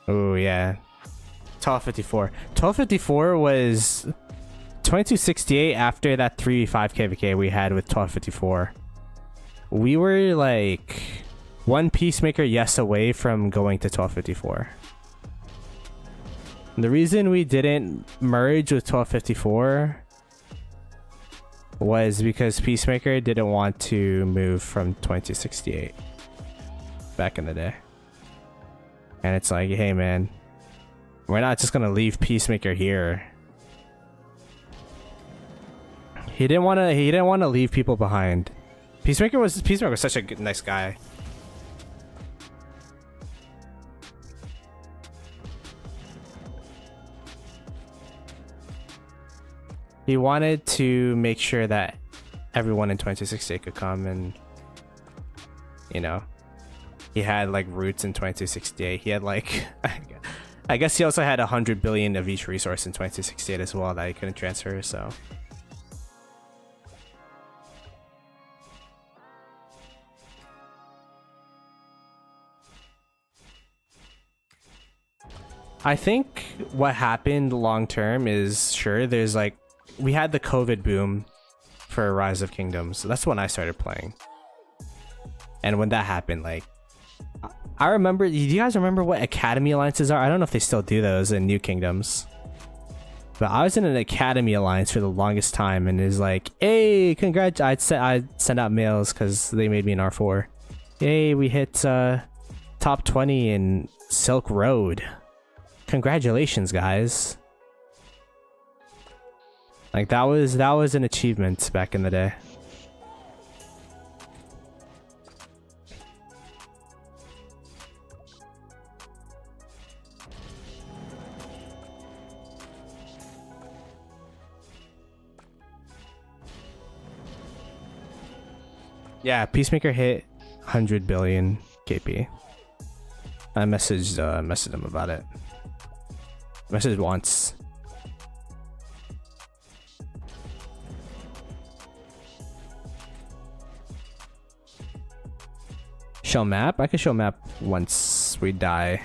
Oh yeah. 1254. 1254 was 2268 after that 3v5 KVK we had with 1254. We were like one Peacemaker yes away from going to 1254. The reason we didn't merge with 1254 was because Peacemaker didn't want to move from 2268 back in the day. And it's like, hey man, we're not just gonna leave Peacemaker here. He didn't want to leave people behind. Peacemaker was such a good, nice guy. He wanted to make sure that everyone in 2268 could come, and you know, he had like roots in 2268. He had like I guess he also had 100 billion of each resource in 2268 as well that he couldn't transfer, so. I think what happened long term is, sure, there's like, we had the COVID boom for Rise of Kingdoms, so that's when I started playing. And when that happened, like, I remember, do you guys remember what academy alliances are? I don't know if they still do those in New Kingdoms. But I was in an academy alliance for the longest time, and it's like, hey, congrats! I'd send out mails because they made me an R4. Yay, we hit top 20 in Silk Road. Congratulations, guys! Like that was an achievement back in the day. Yeah, Peacemaker hit 100 billion KP. I messaged him about it. Messaged once. Show map? I could show map once we die.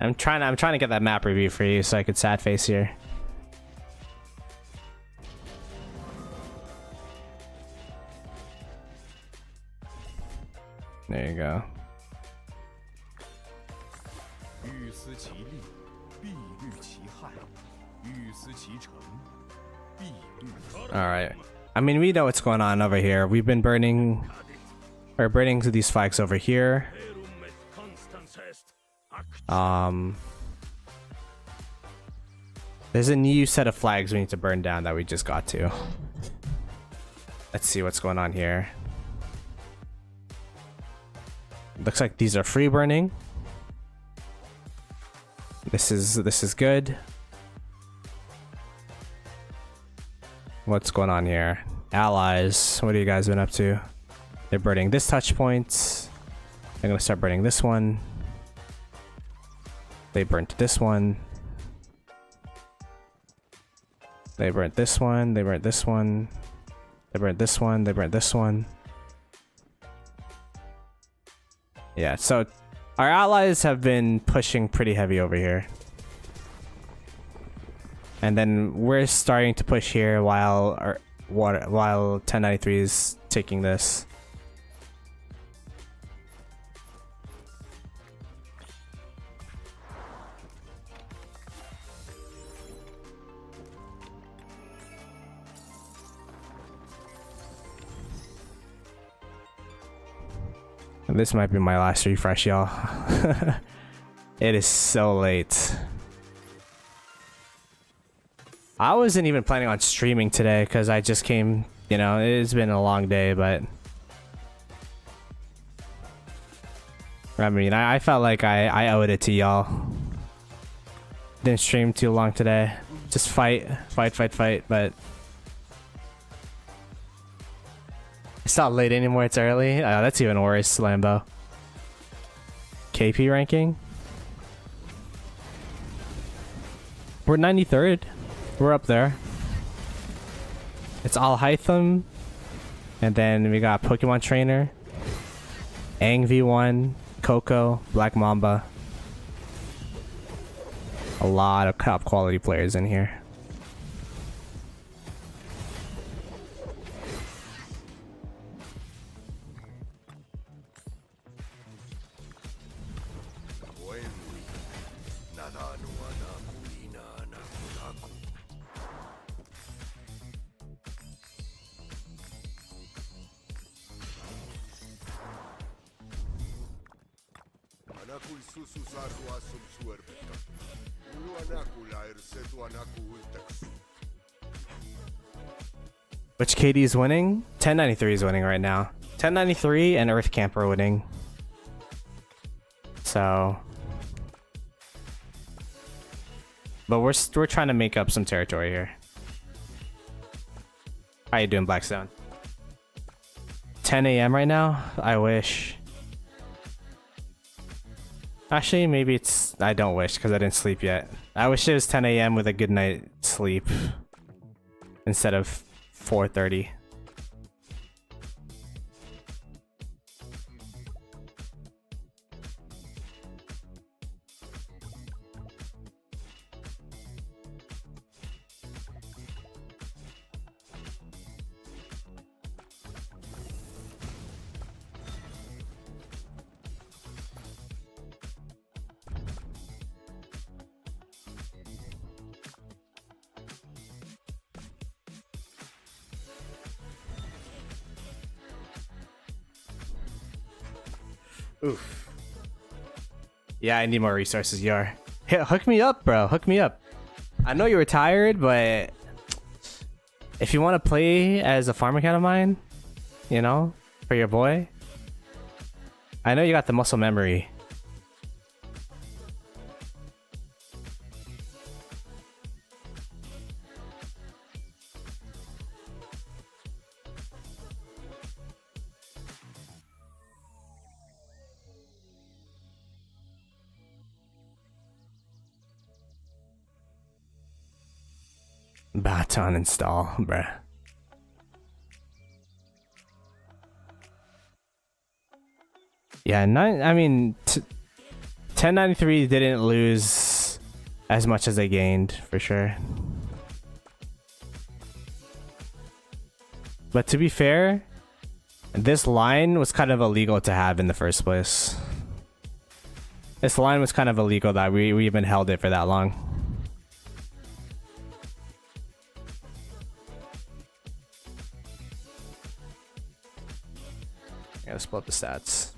I'm trying to get that map review for you so I could sad face here. There you go. Alright. I mean, we know what's going on over here. We've been burning these flags over here. There's a new set of flags we need to burn down that we just got to. Let's see what's going on here. Looks like these are free burning. This is good. What's going on here? Allies, what have you guys been up to? They're burning this touch point. They're gonna start burning this one. They burnt this one. They burnt this one. They burnt this one. They burnt this one. They burnt this one. Yeah, so our allies have been pushing pretty heavy over here. And then we're starting to push here while 1093 is taking this. This might be my last refresh, y'all. It is so late. I wasn't even planning on streaming today because I just came, you know, it's been a long day, but I mean, I felt like I owed it to y'all. Didn't stream too long today. Just fight, but it's not late anymore, it's early. That's even worse, Lambo. KP ranking? We're 93rd. We're up there. It's Al Hytham. And then we got Pokemon Trainer. Aang V1. Coco. Black Mamba. A lot of top quality players in here. Which KD is winning? 1093 is winning right now. 1093 and Earth Camp are winning. So, but we're trying to make up some territory here. How you doing, Blackstone? 10 a.m. right now? I wish. Actually, maybe it's... I don't wish because I didn't sleep yet. I wish it was 10 a.m. with a good night's sleep instead of 4:30. Oof. Yeah, I need more resources, Yar. Hey, hook me up, bro. Hook me up. I know you were tired, but if you want to play as a farm account of mine, you know, for your boy, I know you got the muscle memory. Baton install, bruh. Yeah, I mean, 1093 didn't lose as much as they gained, for sure. But to be fair, this line was kind of illegal to have in the first place. This line was kind of illegal that we even held it for that long. Let's pull up the stats.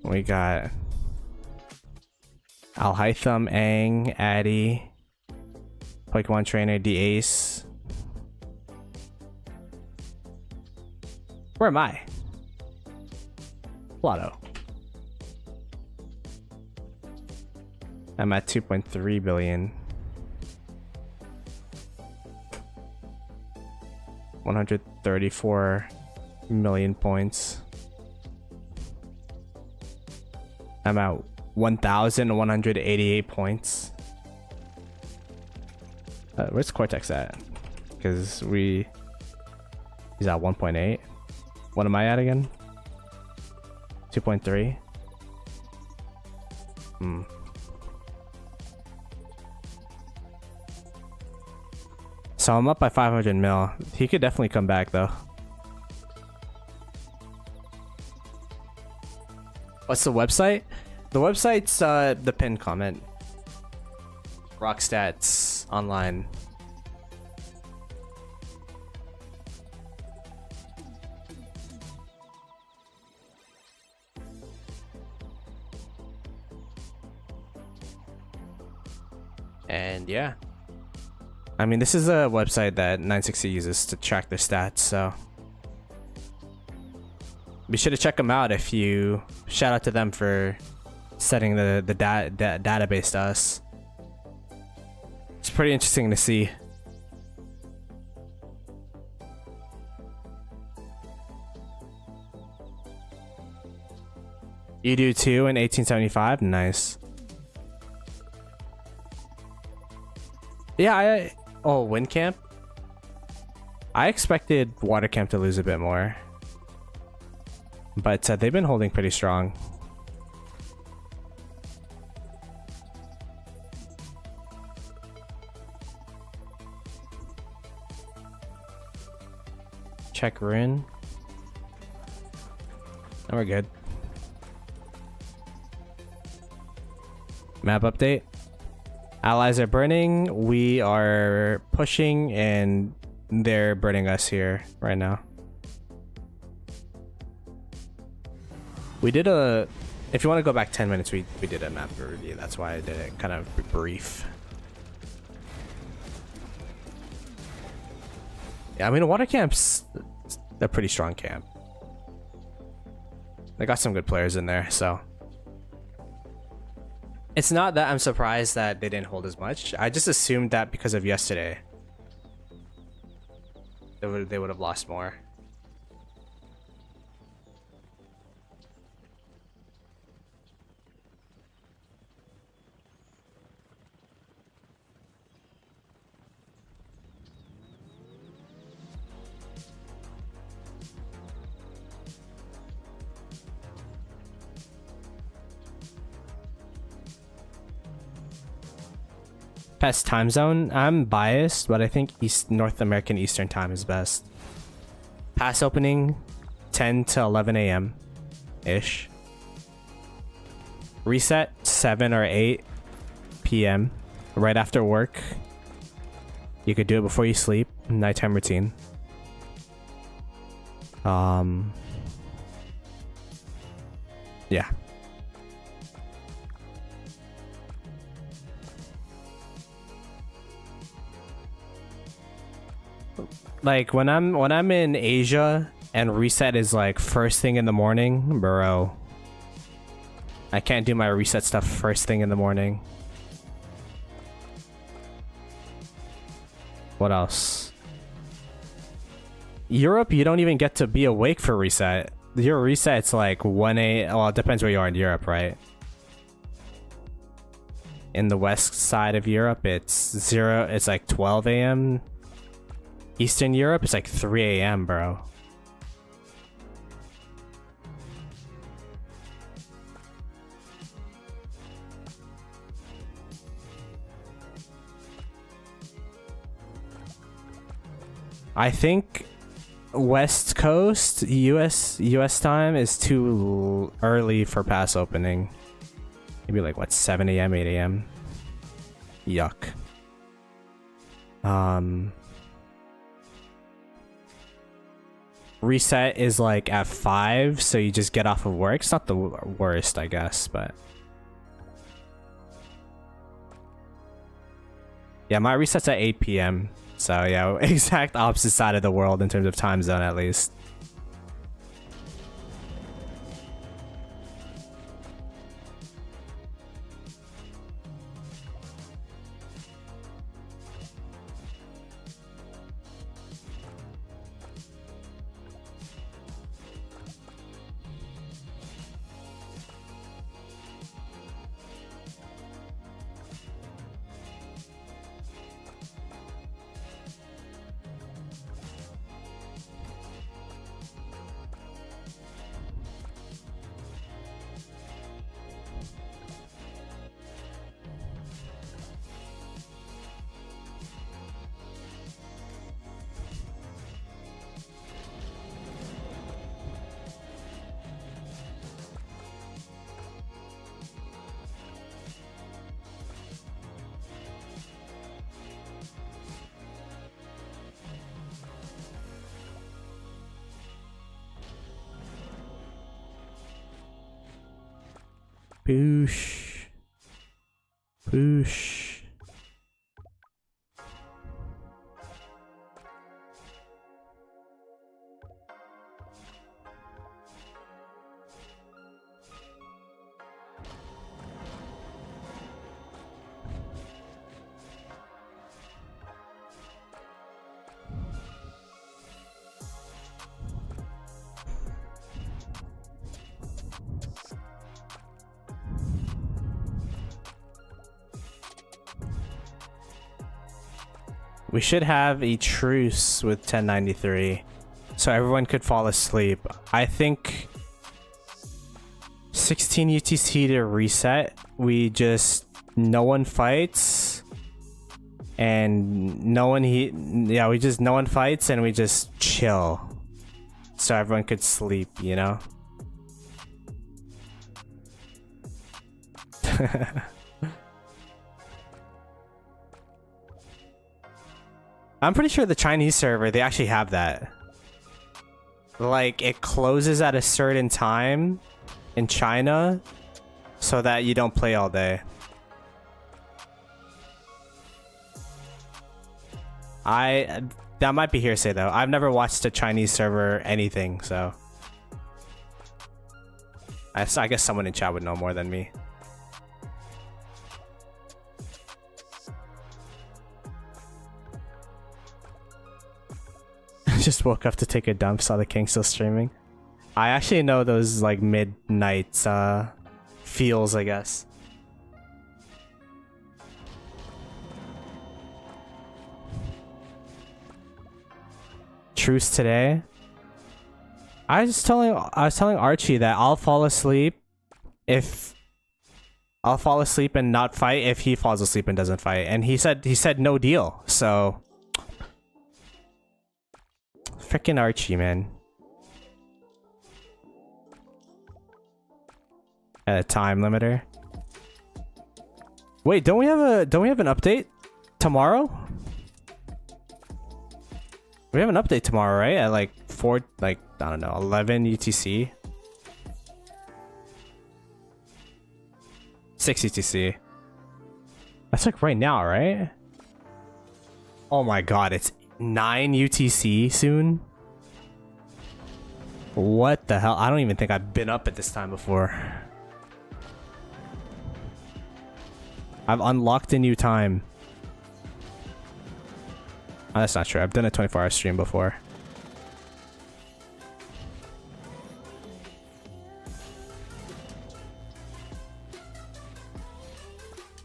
We got Al Haytham, Aang, Addy, Pokemon Trainer, the Ace. Where am I? Ploto. I'm at 2.3 billion. 134 million points. I'm at 1,188 points. Where's Cortex at? Because he's at 1.8. What am I at again? 2.3. So I'm up by 500 mil. He could definitely come back though. What's the website? The website's the pinned comment. Rockstats Online. And yeah, I mean, this is a website that 960 uses to track their stats, so be sure to check them out. If you shout out to them for setting the database to us. It's pretty interesting to see. You do too in 1875? Nice. Yeah, oh, Wind Camp? I expected Water Camp to lose a bit more. But they've been holding pretty strong. Check Rin. And we're good. Map update. Allies are burning, we are pushing, and they're burning us here right now. We did a... If you want to go back 10 minutes, we did a map review. That's why I did it kind of brief. Yeah, I mean, water camp's a pretty strong camp. They got some good players in there, so... It's not that I'm surprised that they didn't hold as much. I just assumed that because of yesterday, they would have lost more. Best time zone? I'm biased, but I think North American Eastern time is best. Pass opening 10 to 11 a.m. ish. Reset 7 or 8 p.m. right after work. You could do it before you sleep. Nighttime routine. Yeah. Like when I'm in Asia and reset is like first thing in the morning, bro. I can't do my reset stuff first thing in the morning. What else? Europe, you don't even get to be awake for reset. Your reset's like 1 a.m. Well, it depends where you are in Europe, right? In the west side of Europe, it's like 12 a.m. Eastern Europe, it's like 3 a.m., bro. I think West Coast US time is too early for pass opening. Maybe like what, 7 a.m., 8 a.m. Yuck. Reset is like at 5, so you just get off of work. It's not the worst, I guess, but yeah, my reset's at 8 p.m. So yeah, exact opposite side of the world in terms of time zone, at least. Boosh. Boosh. We should have a truce with 1093 so everyone could fall asleep. I think 16 UTC to reset. We just, no one fights and no one fights and we just chill so everyone could sleep, you know? I'm pretty sure the Chinese server, they actually have that. Like, it closes at a certain time in China so that you don't play all day. That might be hearsay though. I've never watched a Chinese server anything, so I guess someone in chat would know more than me. Just woke up to take a dump, saw the king still streaming. I actually know those like midnight feels, I guess. Truce today. I was telling Archie that I'll fall asleep and not fight if he falls asleep and doesn't fight, and he said no deal. So freaking Archie, man. At a time limiter. Wait, don't we have an update tomorrow? We have an update tomorrow, right? At like 4, like, I don't know, 11 UTC. 6 UTC. That's like right now, right? Oh my god, it's 9 UTC soon? What the hell? I don't even think I've been up at this time before. I've unlocked a new time. Oh, that's not true. I've done a 24-hour stream before.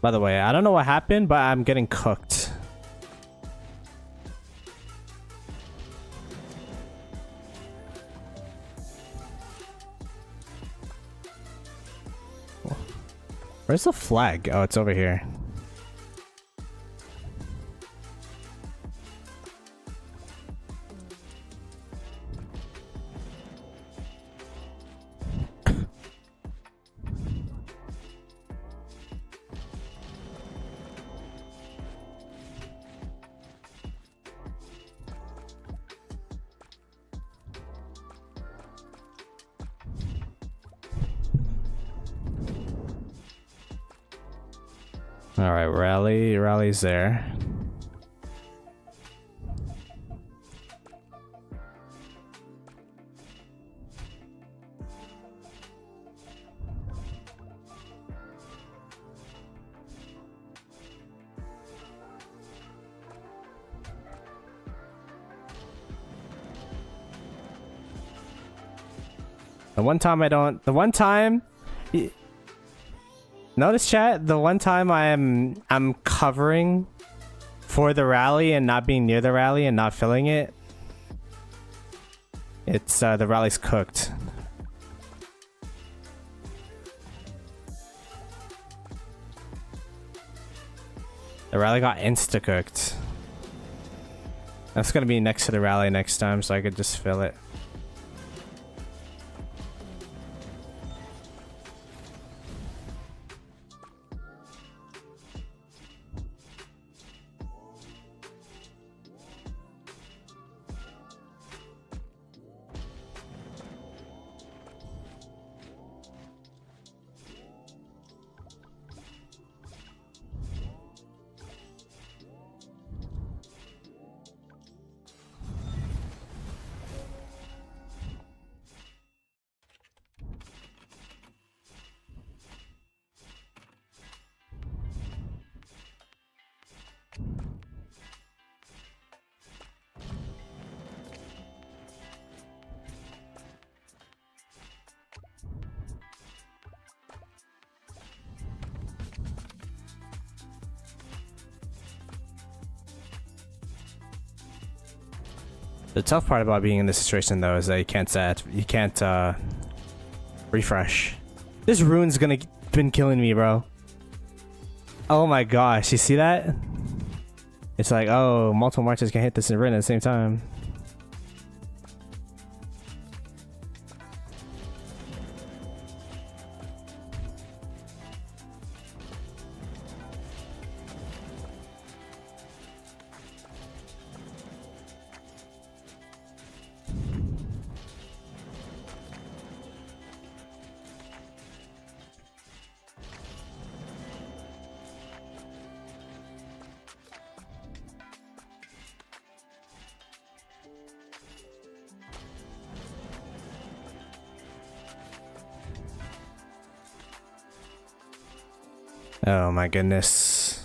By the way, I don't know what happened, but I'm getting cooked. Where's the flag? Oh, it's over here. All right, rally's there. The one time notice chat, the one time I'm covering for the rally and not being near the rally and not filling it, it's the rally's cooked. The rally got insta cooked. That's gonna be next to the rally next time, so I could just fill it. The tough part about being in this situation though is that you can't refresh. This rune's been killing me, bro. Oh my gosh, you see that? It's like, oh, multiple marches can hit this rune at the same time. Oh my goodness.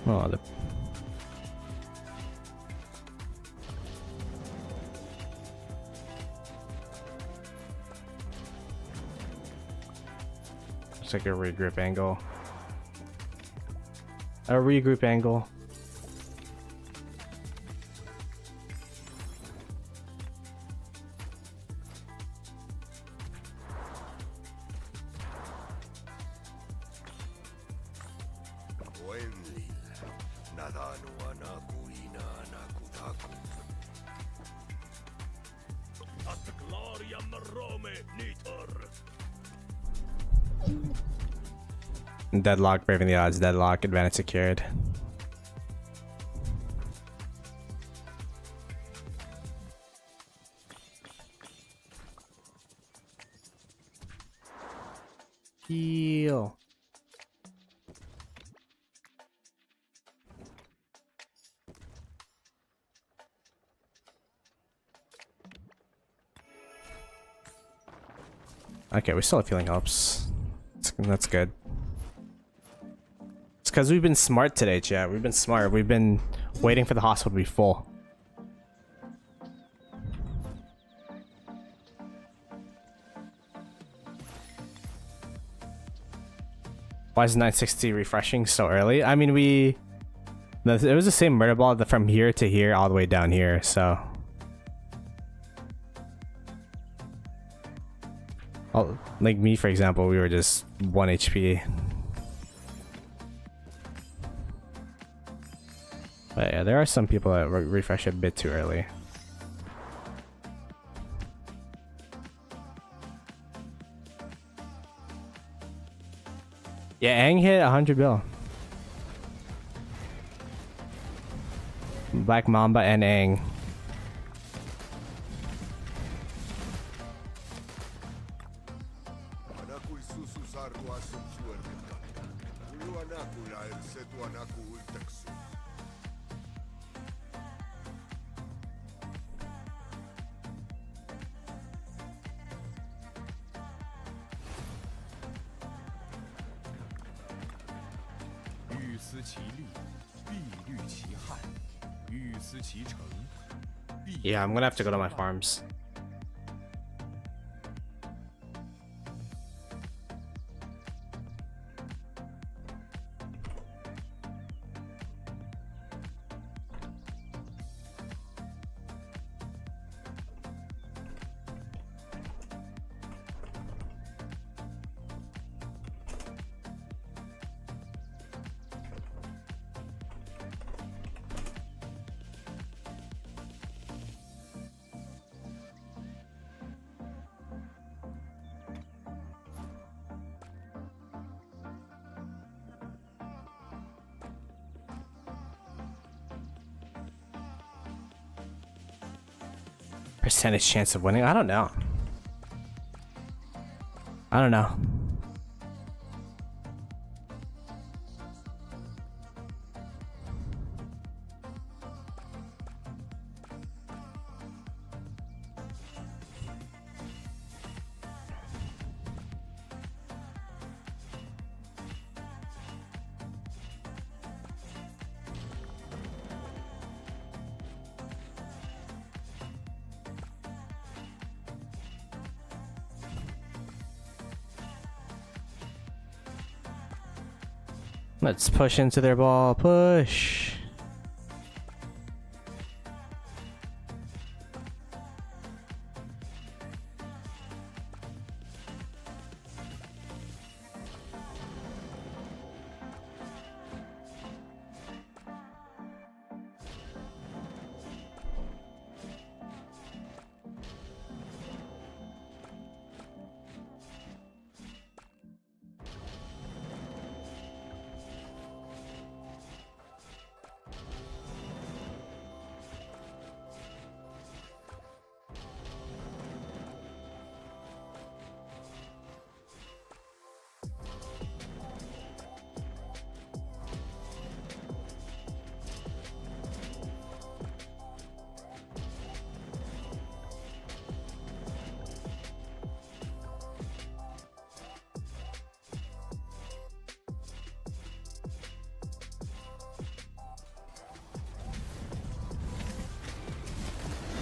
Oh, the looks like a regroup angle. A regroup angle. Deadlock, braving the odds. Deadlock, advantage secured. Heal. Okay, we still have healing helps. That's good. It's because we've been smart today, chat. We've been smart. We've been waiting for the hospital to be full. Why is 960 refreshing so early? I mean, it was the same murder ball from here to here all the way down here, so. Like me, for example, we were just 1 HP. But yeah, there are some people that refresh a bit too early. Yeah, Aang hit 100 bill. Black Mamba and Aang. Yeah, I'm gonna have to go to my farms. Percentage chance of winning? I don't know. I don't know. Let's push into their ball. Push.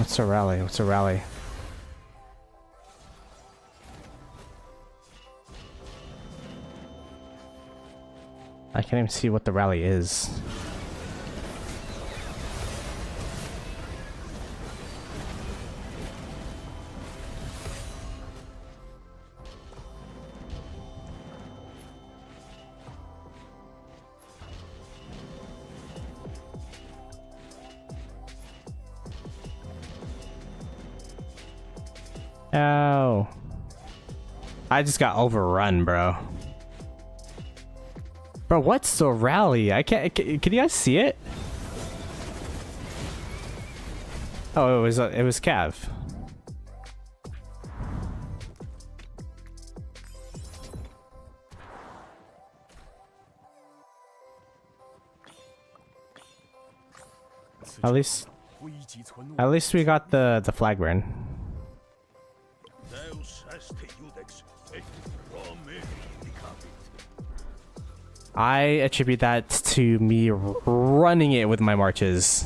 What's a rally? What's a rally? I can't even see what the rally is. Oh. I just got overrun, bro. Bro, what's the rally? I can't. Can you guys see it? Oh, it was Cav. At least we got the flag burn. I attribute that to me running it with my marches.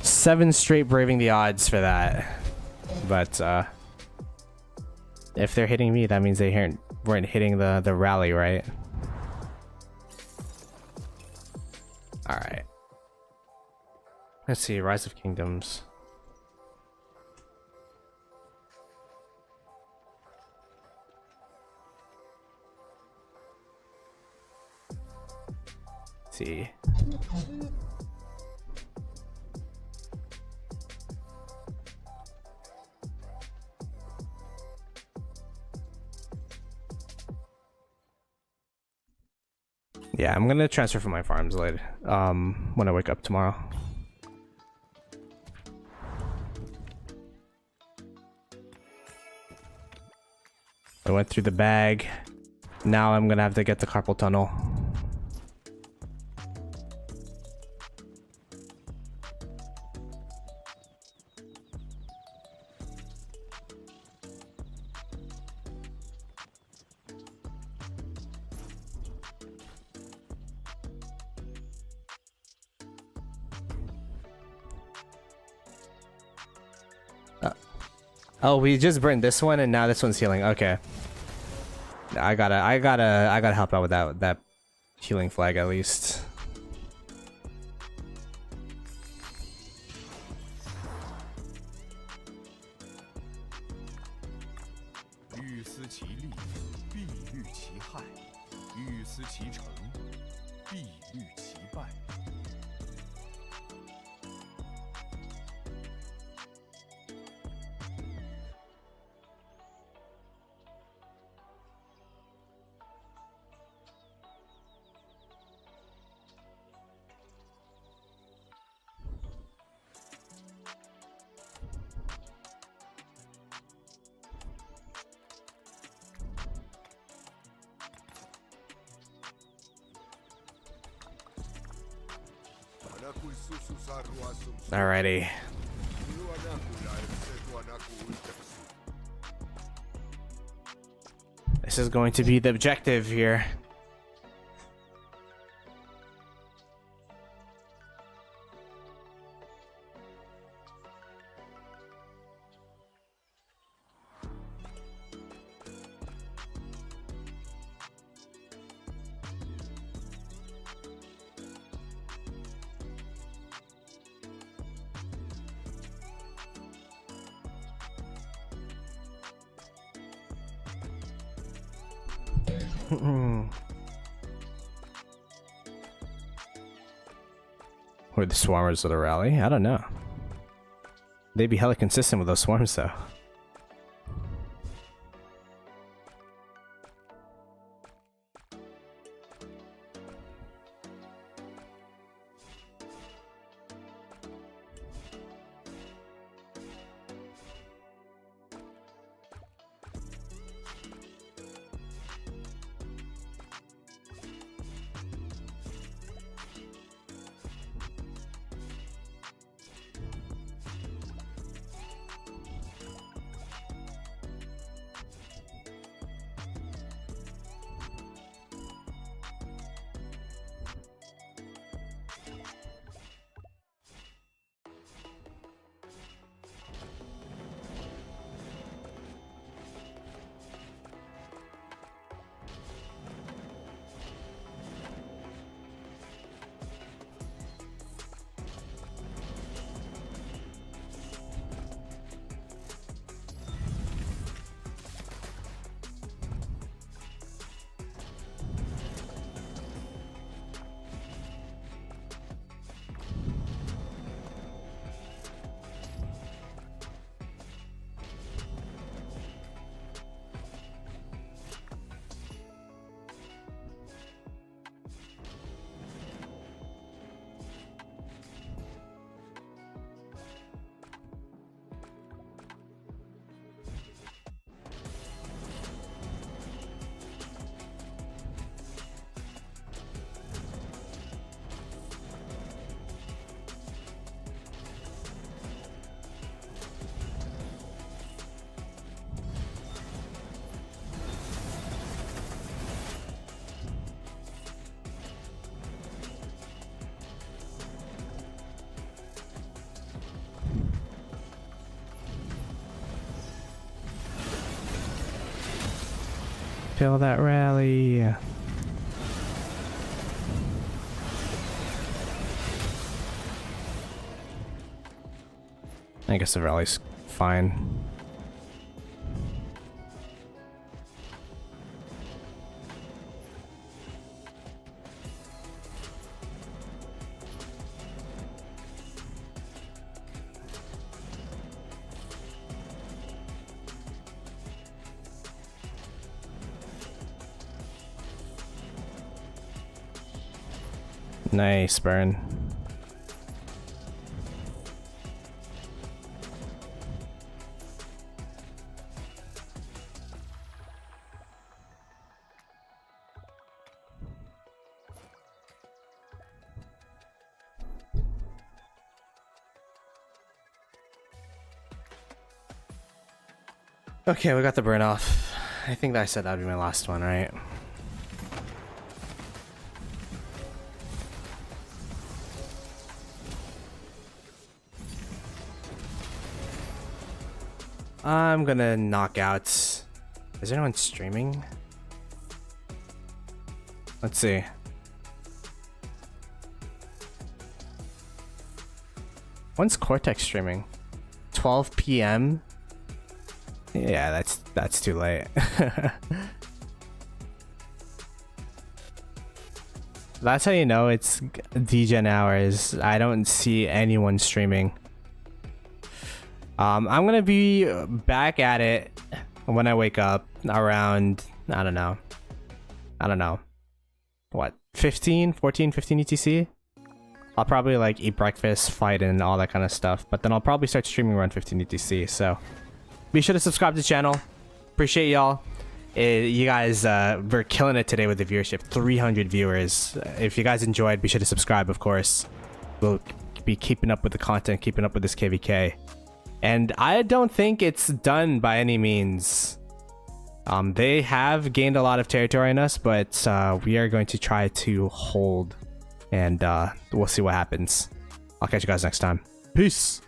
7 straight braving the odds for that. But if they're hitting me, that means they weren't hitting the rally, right? Alright. Let's see, Rise of Kingdoms. See. Yeah, I'm gonna transfer from my farms later. When I wake up tomorrow. I went through the bag. Now I'm gonna have to get the carpal tunnel. Oh, we just burned this one and now this one's healing. Okay. I gotta help out with that healing flag at least. Alrighty. This is going to be the objective here. Or the swarmers of the rally? I don't know. They'd be hella consistent with those swarms though. Kill that rally. I guess the rally's fine. Nice burn. Okay, we got the burn off. I think I said that'd be my last one, right? I'm gonna knock out. Is anyone streaming? Let's see. When's Cortex streaming? 12 p.m. Yeah, that's too late. That's how you know it's DGen hours. I don't see anyone streaming. I'm gonna be back at it when I wake up around, I don't know, what, 15 ETC? I'll probably like eat breakfast, fight, and all that kind of stuff, but then I'll probably start streaming around 15 ETC, so be sure to subscribe to the channel. Appreciate y'all. You guys were killing it today with the viewership. 300 viewers. If you guys enjoyed, be sure to subscribe, of course. We'll be keeping up with the content, keeping up with this KVK. And I don't think it's done by any means. They have gained a lot of territory in us, but we are going to try to hold, and we'll see what happens. I'll catch you guys next time. Peace.